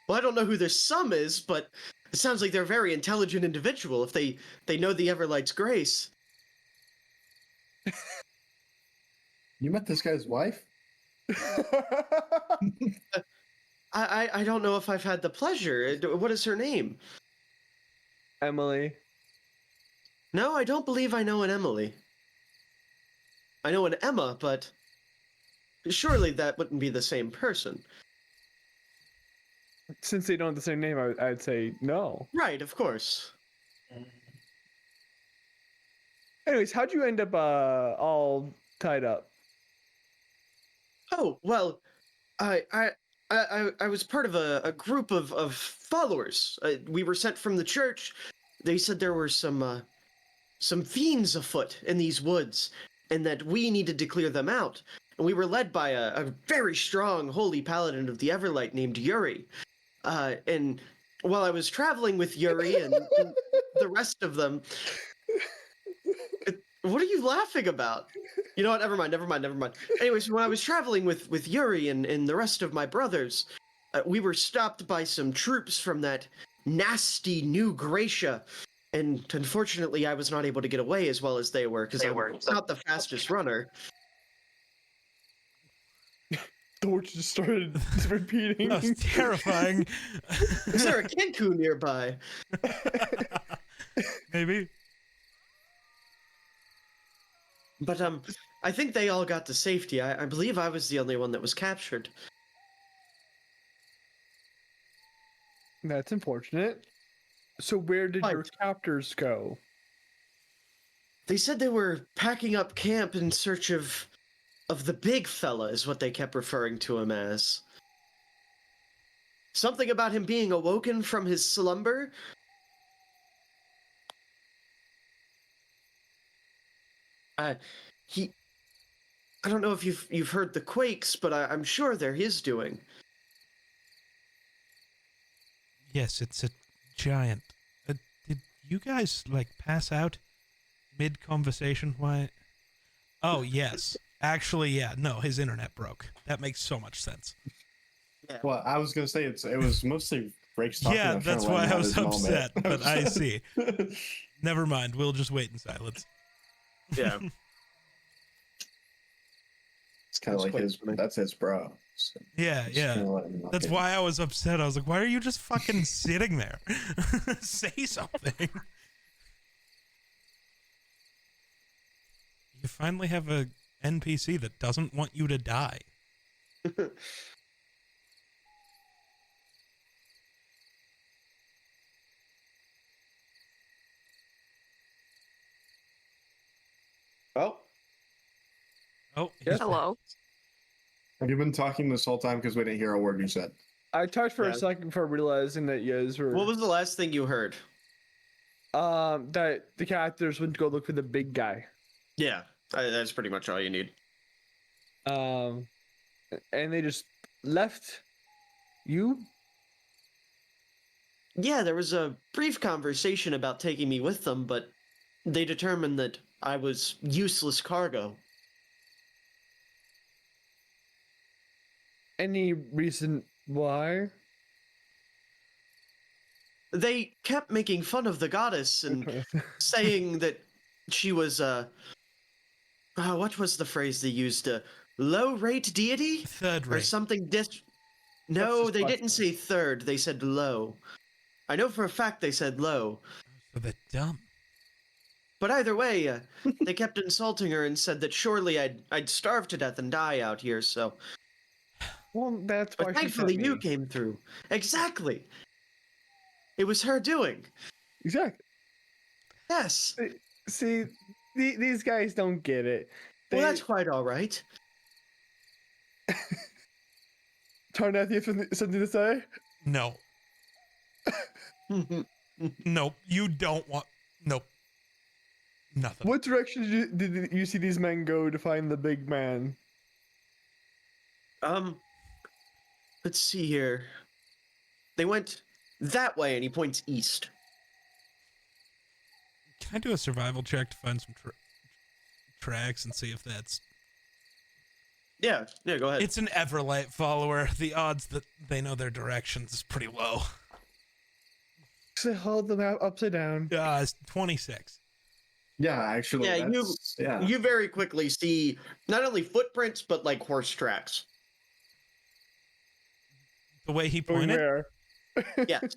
Well, I don't know who this some is, but it sounds like they're a very intelligent individual if they know the Everlight's grace. You met this guy's wife? I don't know if I've had the pleasure. What is her name? Emily. No, I don't believe I know an Emily. I know an Emma, but surely that wouldn't be the same person. Since they don't have the same name, I'd say no. Right, of course. Anyways, how'd you end up all tied up? Oh, well, I was part of a group of followers. We were sent from the church. They said there were some fiends afoot in these woods, and that we needed to clear them out. And we were led by a very strong holy paladin of the Everlight named Yuri. And while I was traveling with Yuri and the rest of them, what are you laughing about? You know what? Never mind. Anyways, when I was traveling with Yuri and the rest of my brothers, we were stopped by some troops from that nasty New Gracia. And unfortunately, I was not able to get away as well as they were, because I was not the fastest runner. Torch just started repeating. That was terrifying. Is there a Kenku nearby? Maybe. But I think they all got to safety. I believe I was the only one that was captured. That's unfortunate. So where did your Right. captors go? They said they were packing up camp in search of the big fella, is what they kept referring to him as. Something about him being awoken from his slumber. I don't know if you've heard the quakes, but I'm sure they're his doing. Yes, it's a giant. Did you guys pass out mid-conversation? Why? Oh yes, actually, yeah. No, his internet broke. That makes so much sense. Well, I was gonna say it was mostly Rake's talking. Yeah, I'm trying that's to let why him I have was his moment. upset. But I see. Never mind. We'll just wait in silence. Yeah. It's kind of like That's quite funny. that's his bro. So Yeah, just yeah. kinda let him knock That's it. why I was upset. I was like, why are you just fucking sitting there? Say something. You finally have a NPC that doesn't want you to die. Oh, Oh, Yes. he's- Hello. Have you been talking this whole time because we didn't hear a word you said? I talked for Yeah. a second before realizing that you guys were what was the last thing you heard? that the captors went to go look for the big guy. Yeah, that's pretty much all you need. And they just left you. Yeah, there was a brief conversation about taking me with them, but they determined that I was useless cargo. Any reason why? They kept making fun of the goddess and saying that she was what was the phrase they used? A low-rate deity third or rate. something? No, just they last didn't say third. They said low. I know for a fact they said low. So they're dumb. But either way, they kept insulting her and said that surely I'd starve to death and die out here. So, Well, that's why but she thankfully sent you me. came through. Exactly. It was her doing. Exactly. Yes. See, these guys don't get it. Well, that's quite all right. Tarnath, you have something to say? No. Nope. You don't want. Nope. Nothing. What direction did you see these men go to find the big man? Let's see here. They went that way, and he points east. Can I do a survival check to find some tracks and see if that's... Yeah, go ahead. It's an Everlight follower. The odds that they know their directions is pretty low. So hold the map upside down. It's 26. Yeah, actually. Yeah, yeah. you very quickly see not only footprints but like horse tracks. The way he Going pointed? where? Yes.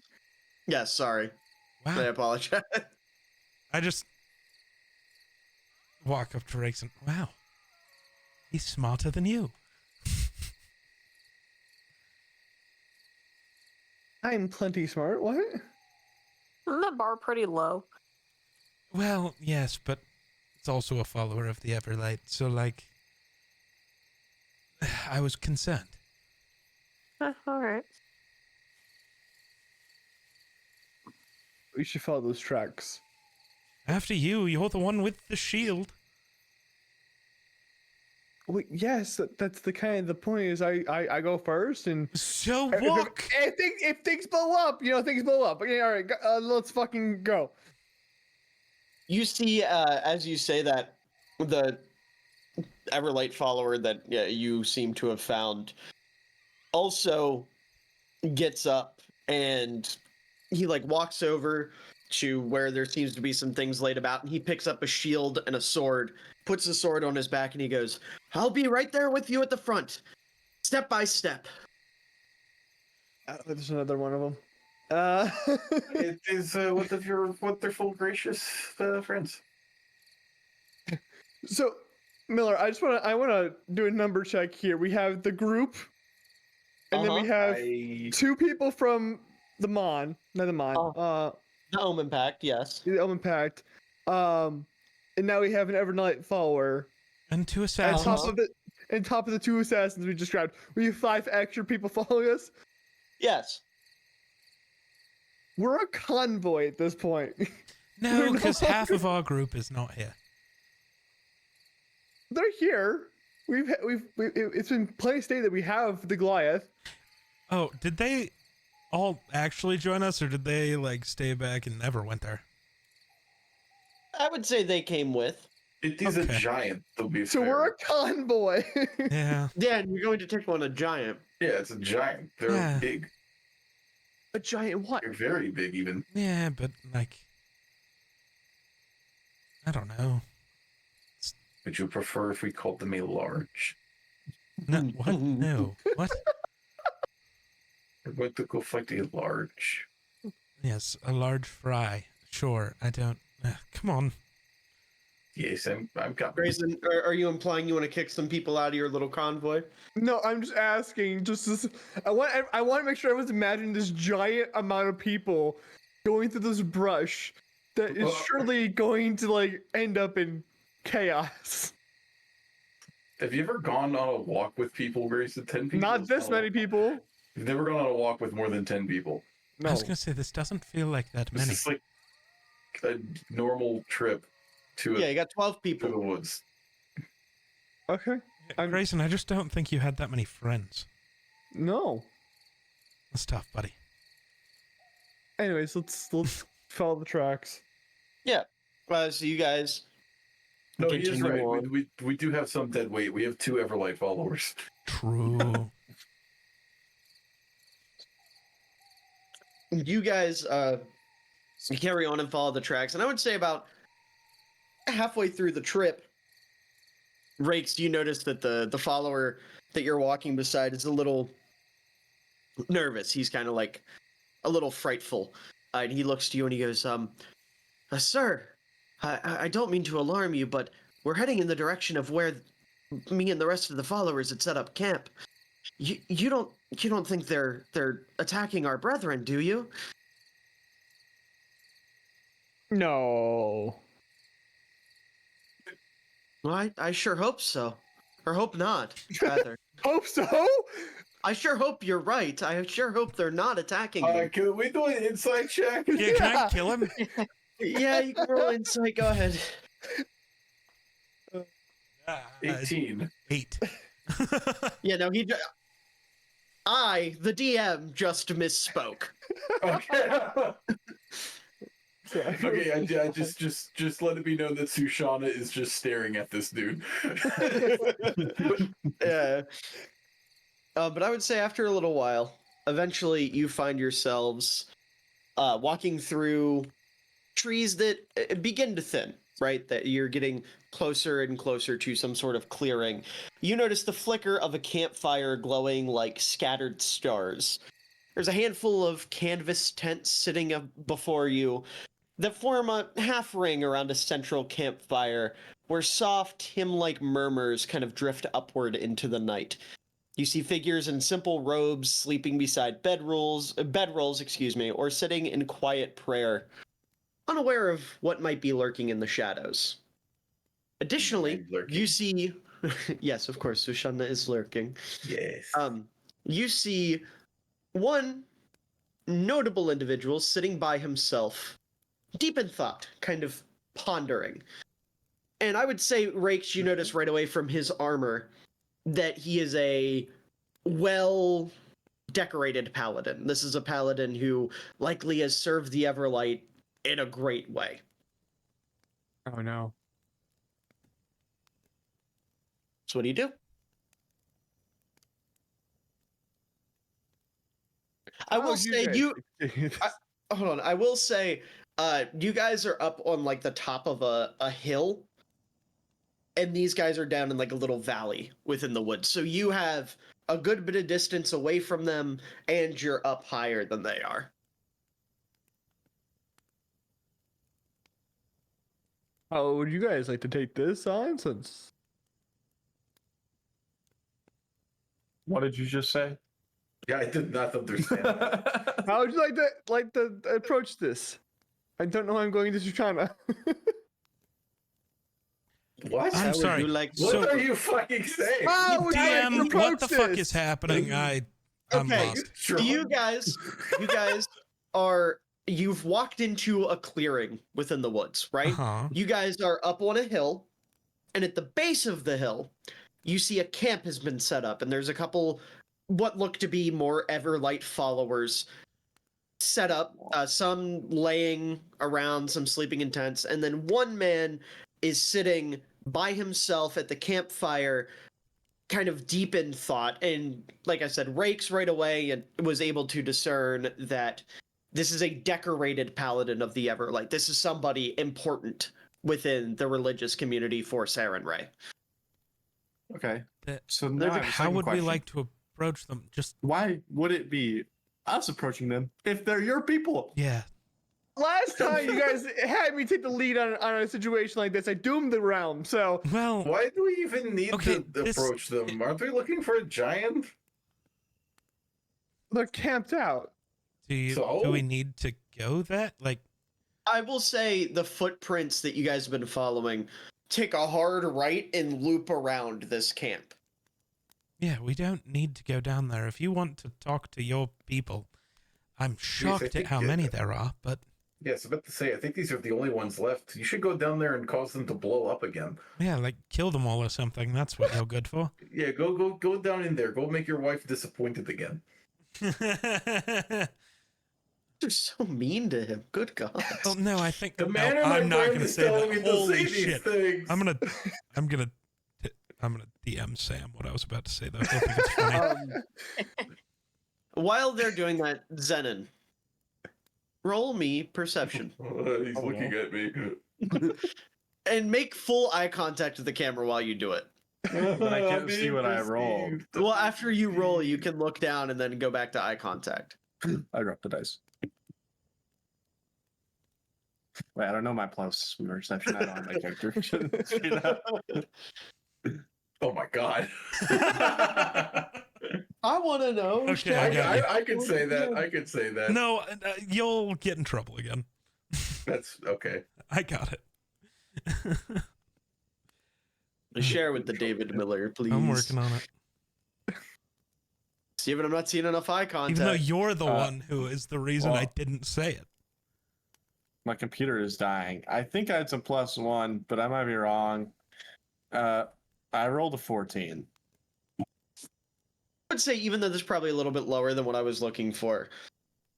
Yes, sorry. I Wow. apologize. I just walk up to Rakes and, wow, he's smarter than you. I'm plenty smart. What? Isn't that bar pretty low? Well, yes, but it's also a follower of the Everlight, so, like, I was concerned. Alright. We should follow those tracks. After you, you're the one with the shield. Wait, yes, that's the kind of the point is I go first and So if- walk! if things blow up, things blow up. Okay, all right, let's fucking go. You see, as you say that, the Everlight follower that you seem to have found also gets up and he like walks over to where there seems to be some things laid about, and he picks up a shield and a sword, puts the sword on his back, and he goes, "I'll be right there with you at the front, step by step." There's another one of them. It is one of your wonderful, gracious friends. So, Miller, I want to do a number check here. We have the group, and then we have two people from the Mon, not the Mon. The Omen Pact, yes. The Omen Pact. And now we have an Evernight follower. And two On assassins. top of the two assassins we just grabbed, we have 5 extra people following us. Yes. We're a convoy at this point. No, because half of our group is not here. They're here. It's been plain stated that we have the Goliath. Oh, did they all actually join us, or did they, like, stay back and never went there? I would say they came with. It is a Okay. giant, to be So fair. we're a convoy. Yeah. Yeah, and you're going to take on a giant. Yeah, it's a giant. They're Yeah. big. A giant what? They're very big, even. Yeah, but, like, I don't know. Would you prefer if we called them a large? No, what? No. What? We're going to go fight a large. Yes, a large fry. Sure, I don't... come on. Yes, I'm coming. Grayson, are you implying you want to kick some people out of your little convoy? No, I'm just asking. I want to make sure everyone's imagining this giant amount of people going through this brush that is surely going to like end up in chaos. Have you ever gone on a walk with people, Grayson? 10 people? Not is this not a many lot. people. You've never gone on a walk with more than 10 people. I No. was gonna say, this doesn't feel like that This many. is like a normal trip to, Yeah, you got 12 to people. the woods. Okay. Grayson, I just don't think you had that many friends. No. That's tough, buddy. Anyways, let's follow the tracks. So you guys No, he is continue right. on. We do have some dead weight. We have 2 Everlight followers. True. You guys carry on and follow the tracks, and I would say about halfway through the trip, Rakes, you notice that the follower that you're walking beside is a little nervous. He's kind of like a little frightful, and he looks to you and he goes, "Sir, I don't mean to alarm you, but we're heading in the direction of where me and the rest of the followers had set up camp. You don't think they're attacking our brethren, do you? No. Well, I sure hope so. Or hope not, rather. Hope so. I sure hope you're right. I sure hope they're not attacking you. Can we do an insight check? Yeah, can I kill him? Yeah, you can roll insight. Go ahead. 18. 8. Yeah, no, I, the DM, just misspoke. Okay. Okay, I just let it be known that Sushana is just staring at this dude. Yeah. But I would say after a little while, eventually you find yourselves walking through trees that begin to thin, right? That you're getting closer and closer to some sort of clearing. You notice the flicker of a campfire glowing like scattered stars. There's a handful of canvas tents sitting up before you that form a half ring around a central campfire where soft hymn-like murmurs kind of drift upward into the night. You see figures in simple robes sleeping beside bedrolls, or sitting in quiet prayer, unaware of what might be lurking in the shadows. Additionally, you see, yes, of course, Sushana is lurking. Yes. You see one notable individual sitting by himself, deep in thought, kind of pondering. And I would say, Rakes, you notice right away from his armor that he is a well-decorated paladin. This is a paladin who likely has served the Everlight in a great way. Oh no. So what do you do? I will say hold on. I will say, you guys are up on like the top of a hill, and these guys are down in like a little valley within the woods. So you have a good bit of distance away from them, and you're up higher than they are. How would you guys like to take this on? Since What did you just say? Yeah, I did not understand. how would you like to approach this? I don't know how I'm going to Sushana. What? I'm sorry. What are you fucking saying? How would you like to DM, approach what the fuck this? is happening? I'm Okay. lost. Sure. You guys you've walked into a clearing within the woods, right? Uh-huh. You guys are up on a hill, and at the base of the hill, you see a camp has been set up, and there's a couple what look to be more Everlight followers set up, some laying around, some sleeping in tents, and then one man is sitting by himself at the campfire, kind of deep in thought. And like I said, Rakes right away and was able to discern that this is a decorated paladin of the Everlight. This is somebody important within the religious community for Sarenrae. Okay. So How now I have a second would we question. like to approach them? Just Why would it be us approaching them if they're your people? yeah. Last time you guys had me take the lead on a situation like this, I doomed the realm. So Well, Why do we even need Okay, to this- approach them? Aren't we looking for a giant? they're camped out. So? do we need to go that? Like, I will say the footprints that you guys have been following take a hard right and loop around this camp. yeah, we don't need to go down there. If you want to talk to your people, I'm shocked at think how it- many there are, but Yes, I was about to say, I think these are the only ones left. You should go down there and cause them to blow up again. yeah, like kill them all or something. That's what you're good for. Yeah, go down in there. Go make your wife disappointed again. They're so mean to him. Good God. Well, no, I think The no, man in my I'm not brain going to is say telling that. me to Holy say these shit! things. I'm gonna DM Sam what I was about to say though. I don't think it's funny. While they're doing that, Zenon, roll me perception He's looking at me. and make full eye contact with the camera while you do it. But I can't see what I rolled. Well, after you roll, you can look down and then go back to eye contact. I dropped the dice. Wait, I don't know my plus perception. I don't have my character. You know? Oh my god. I want to know. Okay, I got you. I could say that. I could say that. No, you'll get in trouble again. That's okay. I got it. Share with the David Miller, please. I'm working on it. Steven, I'm not seeing enough eye contact. Even though you're the one who is the reason I didn't say it. My computer is dying. I think I had some +1, but I might be wrong. I rolled a 14. I would say, even though this is probably a little bit lower than what I was looking for,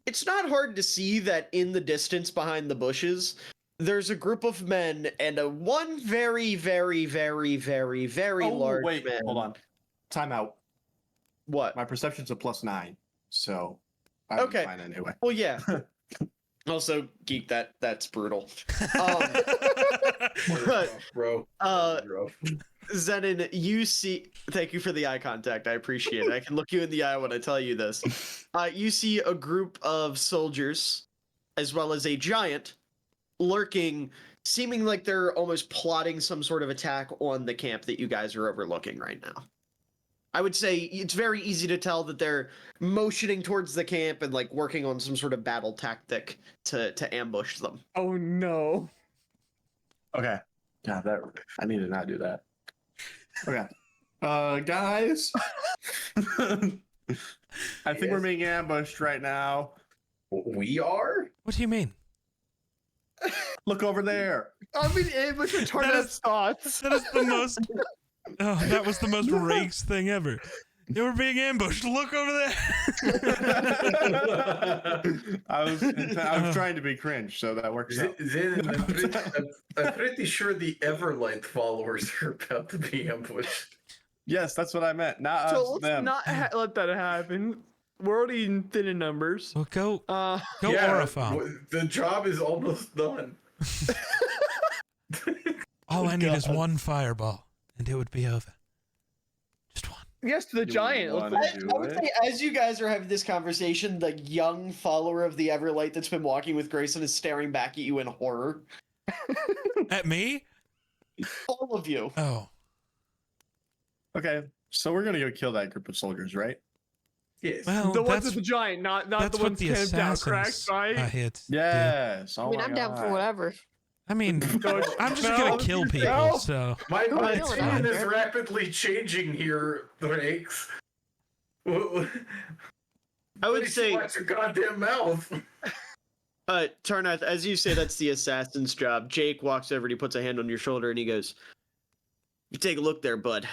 it's not hard to see that in the distance behind the bushes, there's a group of men and one very, very, very, very, very large wait, man. hold on. Time out. What? My perception's a +9, so I'm Okay. fine anyway. Well, yeah. Also, geek, that's brutal. But, Bro. Bro. Zenon, you see. Thank you for the eye contact. I appreciate it. I can look you in the eye when I tell you this. You see a group of soldiers, as well as a giant, lurking, seeming like they're almost plotting some sort of attack on the camp that you guys are overlooking right now. I would say it's very easy to tell that they're motioning towards the camp and like working on some sort of battle tactic to ambush them. Oh no. Okay. God, I need to not do that. Okay. Guys. I think we're being ambushed right now. We are? What do you mean? Look over there. I'm being ambushed with Tarnet's thoughts. That is the most. Oh, that was the most rakes thing ever. They were being ambushed. Look over there. I was trying to be cringe, so that works out. I'm pretty sure the Everlight followers are about to be ambushed. Yes, that's what I meant. Not So us, let's them. not let that happen. We're already thin in numbers. Well, go Yeah, Orifon. the job is almost done. All I need is one fireball, and it would be over. Just one. Yes, to the giant. wanna Let's- do I would say, as you guys are having this conversation, the young follower of the Everlight that's been walking with Grayson is staring back at you in horror. At me? All of you. Oh. Okay, so we're gonna go kill that group of soldiers, right? Yes. Well, the ones that's, with the giant, not that's the what ones the camped out, assassins correct? Right? are here to do. Yes. I mean, I'm down for whatever. I mean, I'm just gonna kill people, no. so. My Oh, I know, opinion I is know. rapidly changing here, Drakes. I would say, Watch your goddamn mouth. Tarnath, as you say, that's the assassin's job. Jake walks over and he puts a hand on your shoulder and he goes, "You take a look there, bud.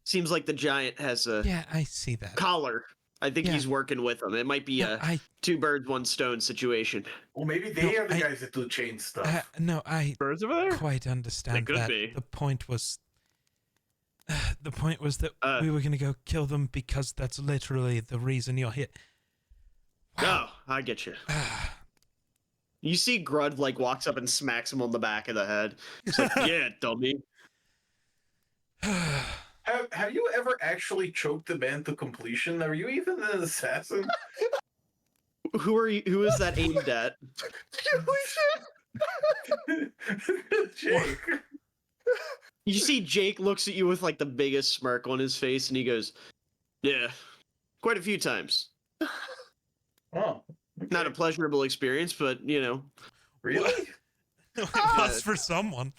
Seems like the giant has a Yeah, I see that. collar. I think Yeah. he's working with him. It might be No, a two birds, one stone situation." Well, maybe they No, are the I- guys that do chain stuff. I Birds over there? quite understand could that. be. The point was that Uh, we were gonna go kill them because that's literally the reason you're here. Oh, I get you. You see Grud like walks up and smacks him on the back of the head. He's like, "Yeah, dummy." Have you ever actually choked a man to completion? Are you even an assassin? Who are you? Who is that aimed at? Jake. You see Jake looks at you with like the biggest smirk on his face, and he goes, "Yeah, quite a few times. Oh, Not a pleasurable experience, but you know." really? It was for someone.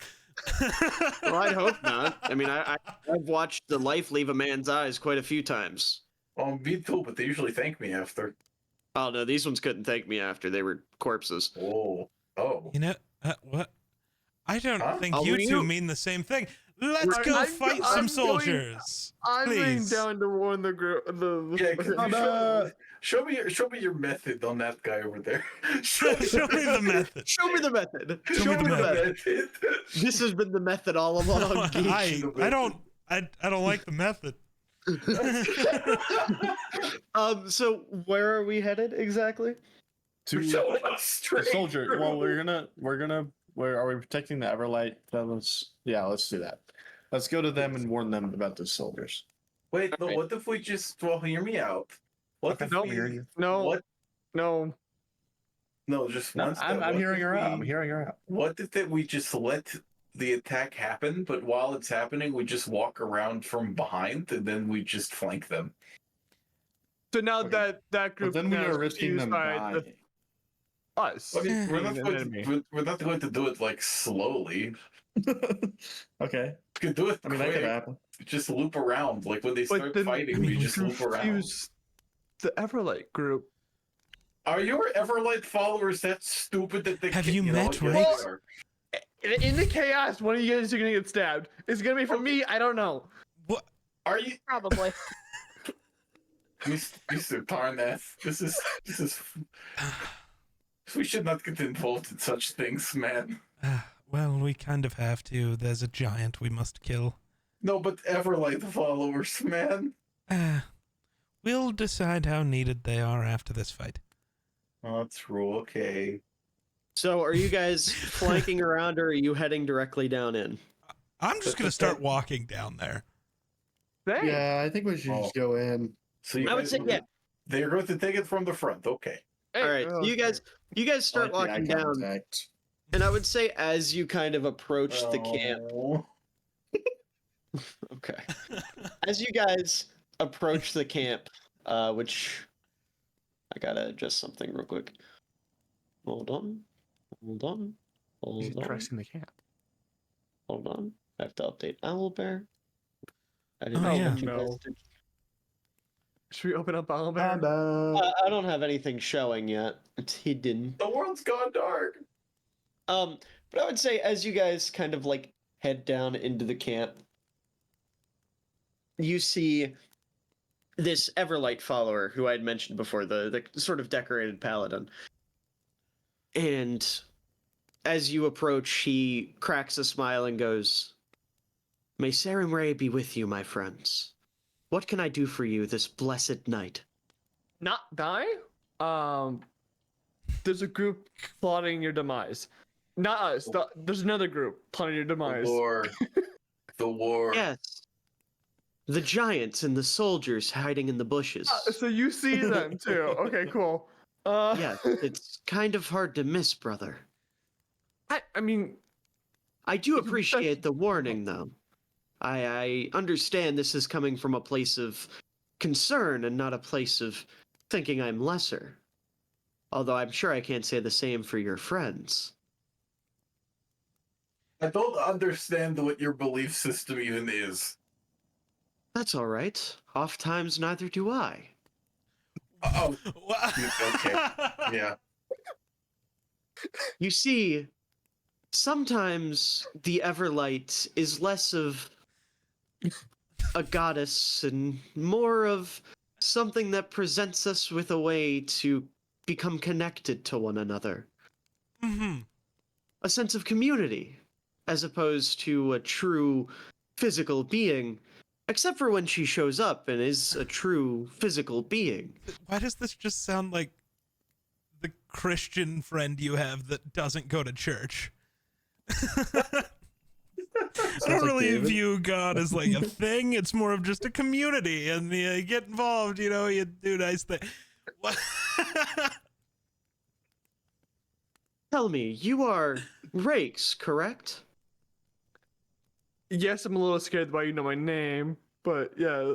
Well, I'd hope not. I mean, I've watched the life leave a man's eyes quite a few times. Oh, me too, but they usually thank me after. Oh no, these ones couldn't thank me after. They were corpses. Oh. Oh. You know what? I don't Huh? think Oh, you you- two mean the same thing. Let's Right, go I'm- fight I'm some going- soldiers. I'm going Please. down to warn the group. Yeah, could you show me your method on that guy over there. Show me the method. Show me the method. Show me the method. This has been the method all along. No, Geek. I don't like the method. So where are we headed exactly? To Show us the straight soldier. through. Well, where are we protecting the Everlight? Let's do that. Let's go to them and warn them about the soldiers. Wait, no, Alright. what if we just, well, hear me out. What if No, we, no, what, no. No, just No, one step. I'm What hearing if her out. I'm we- hearing her out. What if that we just let the attack happen, but while it's happening, we just walk around from behind and then we just flank them? So now Okay. that But group then we now are is risking confused them by dying. us. I mean, we're being not an going enemy. we're not going to do it like slowly. Okay. We can do it I mean, that quick. could happen. Just loop around. Like when they But start then fighting, I we mean, just loop around. Confuse the Everlight group. Are your Everlight followers that stupid that they Have can't- you know, met yes, Ray? they are. In the chaos, one of you guys are gonna get stabbed. It's gonna be from me. I don't know. What? Are you, Probably. Mr. Tarnath? This is. We should not get involved in such things, man. Well, we kind of have to. There's a giant we must kill. No, but Everlight followers, man. We'll decide how needed they are after this fight. Oh, true. Okay. So, are you guys flanking around, or are you heading directly down in? I'm just gonna start walking down there. Thanks. Yeah, I think we should just go in. So you I would guys- say, yeah. They're going to take it from the front. Okay. All right, so you guys I start like the walking eye down, contact. and I would say as you kind of approach the camp. Oh. Okay. As you guys approach the camp, which I gotta adjust something real quick. Hold on. Hold on. Hold on. Trust in the camp. Hold on. I have to update Owlbear. I didn't Oh, know yeah. what you guys No. did. Should we open up Owlbear? I don't have anything showing yet. It's hidden. The world's gone dark. But I would say as you guys kind of like head down into the camp, you see this Everlight follower who I had mentioned before, the sort of decorated paladin. And as you approach, he cracks a smile and goes, "May Saren Ray be with you, my friends. What can I do for you this blessed night?" Not die? There's a group plotting your demise. Not us. There's another group plotting your The demise. war. The war. Yes. The giants and the soldiers hiding in the bushes. So you see them too. Okay, cool. Yes, it's kind of hard to miss, brother. I mean, I do appreciate the warning, though. I understand this is coming from a place of concern and not a place of thinking I'm lesser. Although I'm sure I can't say the same for your friends. I don't understand what your belief system even is. That's all right. Oftentimes, neither do I. Oh, okay. Yeah. You see, sometimes the Everlight is less of a goddess and more of something that presents us with a way to become connected to one another. Mm-hmm. A sense of community, as opposed to a true physical being, except for when she shows up and is a true physical being. Why does this just sound like the Christian friend you have that doesn't go to church? I don't like really David. view God as like a thing. It's more of just a community, and you get involved. You know, you do nice things. What? Tell me, you are Rakes, correct? yes, I'm a little scared why you know my name, but yeah.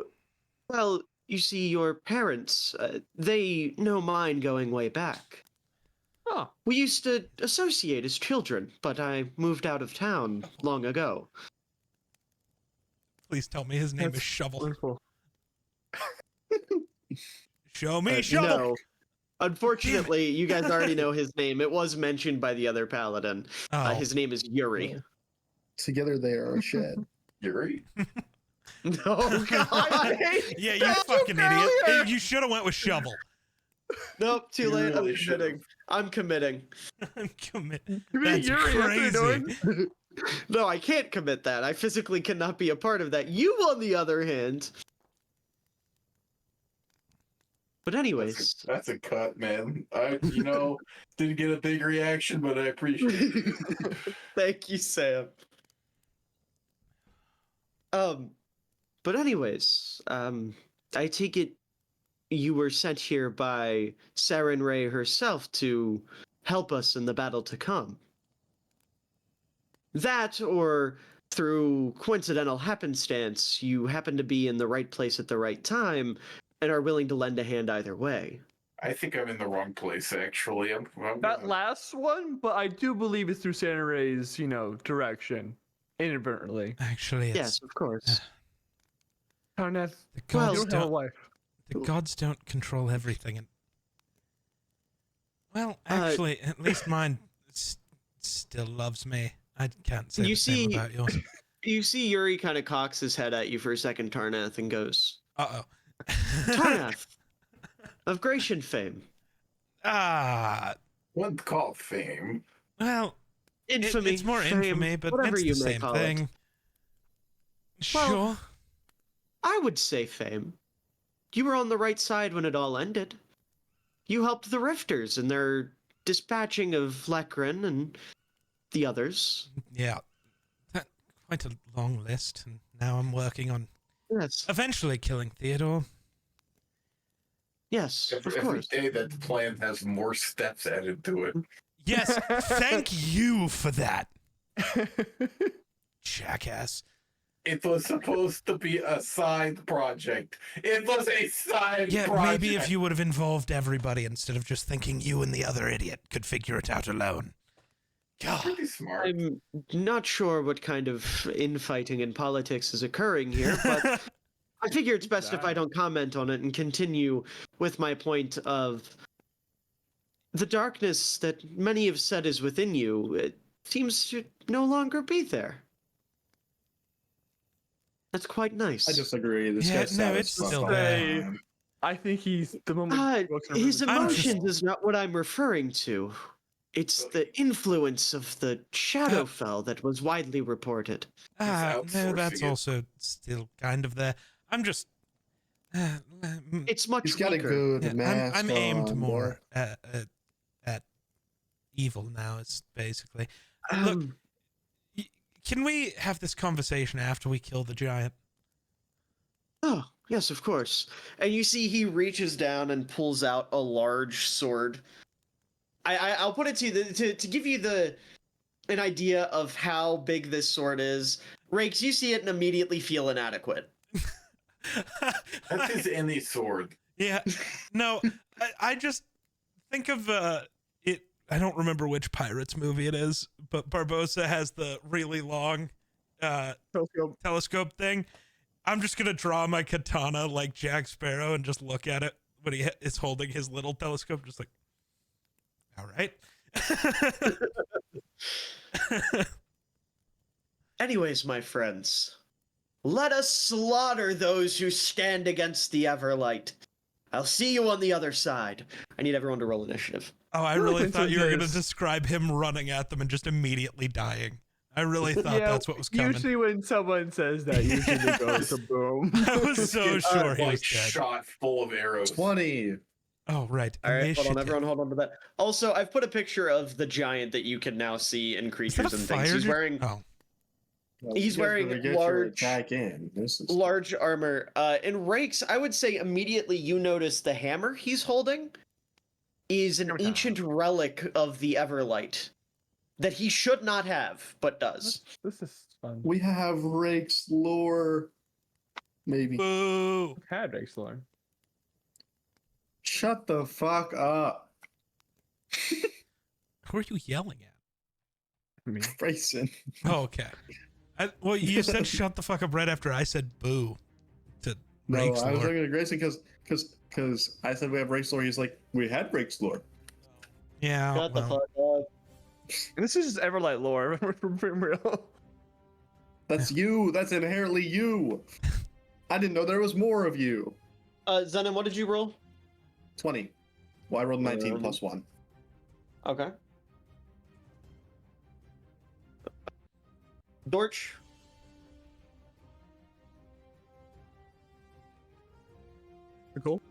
Well, you see, your parents, they know mine going way back. Oh, We used to associate as children, but I moved out of town long ago. Please tell me his name is That's Shovel. wonderful. Show me Shovel. No. Unfortunately, you guys already know his name. It was mentioned by the other paladin. Oh, His name is Yuri. Together they are a shed. Yuri? No, God. yeah, you That's fucking earlier. idiot. You should have went with Shovel. Nope, too You late. really I'm should've. committing. I'm committing. Commit. You mean That's Yuri, that's what you're crazy. doing? No, I can't commit that. I physically cannot be a part of that. You, on the other hand. But anyways, That's a cut, man. Didn't get a big reaction, but I appreciate it. thank you, Sam. But anyways, I take it you were sent here by Saren Ray herself to help us in the battle to come. That, or through coincidental happenstance, you happen to be in the right place at the right time and are willing to lend a hand either way. I think I'm in the wrong place, actually. I'm That gonna- last one, but I do believe it's through Santa Ray's, direction, inadvertently. Actually, it's Yes, of course. Tarnath, the Well, gods you don't have a don't. wife. The gods don't control everything. And well, actually, at least mine still loves me. I can't say You the same see- about yours. You see Yuri kind of cocks his head at you for a second, Tarnath, and goes, Uh oh. Tarnath, of Gratian fame, Ah, One call fame. well, infamy, it's more fame, infamy, but whatever it's you the may same call thing. it. Sure. Well- I would say fame. You were on the right side when it all ended. You helped the Rifters in their dispatching of Lekrin and the others. Yeah. Quite a long list, and now I'm working on Yes, eventually killing Theodore. yes, of Every course. day that the plan has more steps added to it. Yes, thank you for that, jackass. It was supposed to be a side project. It was a side Yeah, project. maybe if you would have involved everybody instead of just thinking you and the other idiot could figure it out alone. God. Pretty smart. I'm not sure what kind of infighting in politics is occurring here, but I figure it's best if I don't comment on it and continue with my point of the darkness that many have said is within you. It seems to no longer be there. That's quite nice. I disagree. This Yeah, guy's no, it's satisfied. still Say, Um, I think he's the moment. he walks in the His room, I'm just- emotions is not what I'm referring to. It's the influence of the Shadowfell that was widely reported. No, outsourcing that's it. also still kind of there. I'm just. It's much He's got a weaker. good Yeah, mask I'm aimed on, more at evil now. It's basically. Look, Um, can we have this conversation after we kill the giant? Oh, yes, of course. And you see he reaches down and pulls out a large sword. I'll put it to you to give you an idea of how big this sword is. Rakes, you see it and immediately feel inadequate. that is any sword. Yeah, no, I just think of it. I don't remember which Pirates movie it is, but Barbossa has the really long telescope thing. I'm just gonna draw my katana like Jack Sparrow and just look at it when he is holding his little telescope, just like, all right. Anyways, my friends, let us slaughter those who stand against the Everlight. I'll see you on the other side. I need everyone to roll initiative. Oh, I Who really thinks thought of you were going to this? describe him running at them and just immediately dying. I really thought that's what was coming. Usually, when someone says that, usually they go to boom. I was so sure he like was dead. shot full of arrows. 20. Oh, right. All right, hold on, Initiative. everyone, hold on to that. Also, I've put a picture of the giant that you can now see in Is that creatures a and fire things. He's dra- wearing Oh, Well, He's you guys wearing better get your large- attack in. This is large armor. In Rakes, I would say immediately you notice the hammer he's holding is an Hammer time. ancient relic of the Everlight that he should not have, but does. This is fun. We have Rake's lore. Maybe. boo. Had excellent. Shut the fuck up, Who are you yelling at? I mean, Grayson. Oh, okay. Well, you said shut the fuck up right after I said boo to No, Rake's I was lore. looking at Grayson because I said we have Rake's lore. He's like, we had Rake's lore. Yeah, Shut the well, fuck up. and this is just Everlight lore from real. That's you. That's inherently you. I didn't know there was more of you. Zenon, what did you roll? 20. Well, I rolled 19 plus 1. Okay. Dorch. Cool.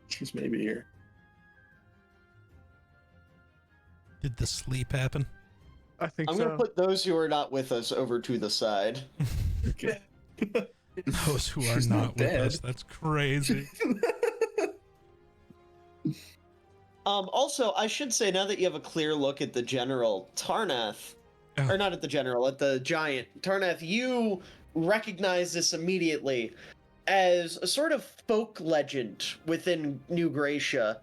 She's maybe here. did the sleep happen? I think I'm so. gonna put those who are not with us over to the side. Okay. Those who are She's not not with dead. us. That's crazy. Also, I should say, now that you have a clear look at the general, Tarnath, or not at the general, at the giant, Tarnath, you recognize this immediately as a sort of folk legend within New Gracia,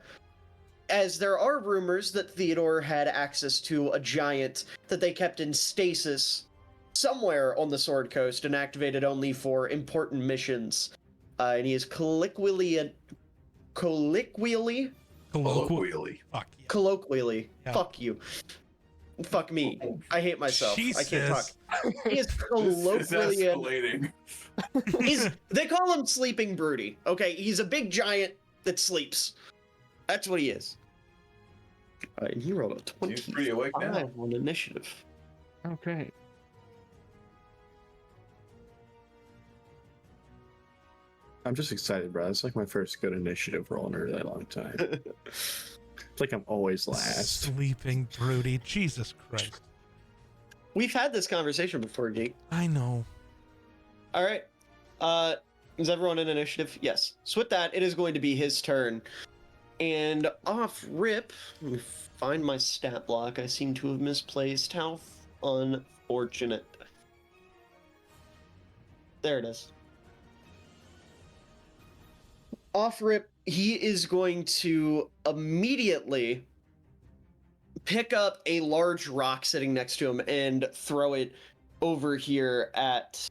as there are rumors that Theodore had access to a giant that they kept in stasis somewhere on the Sword Coast and activated only for important missions. And he is colloquially Colloquially. colloquially. Yeah. Fuck you. Fuck me. I hate myself. I can't talk. Jesus. He is This is colloquially. escalating. They call him Sleeping Broody. Okay, he's a big giant that sleeps. That's what he is. And he rolled a He's pretty awake now. 25 on initiative. Okay. I'm just excited, bro. It's like my first good initiative roll in a really long time. It's like I'm always last. Sleeping broody. Jesus Christ. We've had this conversation before, Geek. I know. All right. Is everyone in initiative? Yes. So with that, it is going to be his turn. And off rip, let me find my stat block. I seem to have misplaced. How unfortunate. There it is. Off rip, he is going to immediately pick up a large rock sitting next to him and throw it over here at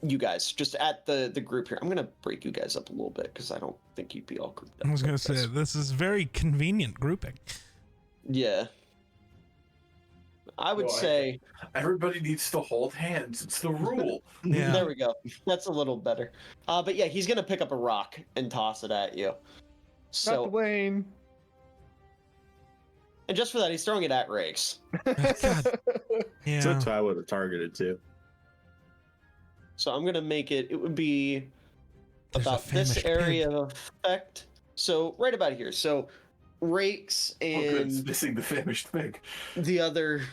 you guys, just at the group here. I'm gonna break you guys up a little bit because I don't think you'd be all grouped up. I was gonna like say this. this is very convenient grouping. Yeah. I would Well, say Everybody needs to hold hands. It's the rule. Yeah. there we go. That's a little better. But yeah, he's gonna pick up a rock and toss it at you. Not So Dwayne. and just for that, he's throwing it at Rakes. God. Yeah. That's what I would have targeted too. So I'm gonna make it. It would be There's a about this famished area pig. of effect. So right about here. So Rakes Oh, good. It's and missing the famished pig. the other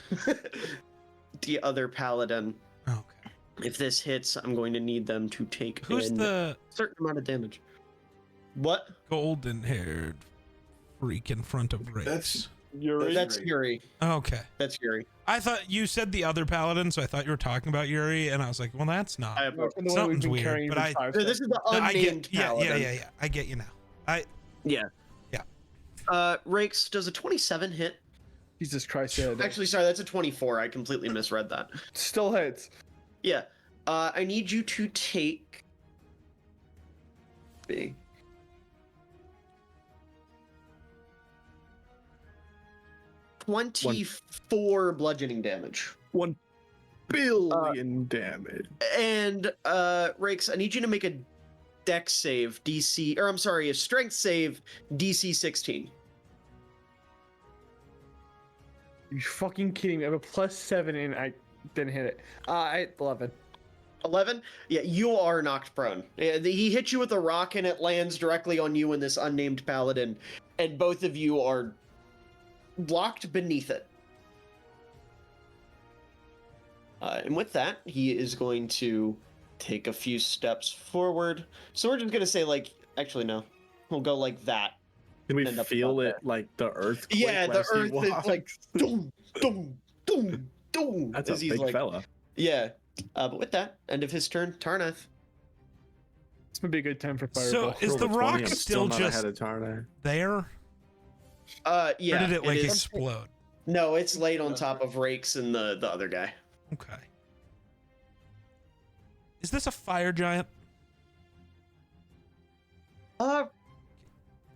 the other paladin. Okay. If this hits, I'm going to need them to take Who's in the a certain amount of damage. What? golden-haired freak in front of Riggs? That's Yuri. That's Yuri. Yuri. Okay. That's Yuri. I thought you said the other paladin, so I thought you were talking about Yuri, and I was like, well, that's not. I have The one we've Something's been weird, carrying but for I- 5 This is seconds. the No, I unnamed get, paladin. yeah. I get you now. Rakes does a 27 hit. Jesus Christ. Yeah, Actually, sorry, that's a 24. I completely misread that. still hits. Yeah. I need you to take. Big. $24 bludgeoning damage. 1 billion damage. And Rakes, I need you to make a dex save DC, or I'm sorry, a strength save DC 16. You fucking kidding me? I have a +7 and I didn't hit it. I 11. 11? Yeah, you are knocked prone. Yeah, he hits you with a rock and it lands directly on you and this unnamed paladin, and both of you are blocked beneath it. And with that, he is going to take a few steps forward. So we're just going to say, like, actually, no. We'll go like that. Can we End up feel about it like the earth? Yeah, the earth is like, doom, doom, doom, doom. That's a as he's big like, fella. Yeah. But with that, end of his turn, Tarnath. It's gonna be a good time for So fireball. is Rolled the a 20, rock I'm still not just ahead of Tarna. there? Yeah. Or did it like is. explode? No, it's laid on top of Rakes and the other guy. Okay. Is this a fire giant? Uh,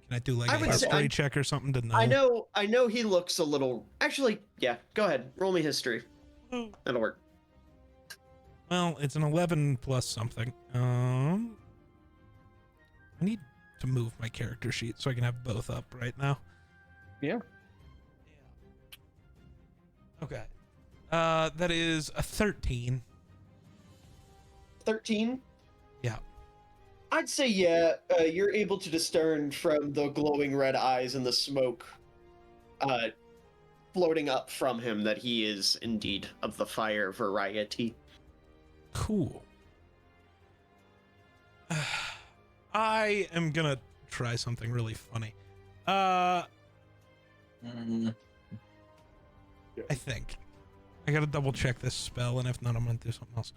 Can I do like I a would say- history check or something to know? I know he looks a little. Actually, yeah. Go ahead, roll me history. Oh. That'll work. Well, it's an 11 plus something. I need to move my character sheet so I can have both up right now. Yeah. Okay. That is a 13. 13. Yeah. I'd say yeah. You're able to discern from the glowing red eyes and the smoke, floating up from him that he is indeed of the fire variety. Cool. I am gonna try something really funny. Mm, I think. I gotta double check this spell, and if not, I'm gonna do something else.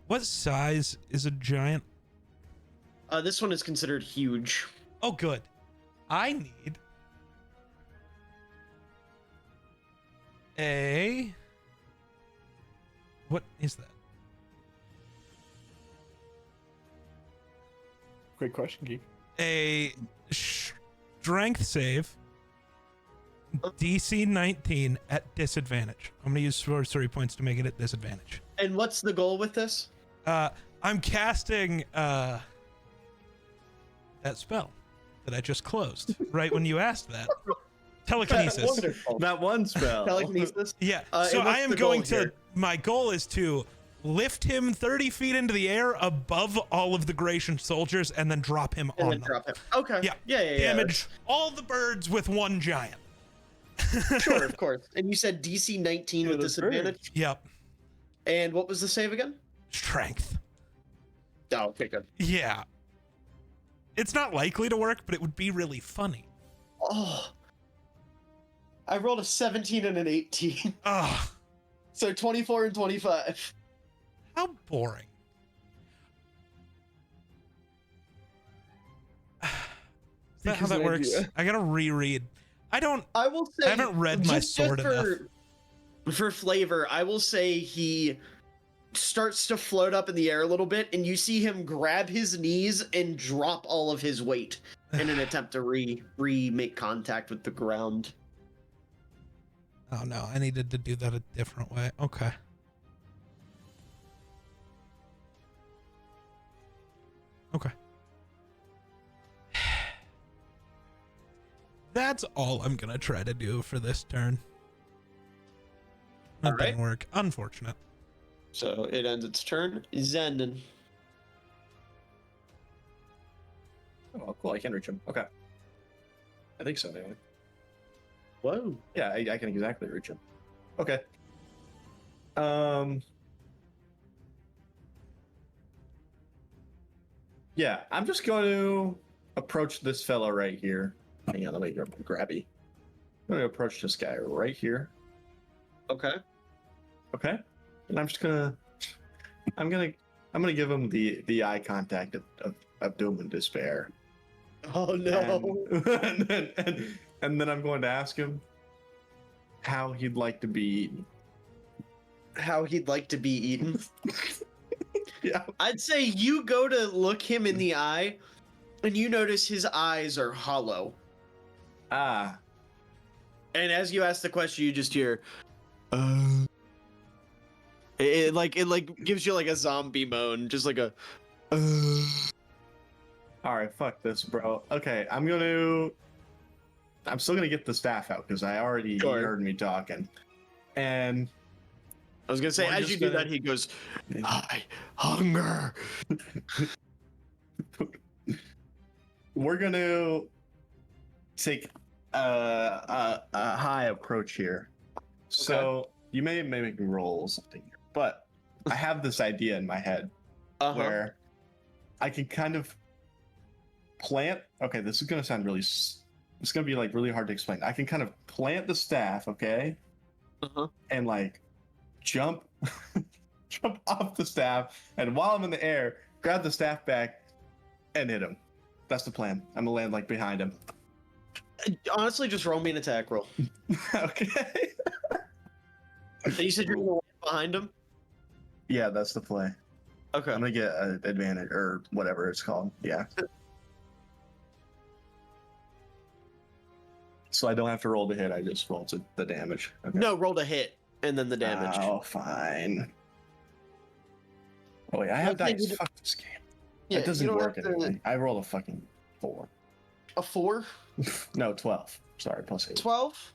What size is a giant? This one is considered huge. Oh, good. I need a. What is that? Great question, Geek. A strength save. DC 19 at disadvantage. I'm gonna use sorcery points to make it at disadvantage. And what's the goal with this? I'm casting that spell that I just closed right when you asked that. Telekinesis. Wonderful. That one spell. Telekinesis. Yeah. And So what's I am the goal going to. here? My goal is to lift him 30 feet into the air above all of the Gratian soldiers and then drop him And on then them. drop it. Okay. Yeah. Yeah. Damage all the birds with one giant. Sure, of course. And you said DC 19 with those disadvantage. Yep. And what was the save again? Strength. Oh, okay, good. Yeah. It's not likely to work, but it would be really funny. Oh. I rolled a 17 and an 18. Ugh. So 24 and 25. How boring. Is that how Because that an works? idea. I gotta reread. I will say I haven't read my sword for flavor, I will say he starts to float up in the air a little bit, and you see him grab his knees and drop all of his weight in an attempt to make contact with the ground. Oh no, I needed to do that a different way. Okay. Okay. That's all I'm gonna try to do for this turn. That didn't work. Unfortunate. So it ends its turn. Zenden. Oh, cool. I can reach him. Okay. I think so, anyway. Whoa. Yeah, I can exactly reach him. Okay. Yeah, I'm just going to approach this fella right here. Hang on, let me grabby. I'm going to approach this guy right here. Okay. Okay. And I'm just gonna give him the eye contact of doom and despair. Oh no. And then I'm going to ask him how he'd like to be eaten. How he'd like to be eaten. Yeah. I'd say you go to look him in the eye, and you notice his eyes are hollow. Ah. And as you ask the question, you just hear, It gives you like a zombie moan, just like a. All right, fuck this, bro. Okay, I'm still gonna get the staff out because I already Sure. heard me talking, and I was gonna say, We're as just you do gonna- that, he goes, "I hunger." we're gonna take a high approach here. So you may make me roll something here, but I have this idea in my head where I can kind of plant. Okay, this is gonna sound really. It's gonna be like really hard to explain. I can kind of plant the staff, okay, and like jump, jump off the staff, and while I'm in the air, grab the staff back and hit him. That's the plan. I'm gonna land like behind him. Honestly, just roll me an attack roll. Okay. And you said you're gonna land behind him. Yeah, that's the play. Okay. I'm gonna get an advantage or whatever it's called. Yeah. So I don't have to roll to hit. I just roll to the damage. Okay. No, roll to hit and then the damage. Oh, fine. Oh wait, I have Okay, dice. you- Fuck this game. Yeah, It doesn't you don't work have to- anyway. I rolled a fucking 4. A 4? No, 12. Sorry, plus 8. 12?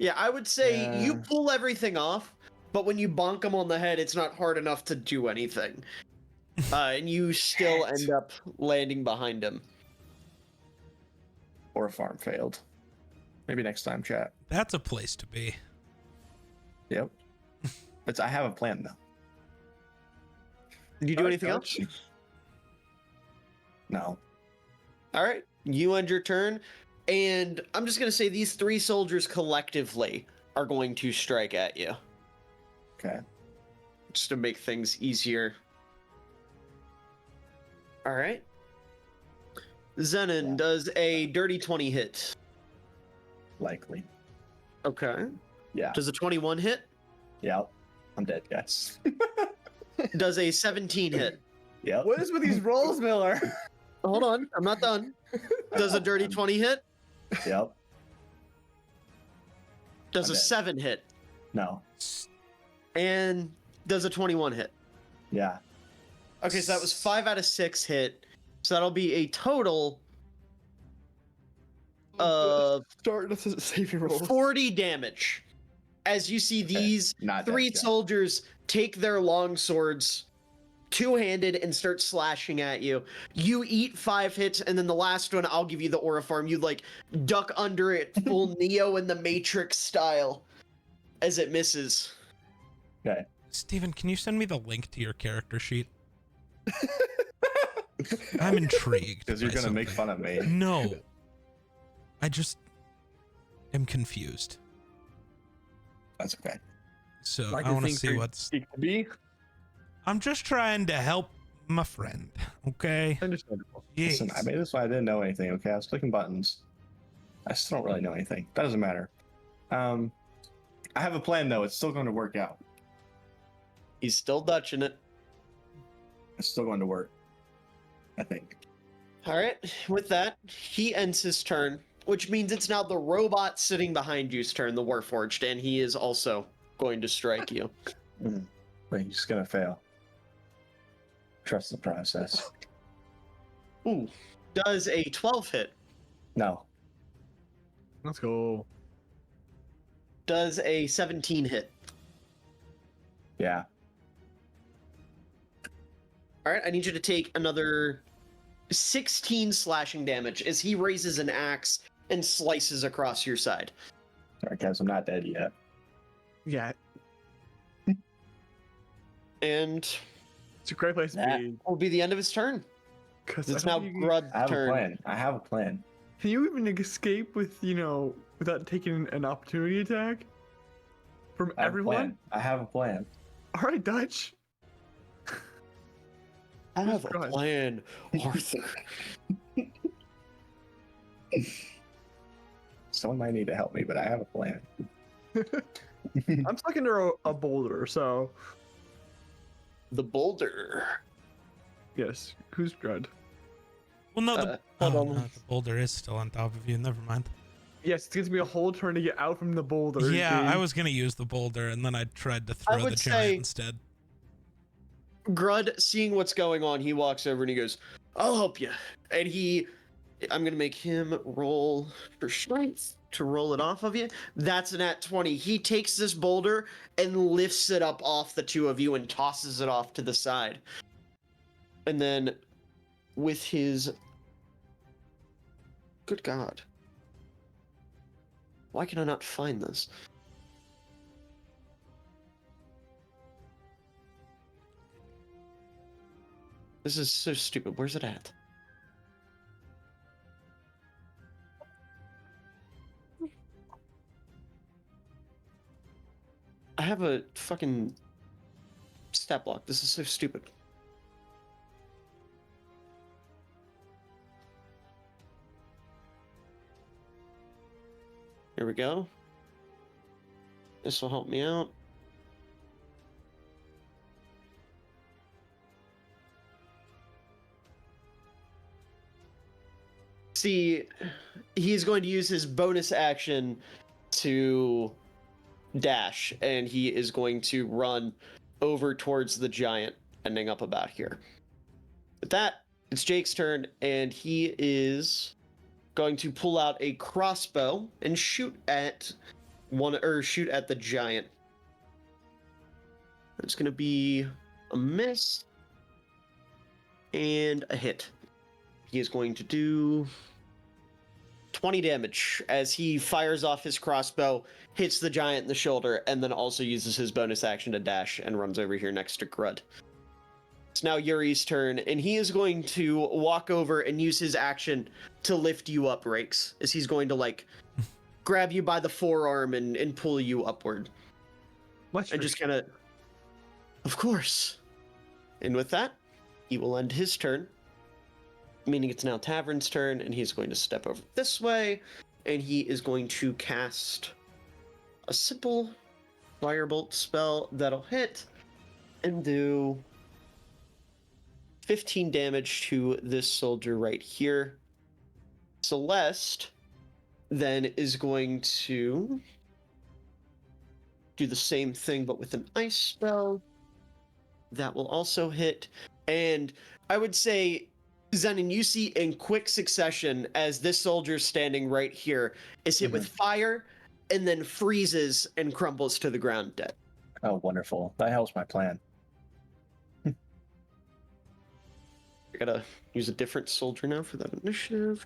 Yeah, I would say you Yeah. pull everything off, but when you bonk him on the head, it's not hard enough to do anything. And you still Shit. end up landing behind him. Or a farm failed. Maybe next time, chat. That's a place to be. Yep. I have a plan though. Did you do anything else? No. All right, you end your turn, and I'm just gonna say these 3 soldiers collectively are going to strike at you, Okay. just to make things easier. All right. Zenon does a dirty 20 hit. Likely. Okay. Yeah. Does a 21 hit? Yep. I'm dead, guys. Does a 17 hit? Yep. What is with these rolls, Miller? Hold on, I'm not done. Does a dirty 20 hit? Yep. Does I'm a dead. 7 hit? No. And does a 21 hit? Yeah. Okay, so that was 5 out of 6 hit. So that'll be a total of Start the saving rolls. 40 damage. As you see these Not 3 dead, guys. soldiers take their long swords two-handed and start slashing at you. You eat 5 hits, and then the last one, I'll give you the Auriform. You like duck under it, full Neo in the Matrix style, as it misses. Okay. Steven, can you send me the link to your character sheet? I'm intrigued. Because you're by gonna make something. fun of me. No. I just am confused. That's okay. So Like I you want to think see you're- what's. It could be I'm just trying to help my friend. Okay. understandable. Yes. Listen, I made this when I didn't know anything. Okay, I was clicking buttons. I still don't really know anything. That doesn't matter. I have a plan though. It's still going to work out. He's still dutching it. It's still going to work. I think. All right. With that, he ends his turn, which means it's now the robot sitting behind you's turn, the Warforged, and he is also going to strike you. But he's gonna fail. Trust the process. Ooh. Does a 12 hit? No. Let's go. Does a 17 hit? Yeah. All right, I need you to take another 16 slashing damage as he raises an axe and slices across your side. Sorry, guys. I'm not dead yet. Yeah, And it's a great place to That- be. will be the end of his turn. Because It's now Grud's I have turn. a plan. I have a plan. Can you even escape with, without taking an opportunity attack from I have a everyone? plan. I have a plan. All right, Dutch. I have a Grud? plan, Arthur. Someone might need to help me, but I have a plan. I'm stuck under a boulder, so The boulder. yes. Who's Grud? Well, no, the, Hold oh, on. no, the boulder is still on top of you. Never mind. Yes, it gives me a whole turn to get out from the boulder. Yeah, dude. I was gonna use the boulder, and then I tried to throw the would giant say- instead. Grud, seeing what's going on, he walks over and he goes, I'll help you. And I'm going to make him roll for strength to roll it off of you. That's an at 20. He takes this boulder and lifts it up off the two of you and tosses it off to the side. And then with his... Good God. Why can I not find this? This is so stupid. Where's it at? I have a fucking stat block. This is so stupid. Here we go. This will help me out. See, he's going to use his bonus action to dash, and he is going to run over towards the giant, ending up about here. With that, it's Jake's turn, and he is going to pull out a crossbow and shoot at the giant. It's going to be a miss and a hit. He is going to do 20 damage as he fires off his crossbow, hits the giant in the shoulder, and then also uses his bonus action to dash and runs over here next to Grud. It's now Yuri's turn, and he is going to walk over and use his action to lift you up, Rakes, as he's going to, like, grab you by the forearm and pull you upward. And just kind of course. And with that, he will end his turn, meaning it's now Tavern's turn, and he's going to step over this way, and he is going to cast a simple firebolt spell that'll hit and do 15 damage to this soldier right here. Celeste then is going to do the same thing, but with an ice spell. That will also hit. And I would say, Zenon, you see in quick succession as this soldier standing right here is hit with fire and then freezes and crumbles to the ground dead. Oh, wonderful. That helps my plan. I gotta use a different soldier now for that initiative.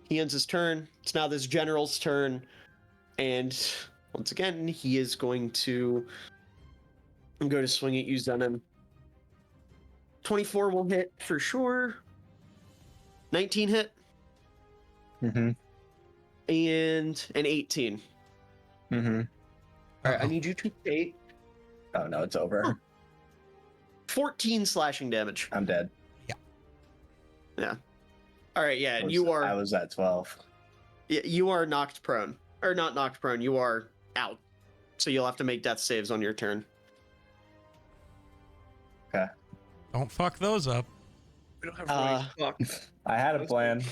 He ends his turn. It's now this general's turn. And once again, he is going to go to swing at you, Zenon. 24 will hit for sure. 19 hit. Mm-hmm. And an 18. Mm-hmm. All right, I need you to take Oh, no, it's over. 14 slashing damage. I'm dead. Yeah. All right, yeah, and you are... I was at 12. You are knocked prone. Or not knocked prone, you are out. So you'll have to make death saves on your turn. Okay. Don't fuck those up. We don't have fuck. I had a plan.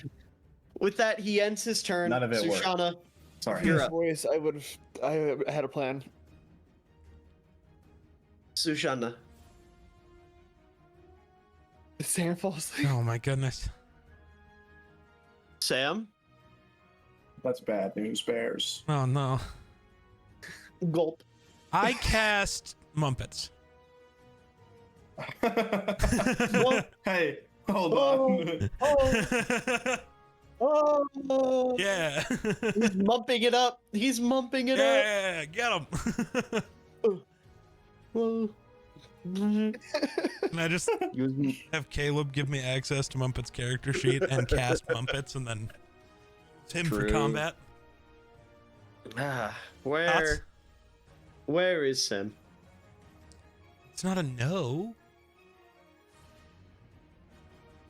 With that, he ends his turn. None of it worked. Sushana, Sorry. you're up. Voice, I had a plan. Sushana. Sam falls asleep. Oh my goodness. Sam. That's bad news, Bears. Oh no. Gulp. I cast Mumpets. Hey, hold on. Oh. Yeah. He's mumping it up. He's mumping it up. Yeah, get him. Can I just have Caleb give me access to Mumpet's character sheet and cast Mumpets and then use him for True. combat? Where is Sam? It's not a no.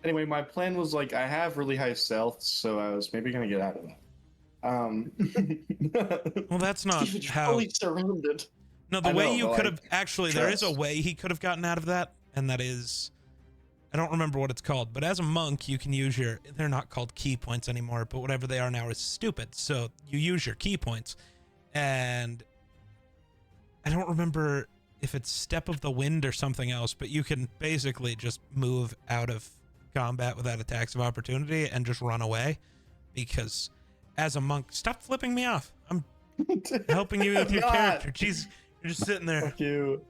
Anyway, my plan was like I have really high stealth, so I was maybe gonna get out of that. Well, that's not He's how. fully surrounded. No, the I way know, you but, could like, have actually, there is a trust. way he could have gotten out of that, and that is, I don't remember what it's called, but as a monk, you can use your. They're not called key points anymore, but whatever they are now is stupid. So you use your key points, and I don't remember if it's Step of the Wind or something else, but you can basically just move out of combat without attacks of opportunity and just run away, because as a monk, stop flipping me off. I'm helping you with your character. Jeez, you're just sitting there. Fuck you.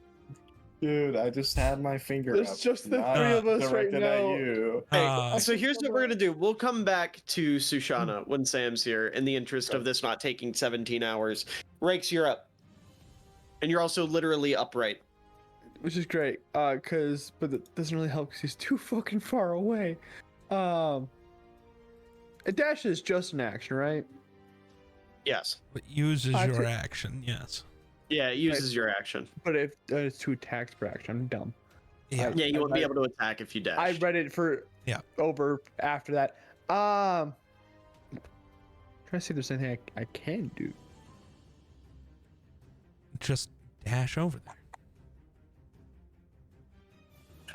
Dude, I just had my finger There's up. just the not three of us right directed now. At you. Hey, so here's what we're gonna do. We'll come back to Sushana when Sam's here, in the interest of this not taking 17 hours. Rakes, you're up, and you're also literally upright. Which is great, but it doesn't really help because he's too fucking far away. A dash is just an action, right? Yes. It uses I your took- action, yes. Yeah, it uses your action. But if it's 2 attacks per action, I'm dumb. Yeah. Yeah, you won't be able to attack if you dash. I read it for over after that. Trying to see if there's anything I can do. Just dash over there.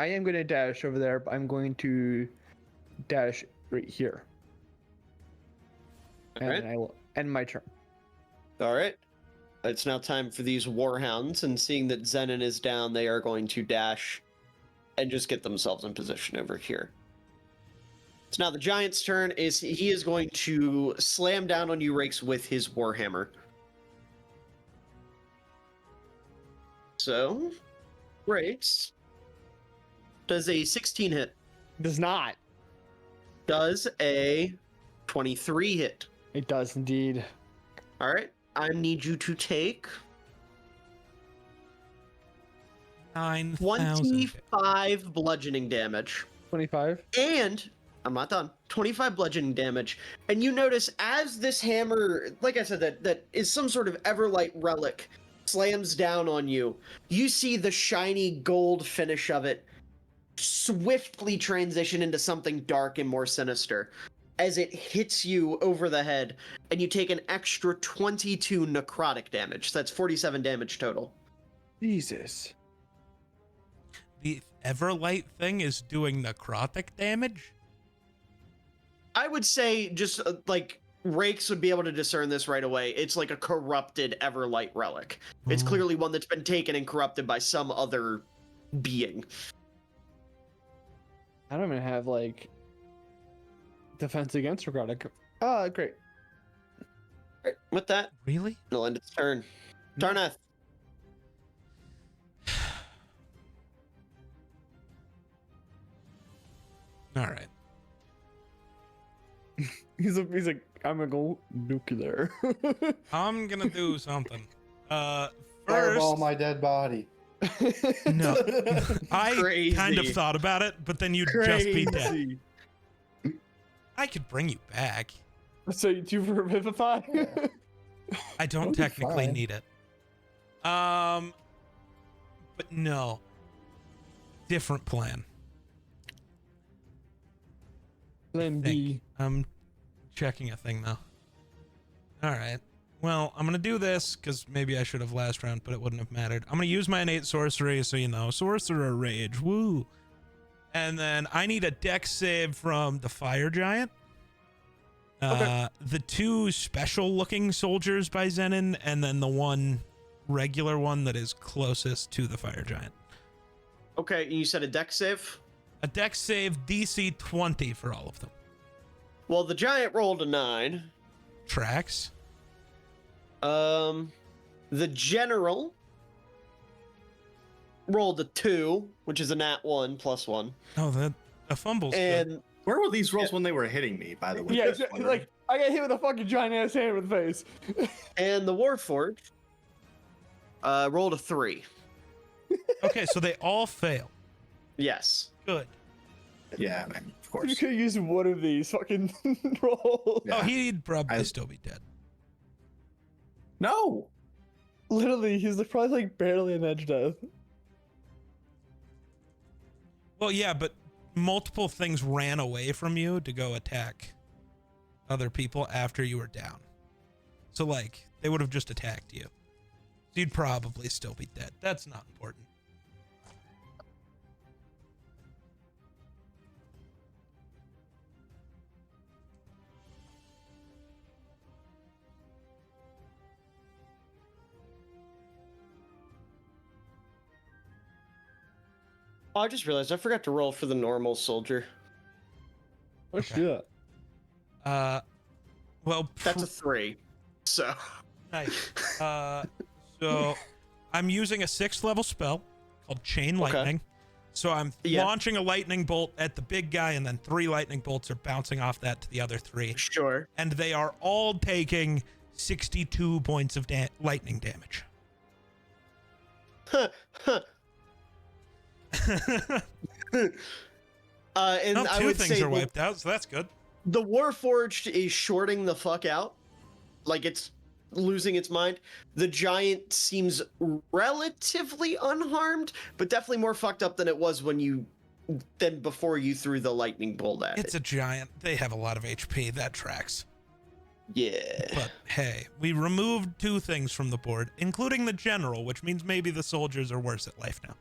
I am going to dash over there, but I'm going to dash right here. And Alright. I will end my turn. All right. It's now time for these warhounds, and seeing that Zenon is down, they are going to dash and just get themselves in position over here. So now the giant's turn is he is going to slam down on you, Rakes, with his warhammer. So, Rakes does a 16 hit. Does not. Does a 23 hit? It does indeed. All right. I need you to take 9,000. 25 bludgeoning damage. 25. And I'm not done. 25 bludgeoning damage. And you notice as this hammer, like I said, that is some sort of Everlight relic, slams down on you, you see the shiny gold finish of it swiftly transition into something dark and more sinister as it hits you over the head, and you take an extra 22 necrotic damage. So that's 47 damage total. Jesus. The Everlight thing is doing necrotic damage? I would say just like Rakes would be able to discern this right away. It's like a corrupted Everlight relic. It's clearly one that's been taken and corrupted by some other being. I don't even have like defense against necrotic. Great. Right, with that, Really? it'll end its turn. Tarnath. All right. He's like, I'm gonna go nuclear. I'm gonna do something. First, Fireball my dead body. no, I kind of Crazy. thought about it, but then you'd just be dead. I could bring you back. So you do revivify? I don't That'll be technically fine. need it. But no. Different plan. Plan B. I'm checking a thing though. All right. Well, I'm gonna do this because maybe I should have last round, but it wouldn't have mattered. I'm gonna use my innate sorcery, so you know, sorcerer rage. Woo! And then I need a dex save from the fire giant. The two special-looking soldiers by Zenon, and then the one regular one that is closest to the fire giant. Okay, you said a dex save? A dex save DC 20 for all of them. Well, the giant rolled a 9. Tracks. The general rolled a 2, which is a nat 1 plus 1. Oh, that a fumble's good. And Where were these rolls when they were hitting me, by the way? Yeah, Just wondering. like I got hit with a fucking giant ass hammer in the face. and the Warforged rolled a 3. Okay, so they all fail. Yes. Good. Yeah, man, of You course. could use one of these fucking rolls. Yeah. Oh, he'd probably I- still be dead. No. Literally, he's like, probably like barely an edge death. Well, yeah, but multiple things ran away from you to go attack other people after you were down. So, like, they would have just attacked you. So you'd probably still be dead. That's not important. Oh, I just realized I forgot to roll for the normal soldier. Let's Okay. do that. Well, That's a 3. So. nice. So I'm using a 6th level spell called Chain Lightning. So I'm Yeah. launching a lightning bolt at the big guy, and then 3 lightning bolts are bouncing off that to the other 3. Sure. And they are all taking 62 points of lightning damage. Huh, huh. And No, I 2 would things say are wiped out, so that's good. the Warforged is shorting the fuck out. Like it's losing its mind. The giant seems relatively unharmed, but definitely more fucked up than it was than before you threw the lightning bolt at It's it. a giant. They have a lot of HP. That tracks. Yeah. But hey, we removed 2 things from the board, including the general, which means maybe the soldiers are worse at life now.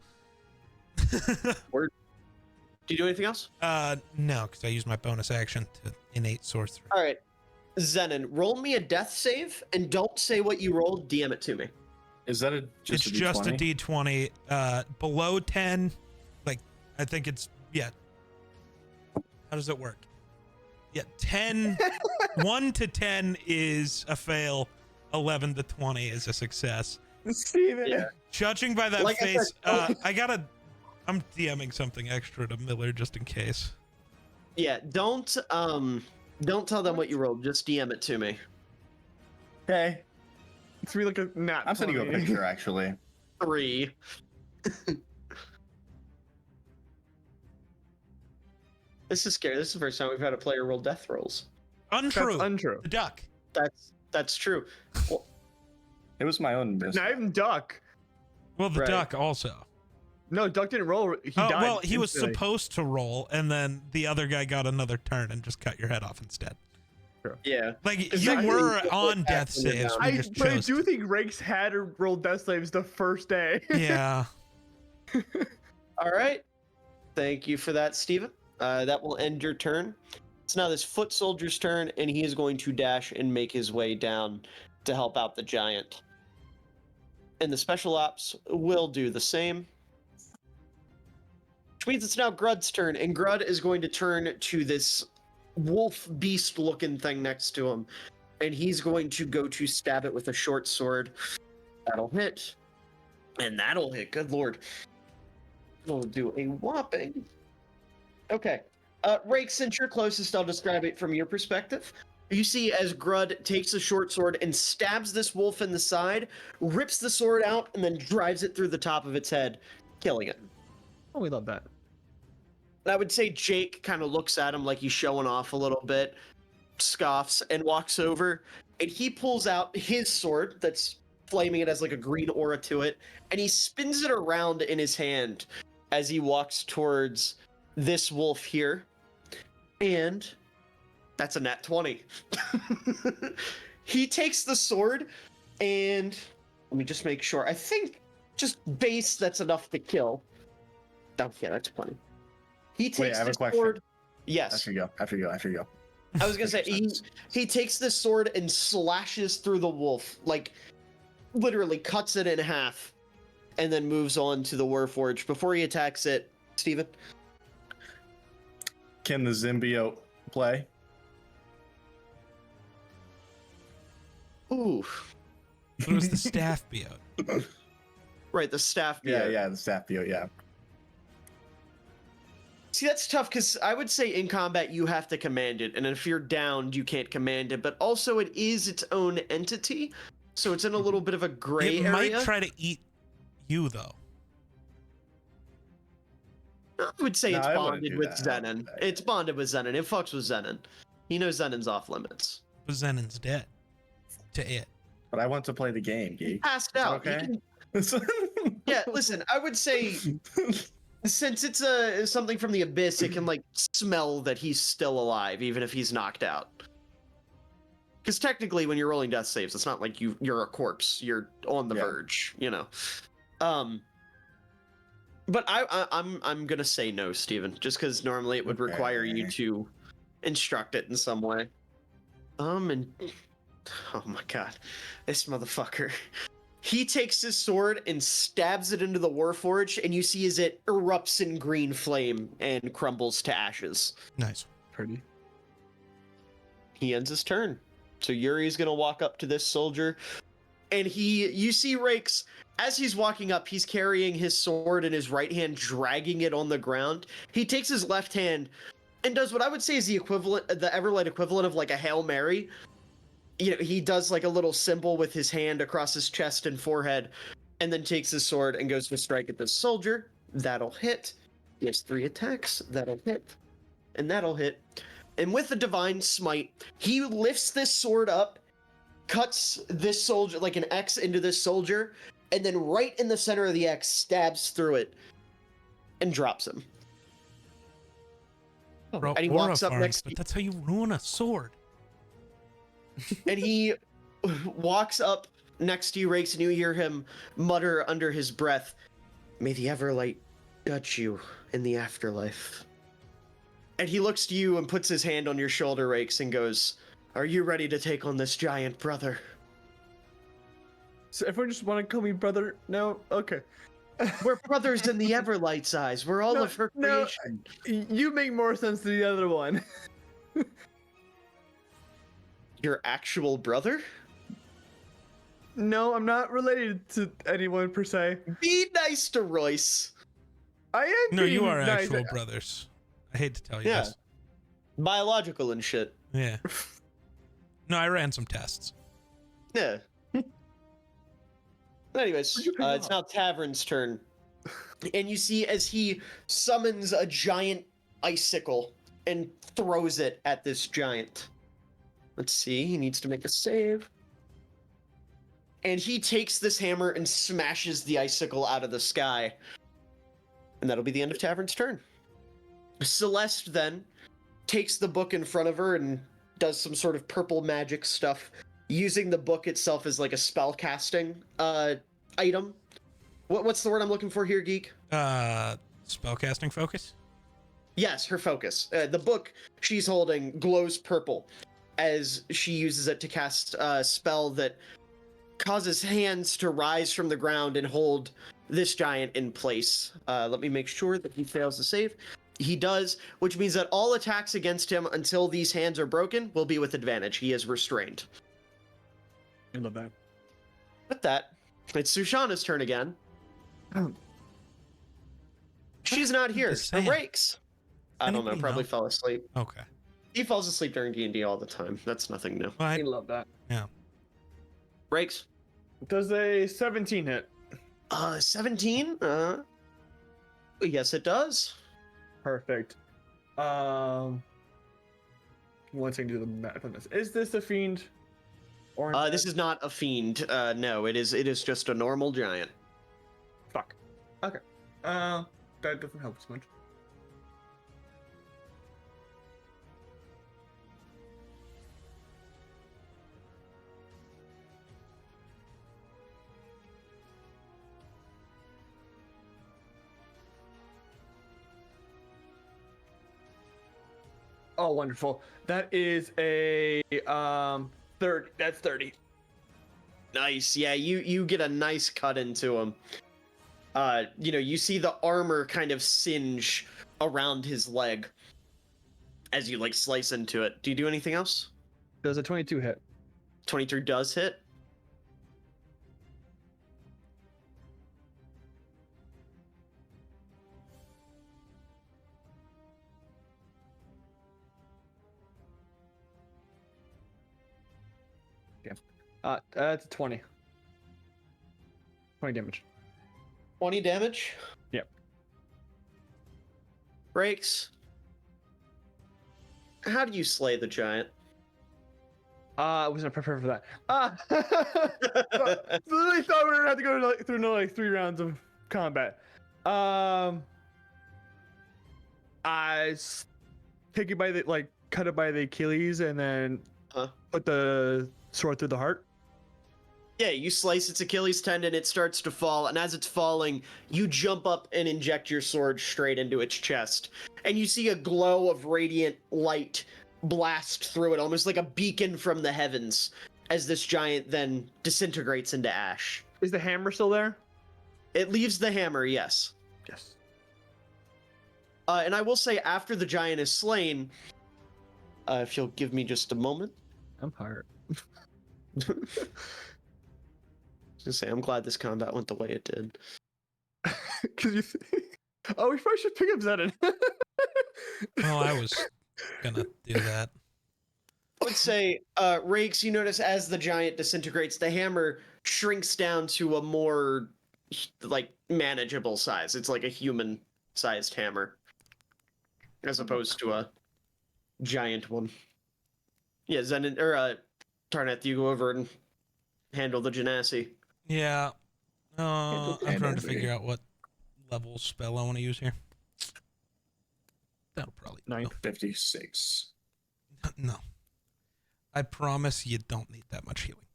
Do you do anything else? No, because I used my bonus action to innate sorcery. All right. Zenon, roll me a death save and don't say what you rolled. DM it to me. Is that It's a just a D20? D20. Below 10, like, I think it's, yeah. How does it work? Yeah, 10, 1 to 10 is a fail, 11 to 20 is a success. Steven. Yeah. Judging by that Like I face, said- I'm DMing something extra to Miller just in case. Yeah, don't tell them what you rolled. Just DM it to me. Okay. It's gonna be like a nat. I'm sending you a 20. picture, actually. 3. This is scary. This is the first time we've had a player roll death rolls. Untrue. That's untrue. The duck. That's true. Well, It was my own mistake. Not even Duck. Well, the Right. duck also. No, Duck didn't roll. He Oh, died. well, he was instantly. supposed to roll, and then the other guy got another turn and just cut your head off instead. yeah. Like, you Exactly. were What on death happened in saves. that? We I just but I chose do to- think Rakes had to roll Death Slaves the first day. Yeah. All right. Thank you for that, Steven. That will end your turn. It's now this foot soldier's turn, and he is going to dash and make his way down to help out the giant. And the special ops will do the same. Which means it's now Grud's turn, and Grud is going to turn to this wolf beast looking thing next to him. And he's going to go to stab it with a short sword. That'll hit. And that'll hit. Good lord. We'll do a whopping. Okay. Rake, since you're closest, I'll describe it from your perspective. You see as Grud takes a short sword and stabs this wolf in the side, rips the sword out, and then drives it through the top of its head, killing it. Oh, we love that. And I would say Jake kind of looks at him like he's showing off a little bit, scoffs, and walks over, and he pulls out his sword that's flaming. It has like a green aura to it, and he spins it around in his hand as he walks towards this wolf here. And that's a nat 20. He takes the sword, and let me just make sure. I think just base, that's enough to kill. Okay, that's plenty. He takes Wait, I have a the question. sword. Yes. After you go. I was gonna say Makes he takes this sword and slashes through the wolf, like literally cuts it in half, and then moves on to the Warforged. Before he attacks it, Steven? Can the symbiote play? Ooh, It was the staff beote. right, the staff. Yeah, the staff bio, yeah. See, that's tough because I would say in combat you have to command it, and if you're downed, you can't command it. But also, it is its own entity, so it's in a little bit of a gray It area. might try to eat you, though. I would say No, it's I wouldn't bonded do with that. I wouldn't Zenon. do that. It's bonded with Zenon. It fucks with Zenon. He knows Zenon's off limits. But Zenon's dead. To it. But I want to play the game, He geek. passed Is that out. He okay? can- Yeah, listen, I would say since it's something from the abyss, it can like smell that he's still alive, even if he's knocked out. Because technically, when you're rolling death saves, it's not like you're a corpse. You're on the Yeah. verge, you know. But I'm gonna say no, Steven, just because normally it would require you Okay. to instruct it in some way. And oh my god, this motherfucker. He takes his sword and stabs it into the Warforged, and you see as it erupts in green flame and crumbles to ashes. Nice. Pretty. He ends his turn. So Yuri's gonna walk up to this soldier, and you see Rakes, as he's walking up, he's carrying his sword in his right hand, dragging it on the ground. He takes his left hand and does what I would say is the Everlight equivalent of like a Hail Mary. You know, he does like a little symbol with his hand across his chest and forehead, and then takes his sword and goes to strike at this soldier. That'll hit. He has 3 attacks. That'll hit. And that'll hit. And with the Divine Smite, he lifts this sword up, cuts this soldier, like an X into this soldier, and then right in the center of the X, stabs through it and drops him. And he walks up next But that's how you ruin a sword. and he walks up next to you, Rakes, and you hear him mutter under his breath, "May the Everlight judge you in the afterlife." And he looks to you and puts his hand on your shoulder, Rakes, and goes, "Are you ready to take on this giant, brother?" So everyone just want to call me brother? No? Okay. We're brothers in the Everlight's eyes. We're all No, of her no. creation. You make more sense than the other one. Your actual brother? No, I'm not related to anyone per se. Be nice to Royce. I am No, you being are nice. actual brothers. I hate to tell you Yeah. this. biological and shit. Yeah. No, I ran some tests. Yeah. Anyways, Where'd you pick it it's up? now Tavern's turn. And you see as he summons a giant icicle and throws it at this giant. Let's see, he needs to make a save. And he takes this hammer and smashes the icicle out of the sky. And that'll be the end of Tavern's turn. Celeste then takes the book in front of her and does some sort of purple magic stuff, using the book itself as like a spell casting item. What's the word I'm looking for here, Geek? Spellcasting focus? Yes, her focus. The book she's holding glows purple as she uses it to cast a spell that causes hands to rise from the ground and hold this giant in place. Let me make sure that he fails to save. He does, which means that all attacks against him until these hands are broken will be with advantage. He is restrained. I love that. With that, it's Sushana's turn again. She's not here. Her Sam? breaks. I don't know. Anybody Probably know? fell asleep. Okay. He falls asleep during D&D all the time. That's nothing new. Well, I love that. Breaks. Does a 17 hit? 17? Yes, it does. Perfect. One second to do the math on this. Is this a fiend? Or This is not a fiend. No, it is just a normal giant. fuck. Okay. That doesn't help as much. Oh, wonderful. That is a 30. That's 30. Nice. Yeah, you get a nice cut into him. You see the armor kind of singe around his leg as you like slice into it. Do you do anything else? Does a 22 hit? 23 does hit. That's a 20. 20 damage. 20 damage. Yep. Breaks. How do you slay the giant? I wasn't prepared for that. Literally thought we were gonna have to go through another 3 rounds of combat. Take it by the cut it by the Achilles and then put the sword through the heart. Yeah, you slice its Achilles tendon, it starts to fall, and as it's falling, you jump up and inject your sword straight into its chest. And you see a glow of radiant light blast through it, almost like a beacon from the heavens, as this giant then disintegrates into ash. Is the hammer still there? It leaves the hammer, yes. Yes. And I will say, after the giant is slain, if you'll give me just a moment. I'm tired. I was gonna say, I'm glad this combat went the way it did. Cause you oh, we probably should pick up Zenon. Well, I was gonna do that. I would say, Rakes, you notice as the giant disintegrates, the hammer shrinks down to a more, manageable size. It's like a human-sized hammer, as opposed to a giant one. Yeah, Zenon, or, Tarnath, you go over and handle the Genasi. Yeah. I'm trying to figure out what level spell I want to use here. That'll probably 56. No. I promise you don't need that much healing.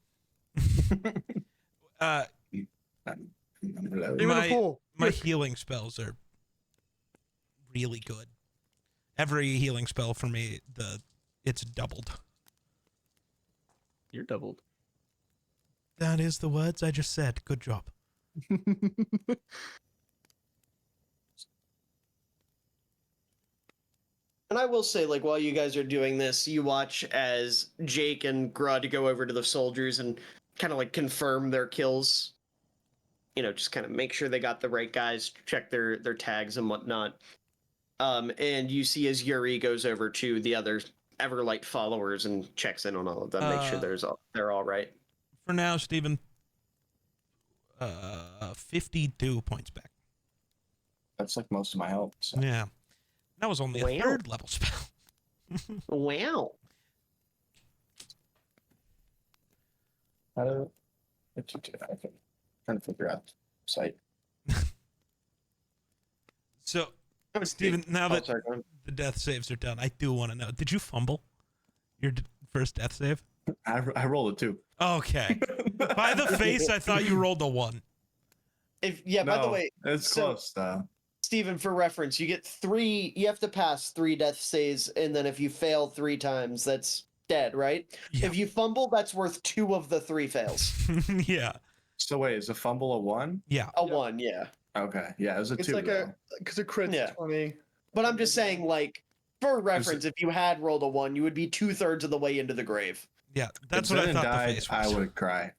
My healing spells are really good. Every healing spell for me, it's doubled. You're doubled. That is the words I just said. Good job. And I will say, while you guys are doing this, you watch as Jake and Grud go over to the soldiers and kind of confirm their kills. Just kind of make sure they got the right guys, check their tags and whatnot. And you see as Yuri goes over to the other Everlight followers and checks in on all of them, make sure they're all right. For now, Steven, 52 points back. That's like most of my health. So. Yeah. That was only a Wow. 3rd level spell. Wow. How do I can trying to figure out sight. So, Steven, now that sorry, go on. the death saves are done, I do want to know, did you fumble your first death save? I rolled a 2. Okay. By the face, I thought you rolled a 1. By the way, it's so- close though. Stephen, for reference, you get 3. You have to pass 3 death saves, and then if you fail 3 times, that's dead, right? Yeah. If you fumble, that's worth 2 of the 3 fails. Yeah. So wait, is a fumble a 1? Yeah. A 1, yeah. Okay, yeah, it was a It's 2. like though. because a crit's Yeah. 20. But I'm just saying, like, for reference, if you had rolled a 1, you would be 2/3 of the way into the grave. Yeah. That's If what I Zen thought died, the face I was. would cry.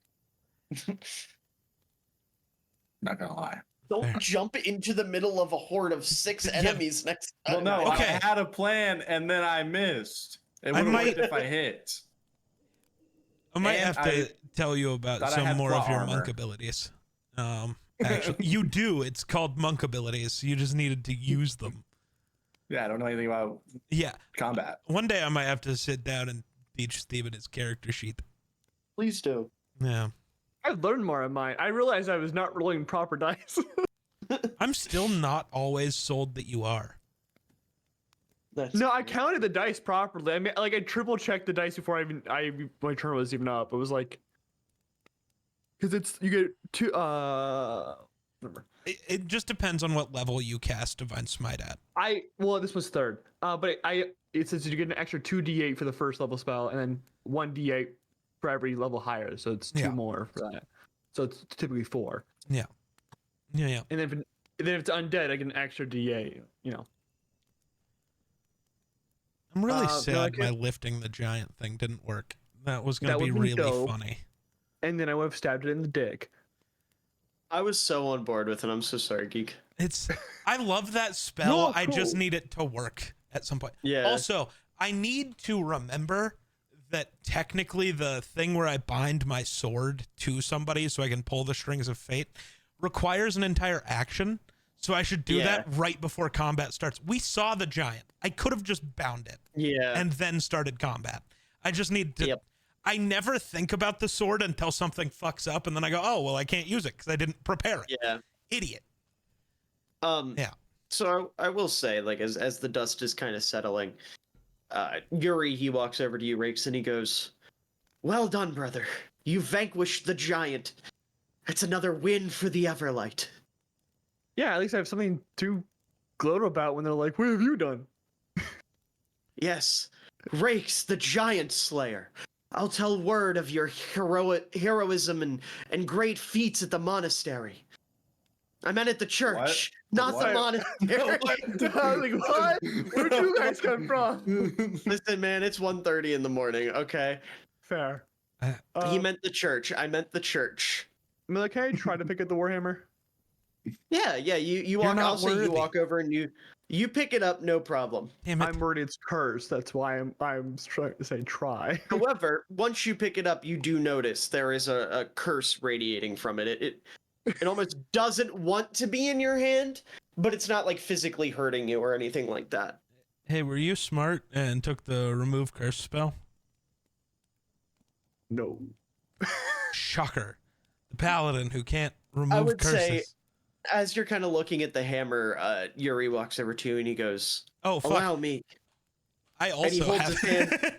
Not gonna lie. Don't Fair. jump into the middle of a horde of 6 enemies next Well, time. no, Okay. I had a plan and then I missed. It I would have might- worked if I hit. I might And have to tell you about thought I some had more of plot your armor. monk abilities. Actually, you do. It's called monk abilities. You just needed to use them. Yeah, I don't know anything about Yeah. combat. One day I might have to sit down and teach Steven his character sheet. Please do. Yeah. I've learned more of mine. I realized I was not rolling proper dice. I'm still not always sold that you are. That's No, I counted the dice properly. I mean, like I triple checked the dice before my turn was even up. It was like, because it's you get 2. Remember, It just depends on what level you cast Divine Smite at. this was 3rd. But it says you get an extra 2d8 for the first level spell, and then 1d8 for every level higher. So it's 2 Yeah. more for that. So it's typically 4. Yeah. And then if it's undead, I get an extra d8. You know. I'm really no, sad I my can't- lifting the giant thing didn't work. That was going That to be would've been really dope. funny. And then I would have stabbed it in the dick. I was so on board with it. I'm so sorry, Geek. I love that spell. No, I just cool. need it to work at some point. Yeah. Also, I need to remember that technically the thing where I bind my sword to somebody so I can pull the strings of fate requires an entire action. So I should do Yeah. that right before combat starts. We saw the giant. I could have just bound it Yeah. and then started combat. I just need to. Yep. I never think about the sword until something fucks up, and then I go, "Oh, well, I can't use it because I didn't prepare it." Yeah. Idiot. Yeah. So I will say, like, as the dust is kind of settling, Yuri, he walks over to you, Rakes, and he goes, "Well done, brother. You vanquished the giant. It's another win for the Everlight." Yeah, at least I have something to gloat about when they're like, "What have you done?" Yes, Rakes, the giant slayer. I'll tell word of your heroism and great feats at the monastery. I meant at the church, not the What? monastery. I was like, "What? Where'd you guys come from?" Listen, man, it's 1:30 in the morning, okay? Fair. He meant the church. I meant the church. I'm like, "Can I try to pick up the warhammer?" Yeah, you walk. not I'll say you worthy. walk over and you pick it up, no problem. Damn it. I'm worried it's cursed. That's why I'm trying to say try. However, once you pick it up, you do notice there is a curse radiating from it. It almost doesn't want to be in your hand, but it's not like physically hurting you or anything like that. Hey, were you smart and took the remove curse spell? No. Shocker. The paladin who can't remove I would curses. say, as you're kind of looking at the hammer, Yuri walks over to you and he goes, Oh, fuck. "Allow me." I and he also holds have. his hand.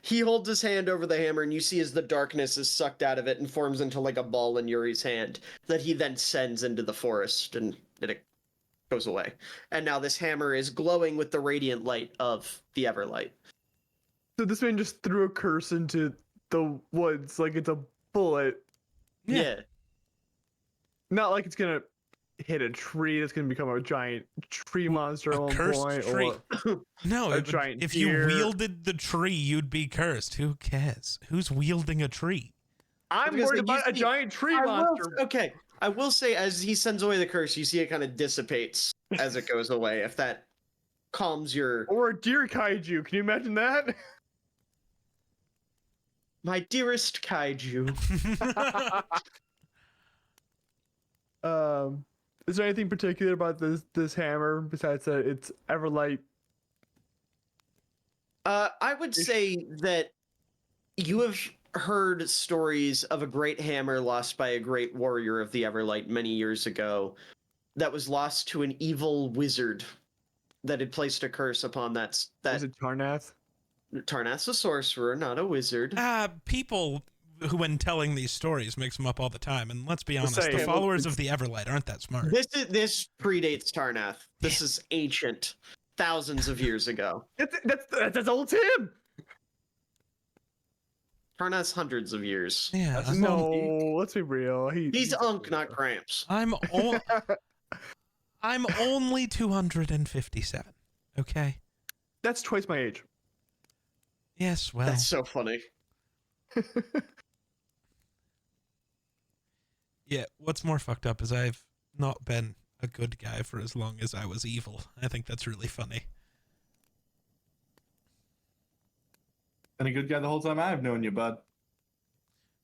He holds his hand over the hammer, and you see as the darkness is sucked out of it and forms into like a ball in Yuri's hand that he then sends into the forest, and it goes away. And now this hammer is glowing with the radiant light of the Everlight. So this man just threw a curse into the woods like it's a bullet. Yeah. Not like it's gonna hit a tree that's gonna become a giant tree monster at A one cursed point, tree. or No, a if, giant if you deer. wielded the tree, you'd be cursed. Who cares? Who's wielding a tree? I'm Because, worried like, you about a see- giant tree I will- monster. okay, I will say as he sends away the curse, you see it kind of dissipates as it goes away. If that calms your Or a deer kaiju. Can you imagine that? my dearest kaiju. Is there anything particular about this hammer besides that it's Everlight? I would say that you have heard stories of a great hammer lost by a great warrior of the Everlight many years ago that was lost to an evil wizard that had placed a curse upon that Is it Tarnath? Tarnath's a sorcerer, not a wizard. People who, when telling these stories, mix them up all the time. And let's be honest, say, the well, followers of the Everlight aren't that smart. This predates Tarnath. This is ancient, thousands of years ago. That's old Tim. Tarnath's hundreds of years. Yeah, No, let's be real. He's Unk, not Gramps. I'm only 257. Okay. That's twice my age. Yes, well. That's so funny. Yeah, what's more fucked up is I've not been a good guy for as long as I was evil. I think that's really funny. Been a good guy the whole time I've known you, bud.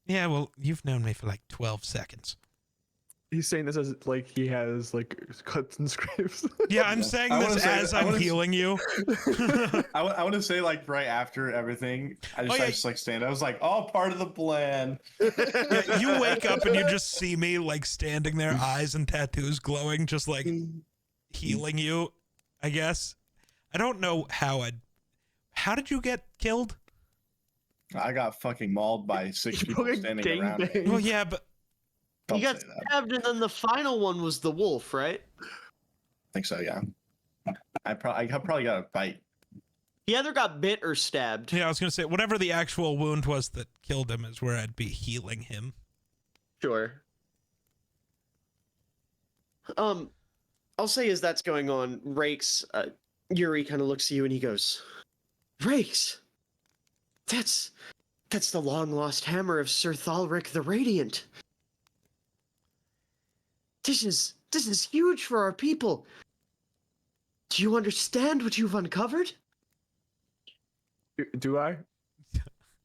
Yeah, well, you've known me for like 12 seconds. He's saying this as like he has like cuts and scrapes. Yeah, I'm saying I this wanna say- as I I'm wanna- healing you. I want to say like right after everything, I Oh, yeah. just like stand. I was like, all part of the plan. Yeah, you wake up and you just see me like standing there, eyes and tattoos glowing, just like healing you, I guess. I don't know how did you get killed? I got fucking mauled by 6 people standing around. me. Well, yeah, but Don't You got say that. stabbed, and then the final one was the wolf, right? I think so. Yeah. I probably got a bite. He either got bit or stabbed. yeah, I was gonna say whatever the actual wound was that killed him is where I'd be healing him. Sure. I'll say as that's going on, Rakes, Yuri kind of looks at you and he goes, Rakes, that's the long lost hammer of Sir Thalric the Radiant. This is huge for our people. Do you understand what you've uncovered? Do I?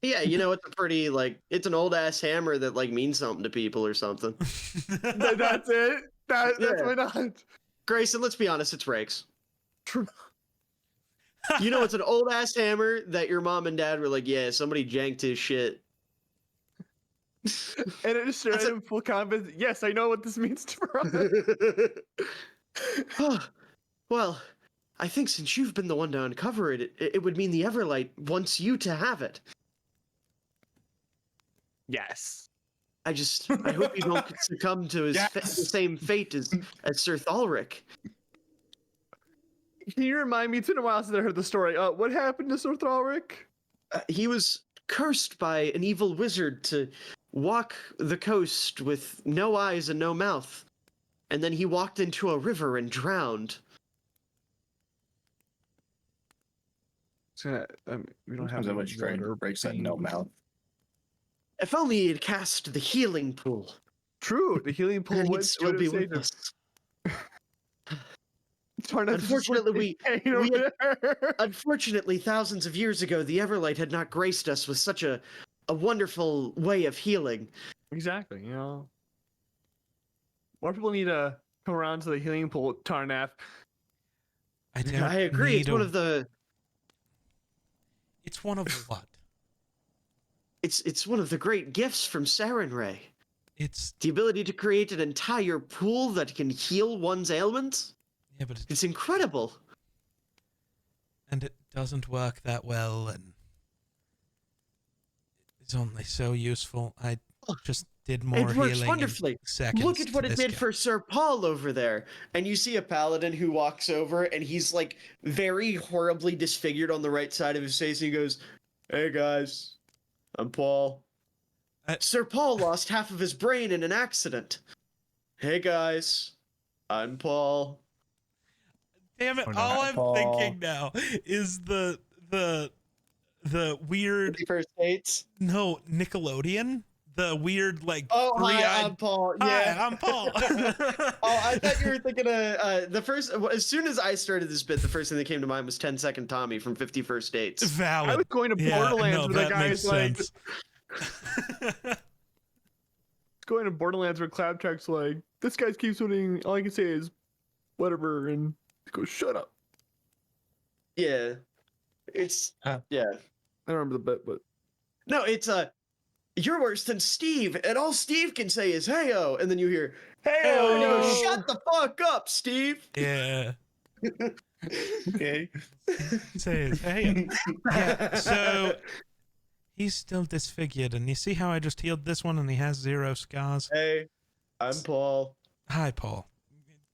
Yeah, you know, it's a pretty, like, it's an old-ass hammer that, like, means something to people or something. That's it. That's Yeah. why not. Grayson, let's be honest, it's Rakes. You know, it's an old-ass hammer that your mom and dad were like, yeah, somebody janked his shit. And it just stared at That's him full confidence. Yes, I know what this means for us. Well, I think since you've been the one to uncover it, it would mean the Everlight wants you to have it. Yes. I hope you don't succumb to his the same fate as Sir Thalric. Can you remind me? It's been a while since I heard the story. What happened to Sir Thalric? He was cursed by an evil wizard to walk the coast with no eyes and no mouth. And then he walked into a river and drowned. We don't have Sometimes I wish Drake breaks that no mouth. If only he had cast the healing pool. True, the healing pool Then he'd would still be saved with us. us. Tarnath is just, like, Unfortunately, hanging over there. Unfortunately, thousands of years ago, the Everlight had not graced us with such a wonderful way of healing. Exactly, you know. More people need to come around to the healing pool, Tarnath. I don't I agree. It's need one a- of the. It's one of what? It's one of the great gifts from Sarenrae. It's The ability to create an entire pool that can heal one's ailments. yeah, but It's incredible. and it doesn't work that well, and it's only so useful. I just did more It works healing in wonderfully. seconds Look at to what it this did guy. for Sir Paul over there. And you see a paladin who walks over and he's like very horribly disfigured on the right side of his face. And he goes, "Hey guys, I'm Paul." Sir Paul lost half of his brain in an accident. "Hey guys, I'm Paul." Damn it! Or All not, I'm Paul. thinking now is the weird First dates. no Nickelodeon, the weird like Oh, hi, three-eyed. I'm Paul. Hi, Yeah. I'm Paul. Oh, I thought you were thinking of the first. As soon as I started this bit, the first thing that came to mind was 10 Second Tommy from 51st Dates. Valid. I was going to Yeah, Borderlands no, where the that makes guy's like sense. going to Borderlands where Claptrap's like, this guy keeps winning. All I can say is whatever, and he goes, shut up. Yeah, it's yeah. I don't remember the bit, but No, it's you're worse than Steve, and all Steve can say is "Heyo," and then you hear "Heyo," and you go, Heyo. "Shut the fuck up, Steve." Yeah. Okay. Says, hey. Yeah, so he's still disfigured, and you see how I just healed this one and he has 0 scars? Hey, I'm Paul. Hi, Paul.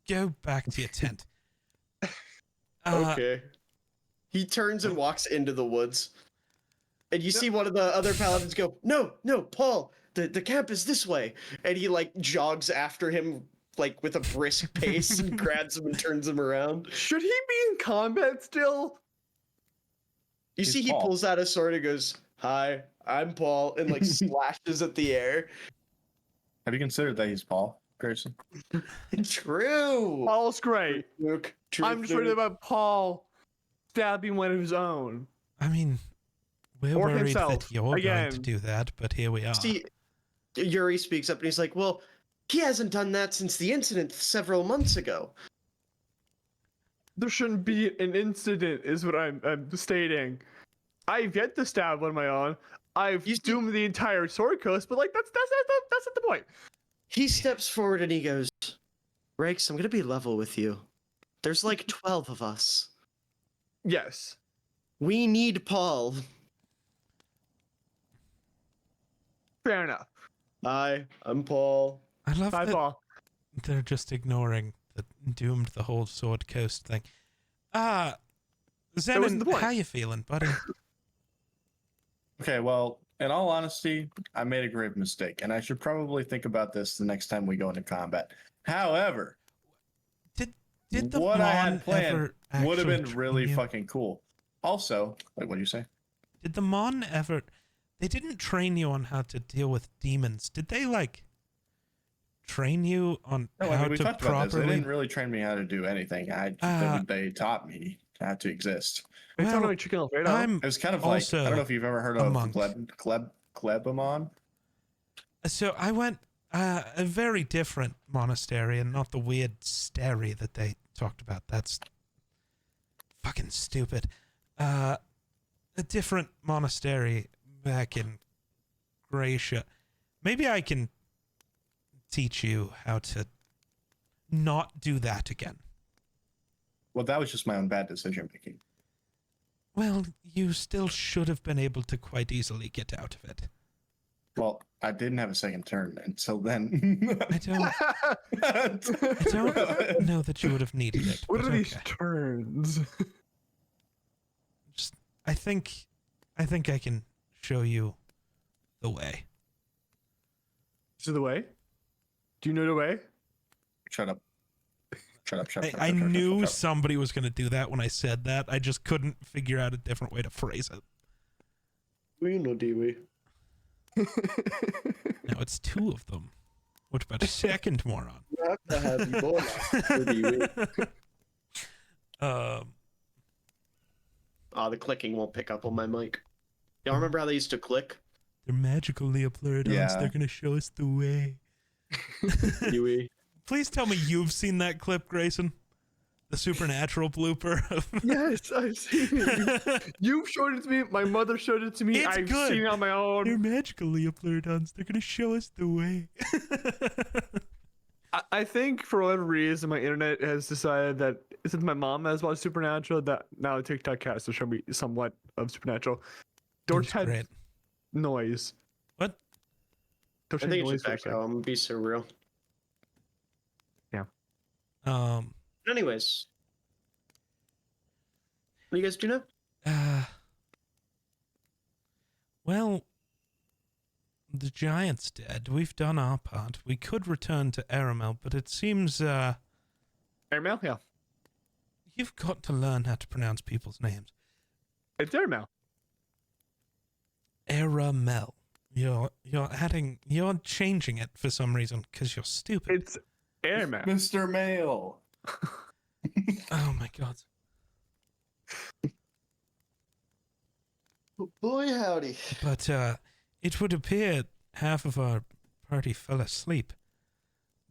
Go back to your tent. Okay. He turns and walks into the woods. And you see one of the other paladins go, "No, no, Paul, the camp is this way." And he like jogs after him like with a brisk pace and grabs him and turns him around. should he be in combat still? You He's see he Paul. pulls out a sword and goes, "Hi, I'm Paul," and like slashes at the air. Have you considered that he's Paul, Grayson? True. Paul's great. Luke, I'm just worried about Paul stabbing one of his own. I mean, we're Or worried himself, that you're going to again. do that, but here we are. See, Yuri speaks up and he's like, "Well, he hasn't done that since the incident several months ago." There shouldn't be an incident, is what I'm stating. I've yet to stab one of my own. I've doomed the entire Sword Coast, but like that's not the point. He steps forward and he goes, "Rakes, I'm gonna be level with you. There's like 12 of us. Yes. We need Paul." Fair enough. Hi, I'm Paul. I love Bye, that Paul. they're just ignoring the doomed the whole Sword Coast thing. wasn't Zenon, the point. how you feeling, buddy? Okay, well, in all honesty, I made a grave mistake, and I should probably think about this the next time we go into combat. However, Did the what I Mon had planned ever would have been actually really train you? fucking cool. Also, like, what do you say? Did the Mon ever? They didn't train you on how to deal with demons. Did they like train you on No, how I mean, we to talked about this. They properly? didn't really train me how to do anything. They taught me how to exist. It's Well, not like Chicken Alfredo. I'm It was kind of like, also I don't know if you've ever heard a of monk. Klebamon. So I went a very different monastery, and not the weird steri that they talked about. That's fucking stupid. A different monastery back in Gracia. Maybe I can teach you how to not do that again. Well, that was just my own bad decision making. Well, you still should have been able to quite easily get out of it. Well, I didn't have a second turn until then. I don't know that you would have needed it. What but are these okay. turns? Just, I think I can show you the way. Is it the way? Do you know the way? Shut up. Shut up. Shut up. I shut up, knew shut up. somebody was going to do that when I said that. I just couldn't figure out a different way to phrase it. We know Dewey. Now it's 2 of them. What about a second moron? The clicking won't pick up on my mic. Y'all remember how they used to click? They're magical Neopleurodons. Yeah. They're going to show us the way. Dewey. Please tell me you've seen that clip, Grayson. The supernatural blooper. Yes, I've seen it. You showed it to me. My mother showed it to me. It's I've good. seen it on my They're own. magical Neopleurodons. They're going to show us the way. I think for whatever reason, my internet has decided that since my mom has watched Supernatural, that now TikTok has to show me somewhat of Supernatural. Dorch That's had great. noise. What? Dorch I had think it's noise just for a echo. second. I'm gonna be so real. Anyways, what do you guys do now? Well, the giant's dead. We've done our part. We could return to Aramel, but it seems, Airmail? Yeah. you've got to learn how to pronounce people's names. It's Airmail. Aramel. you're changing it for some reason because you're stupid. It's Airman. Mr. Mail. Oh my god. Boy, howdy. But it would appear half of our party fell asleep.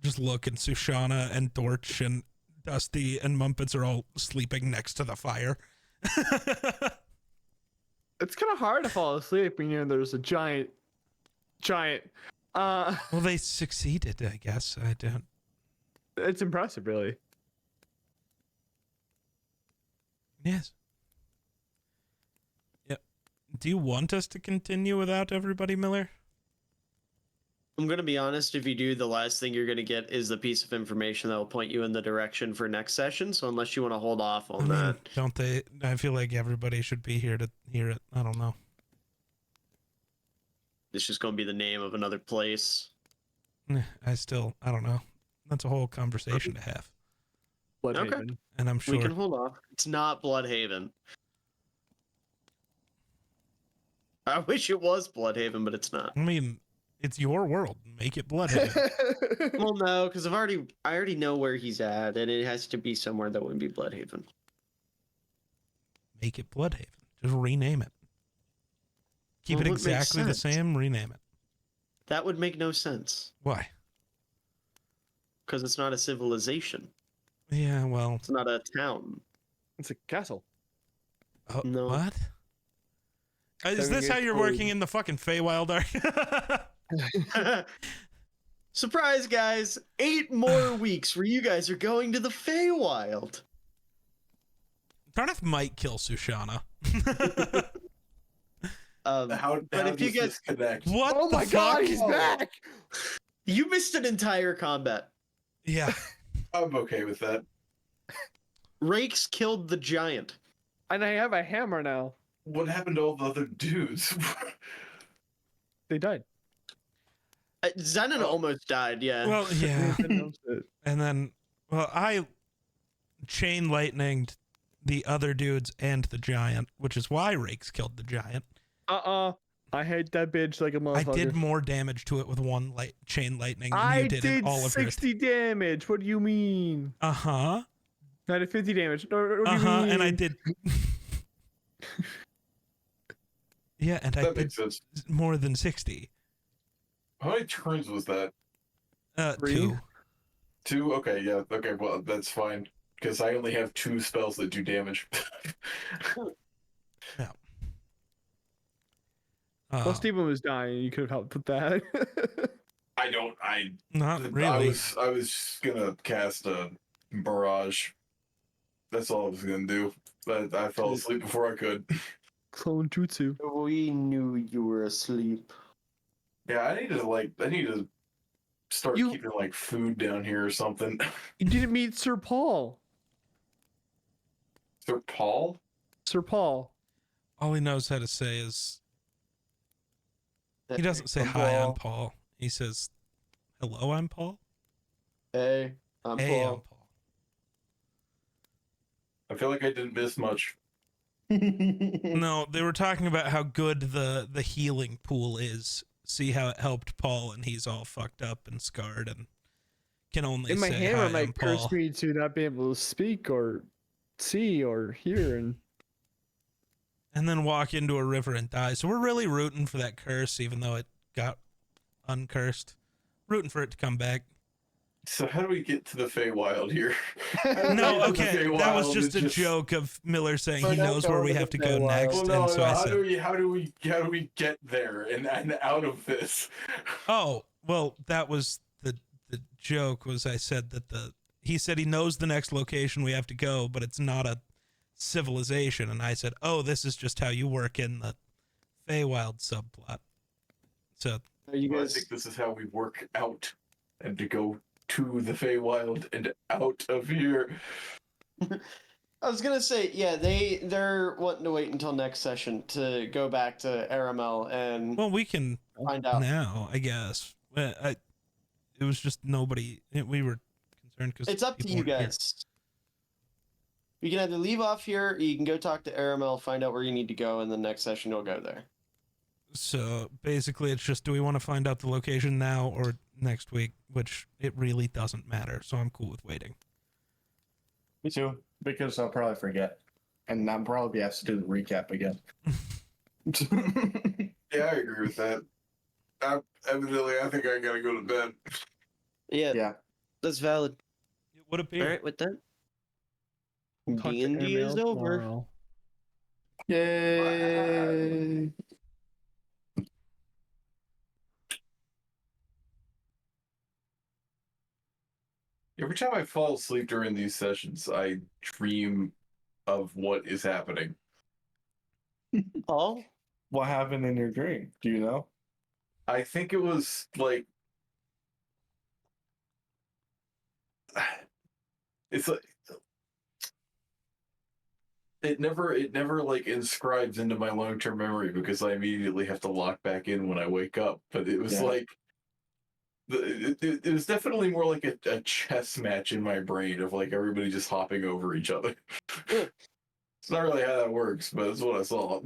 Just look, and Sushana and Dorch and Dusty and Mumpets are all sleeping next to the fire. It's kind of hard to fall asleep when there's a giant. Well, they succeeded, I guess. I don't. It's impressive, really. Yes. Yep. Do you want us to continue without everybody, Miller? I'm gonna be honest. If you do, the last thing you're gonna get is the piece of information that will point you in the direction for next session. So unless you want to hold off on that, Don't they? I feel like everybody should be here to hear it. I don't know. it's just gonna be the name of another place. I don't know. That's a whole conversation to have. Bloodhaven. And I'm sure. We can hold off. It's not Bloodhaven. I wish it was Bloodhaven, but it's not. I mean, it's your world. Make it Bloodhaven. Well, no, because I already know where he's at, and it has to be somewhere that wouldn't be Bloodhaven. Make it Bloodhaven. Just rename it. Keep Well, it it makes exactly the sense. same. Rename it. That would make no sense Why? because it's not a civilization. Yeah. Well. It's not a town. It's a castle. Oh, No. What? Is Having this a how you're code. working in the fucking Feywild arc? Surprise, guys! 8 more weeks where you guys are going to the Feywild. Tarnath might kill Sushana. How but if you does guys, this connect? What? Oh the my god, fuck? he's back! you missed an entire combat. Yeah. I'm okay with that. Rakes killed the giant. And I have a hammer now. What happened to all the other dudes? They died. Zenon almost died. Yeah. Well, yeah. They announced it. And then, well, I chain lightninged the other dudes and the giant, which is why Rakes killed the giant. I hate that bitch like a I motherfucker. did more damage to it with one chain lightning than I you did, in did all of yours. 60 damage. What do you mean? Uh-huh. I did 50 damage. What do you Uh-huh. mean? And I did... Yeah, and I That did makes sense. more than 60. How many turns was that? 3. 2. 2? Okay, yeah. Okay, well, that's fine. Because I only have 2 spells that do damage. Well, Steven was dying. You could have helped with that. Not really. I was just gonna cast a barrage. That's all I was gonna do. But I fell asleep before I could. Clone jutsu. We knew you were asleep. Yeah, I need to start You- keeping like food down here or something. You didn't meet Sir Paul. Sir Paul? Sir Paul. All he knows how to say is... He doesn't say I'm hi, I'm Paul. Paul. He says, hello, I'm Paul? Hey, I'm Hey, Paul. I'm Paul. I feel like I didn't miss much. No, they were talking about how good the healing pool is. See how it helped Paul, and he's all fucked up and scarred and can only And my say hammer hi, I'm might curse Paul. me to not be able to speak or see or hear. And then walk into a river and die. So we're really rooting for that curse, even though it got uncursed. Rooting for it to come back. So how do we get to the Feywild here? No, okay, that was Feywild just is a joke of Miller saying We're he not knows where going we to have the to go Feywild. next, Well, no, and so no, I how said, do we get there and out of this? "Oh, well, that was the joke." Was I said that he said he knows the next location we have to go, but it's not a civilization, and I said, "Oh, this is just how you work in the Feywild subplot." So Are you I guys? think this is how we work out and to go to the Feywild and out of here. I was gonna say, yeah, they're wanting to wait until next session to go back to Aramel and well, we can find out. now, I guess. It was just nobody. We were concerned because It's up to you guys. You can either leave off here, or you can go talk to Aramel, find out where you need to go, and the next session you'll go there. So basically, it's just, do we want to find out the location now or next week? Which it really doesn't matter. So I'm cool with waiting. Me too, because I'll probably forget, and I'll probably have to do the recap again. Yeah, I agree with that. Evidently, I think I gotta go to bed. Yeah, Yeah. that's valid. It would appear. All right, with that, Talk to D&D is Airmail over. tomorrow. Yay! Every time I fall asleep during these sessions, I dream of what is happening. Paul? What happened in your dream? Do you know? I think it was like it's like it never like inscribes into my long-term memory because I immediately have to lock back in when I wake up. But it was Yeah. like it was definitely more like a chess match in my brain of like everybody just hopping over each other. It's not really how that works, but it's what I saw.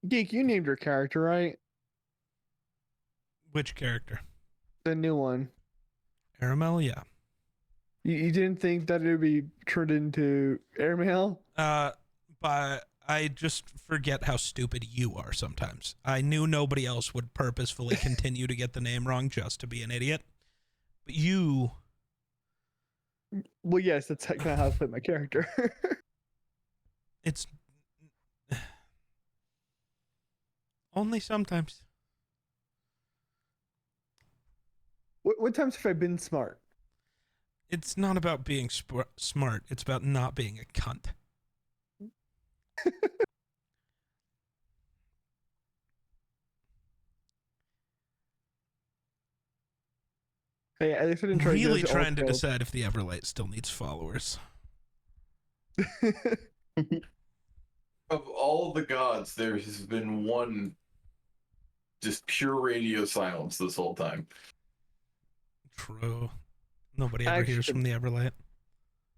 Geek, you named your character, right? Which character? The new one. Aramel, yeah. You didn't think that it would be turned into Airmail? But I just forget how stupid you are sometimes. I knew nobody else would purposefully continue to get the name wrong just to be an idiot. But you... Well, yes, that's kind of how I played my character. It's... Only sometimes. What times have I been smart? It's not about being smart. It's about not being a cunt. Hey, I didn't try Really to do trying to this decide if the Everlight still needs followers. Of all the gods, there has been one just pure radio silence this whole time. True. Nobody ever hears from the Everlight.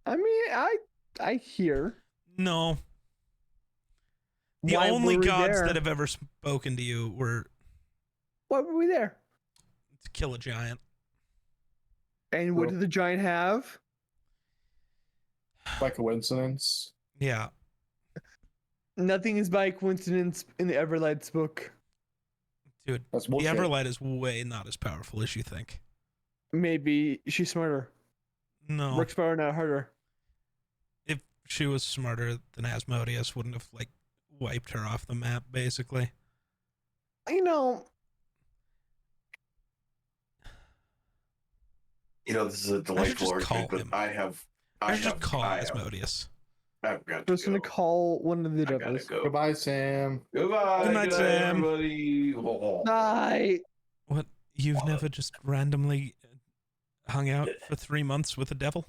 I mean, I hear. No. The Why only were we gods there? that have ever spoken to you were Why were we there? to kill a giant. And what did the giant have? By coincidence. Yeah. Nothing is by coincidence in the Everlight's book. Dude, That's the bullshit. Everlight is way not as powerful as you think. Maybe she's smarter. No. Works better, not harder. If she was smarter, then Asmodeus wouldn't have, like, wiped her off the map, basically. You know, This is a just delightful call argument, but him. I should have just call I have- Asmodeus. I've got I to was gonna go. call one of the I gotta devils. go. Goodbye, Sam. Goodbye. Good night, Sam. everybody. Night. What? You've never just randomly hung out for 3 months with a devil?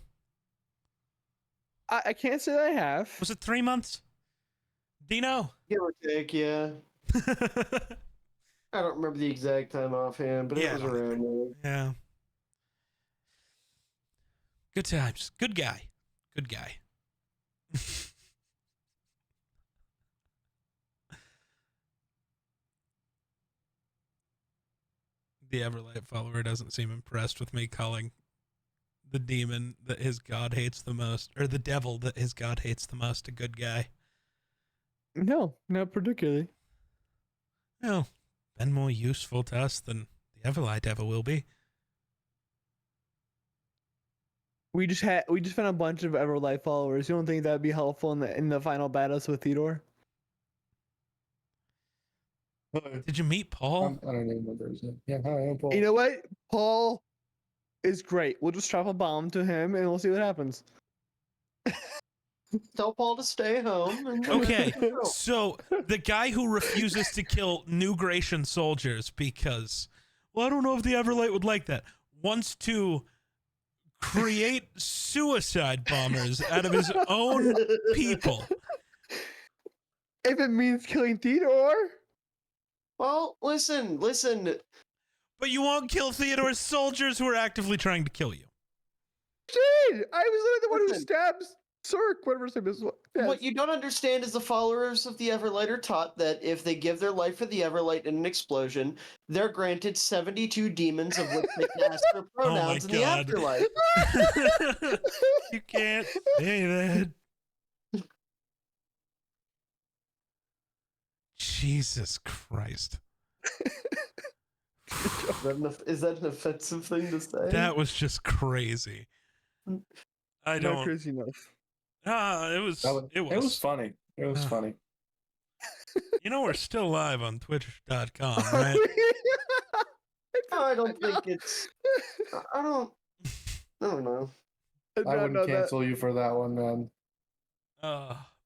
I can't say that I have. Was it 3 months? Dino? Give or take, yeah. I don't remember the exact time offhand, but Yeah. it was around there. Yeah. Good times. Good guy. Good guy. The Everlight follower doesn't seem impressed with me calling the demon that his god hates the most, or the devil that his god hates the most, a good guy. No, not particularly. Well, been more useful to us than the Everlight ever will be. We just found a bunch of Everlight followers. You don't think that'd be helpful in the final battles with Theodore? Did you meet Paul? I don't even know there's it. Yeah, hi, I'm Paul. You know what? Paul is great. We'll just drop a bomb to him and we'll see what happens. Tell Paul to stay home. And Okay, so the guy who refuses to kill New Gratian soldiers because, well, I don't know if the Everlight would like that, wants to create suicide bombers out of his own people. If it means killing Theodore? Well, listen. But you won't kill Theodore's soldiers who are actively trying to kill you. Did! I was literally the one who Listen. stabs Cirque, whatever his name is. Yes. What you don't understand is the followers of the Everlight are taught that if they give their life for the Everlight in an explosion, they're granted 72 demons of which they can ask for Oh my pronouns in the God. afterlife. You can't say that. Jesus Christ. Is that an offensive thing to say? That was just crazy. I Not don't. crazy enough. It was. It was funny. It was funny. You know, we're still live on Twitch.com, right? No, I don't think it's. I don't know. I I don't know wouldn't that. cancel you for that one, man.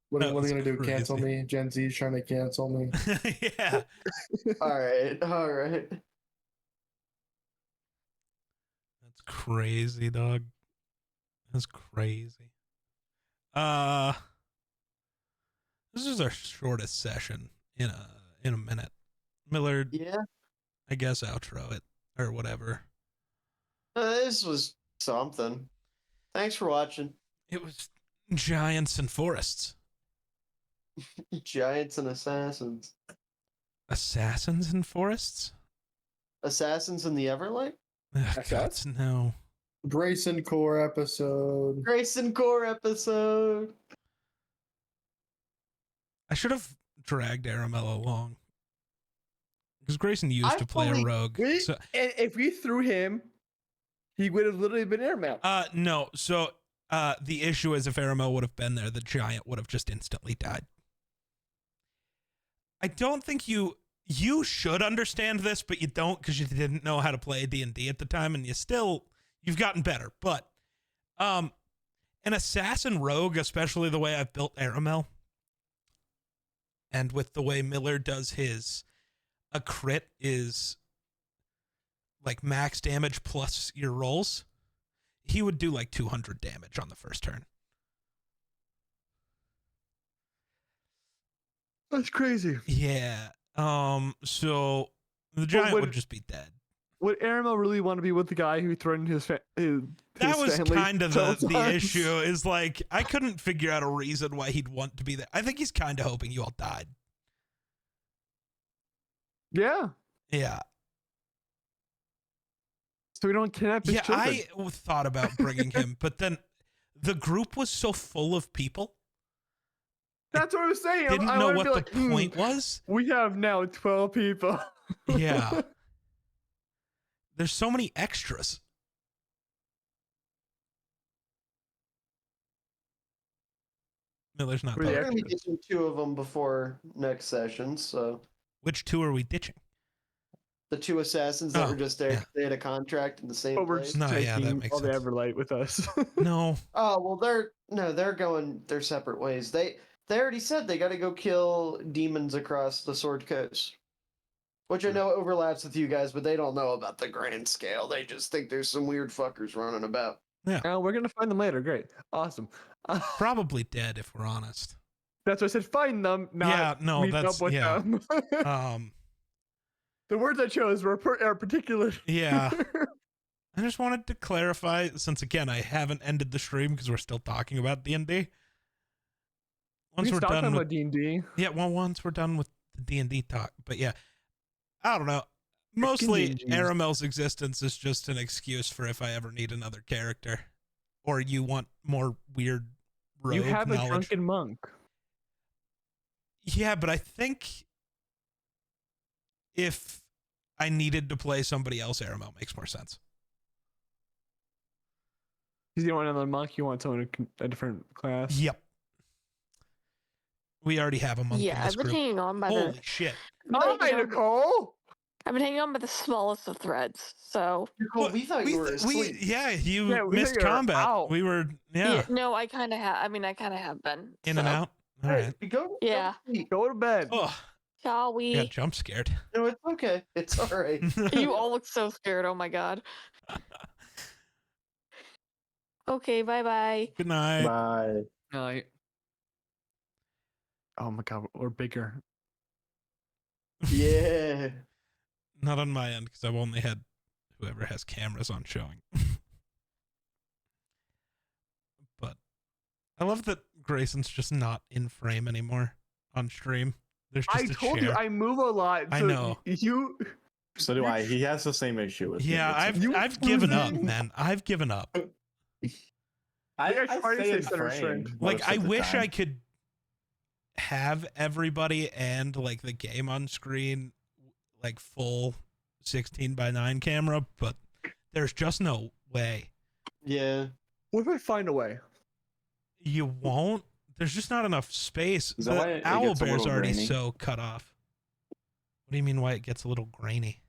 What That are was you gonna do? Cancel crazy. me? Gen Z's trying to cancel me. Yeah. All right. That's crazy, dog. That's crazy. This is our shortest session in a minute. Millard, Yeah. I guess outro it or whatever. This was something. Thanks for watching. It was giants and forests. Giants and assassins. Assassins and forests? Assassins in the Everlight? Ugh, God, no. Grayson Core episode. Grayson Core episode. I should have dragged Aramel along. Because Grayson used I to play a fully- rogue. We, So, and if we threw him, he would have literally been airmail. no. So the issue is if Aramel would have been there, the giant would have just instantly died. I don't think you should understand this, but you don't because you didn't know how to play D&D at the time, and you've gotten better. But an assassin rogue, especially the way I've built Aramel, and with the way Miller does his, a crit is like max damage plus your rolls. He would do like 200 damage on the first turn. That's crazy. Yeah. So the giant would just be dead. Would Aramel really want to be with the guy who threatened his That was family kind of several the times? issue. Is like I couldn't figure out a reason why he'd want to be there. I think he's kind of hoping you all died. Yeah. Yeah. So we don't kidnap his Yeah, children. I thought about bringing him, but then the group was so full of people. That's what I was saying. Didn't I know wanna what be the like, point was. We have now 12 people. Yeah. There's so many extras. Miller's not We're there. going to be ditching 2 of them before next session, so Which two are we ditching? the 2 assassins that Oh, were just there, yeah. they had a contract in the same But we're place. just No, yeah, that taking makes all the sense. Everlight with us. No. Oh, well, they're going their separate ways. They already said they got to go kill demons across the Sword Coast. Which I know overlaps with you guys, but they don't know about the grand scale. They just think there's some weird fuckers running about. Oh, we're gonna find them later. Great, awesome. Probably dead if we're honest. That's why I said find them. Not Yeah, no, meet that's- up with yeah. them. The words I chose were are particular. Yeah. I just wanted to clarify, since again I haven't ended the stream because we're still talking about D&D. Once we we're stopped done talking with about D&D. yeah, well, once we're done with the D&D talk, but yeah, I don't know. Mostly, D&Ds. Aramel's existence is just an excuse for if I ever need another character, or you want more weird rogue You have a knowledge. drunken monk. Yeah, but I think if I needed to play somebody else, Aramel makes more sense. You don't want another monk. You want someone a different class. Yep. We already have a monk in Yeah, this I've been group. hanging on by Holy the. shit. Hi, Nicole. I've been hanging on by the smallest of threads. So Nicole, we thought you were asleep. Yeah, you Yeah, we missed think you're combat. out. We were, yeah, no, I kind of have. I mean, I kind of have been in and so. out. All right. Go. Yeah. Go to bed. Oh, Shall we? got jump scared. No, it's okay. It's all right. You all look so scared. Oh my god. Okay, bye bye. Good night. Bye. Night. Oh my god, we're bigger. Yeah. Not on my end because I've only had whoever has cameras on showing. I love that Grayson's just not in frame anymore on stream. There's just I a told chair. you I move a lot. I so know. You. So do I. He has the same issue with me. Yeah, It's I've given up, man. I've given up. I tried to stay stay in center frame strength. Like, most I of the wish time. I could have everybody and like the game on screen, like full 16:9 camera, but there's just no way. Yeah. What if I find a way? You won't. There's just not enough space. Is that why The it owl gets a bear's little already grainy? so cut off. What do you mean why it gets a little grainy?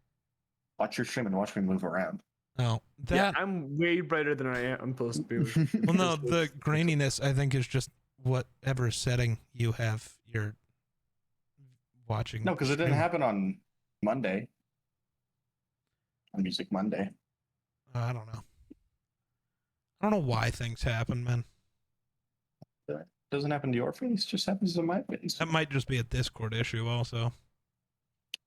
Watch your stream and watch me move around. Oh, Yeah, that. I'm way brighter than I am. I'm supposed to be. Well, no, the graininess I think is just whatever setting you have you're watching. No, because it didn't stream. happen on Monday. On Music Monday. I don't know. I don't know why things happen, man. Doesn't happen to your face, just happens to my face. That might just be a Discord issue, also.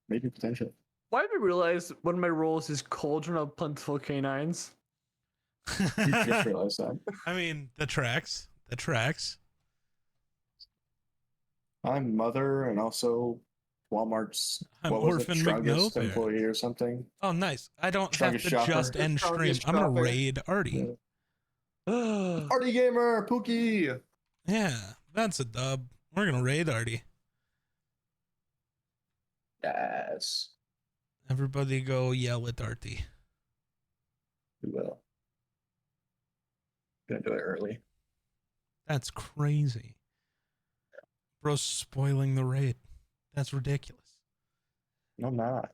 Maybe potentially. Why did I realize one of my roles is Cauldron of Plentiful Canines? You just realized that. I mean, the tracks. The tracks. I'm mother and also Walmart's I'm what was Orphan it, strongest McNobear. employee or something. Oh, nice. I don't have Strongest to shopper. just end stream. Strongest I'm gonna shopper. raid Artie. Party gamer, Pookie. Yeah, that's a dub. We're gonna raid Artie. Yes, Everybody go yell at Artie. we will. Gonna do it early. That's crazy. Bro's spoiling the raid. That's ridiculous. No, I'm not.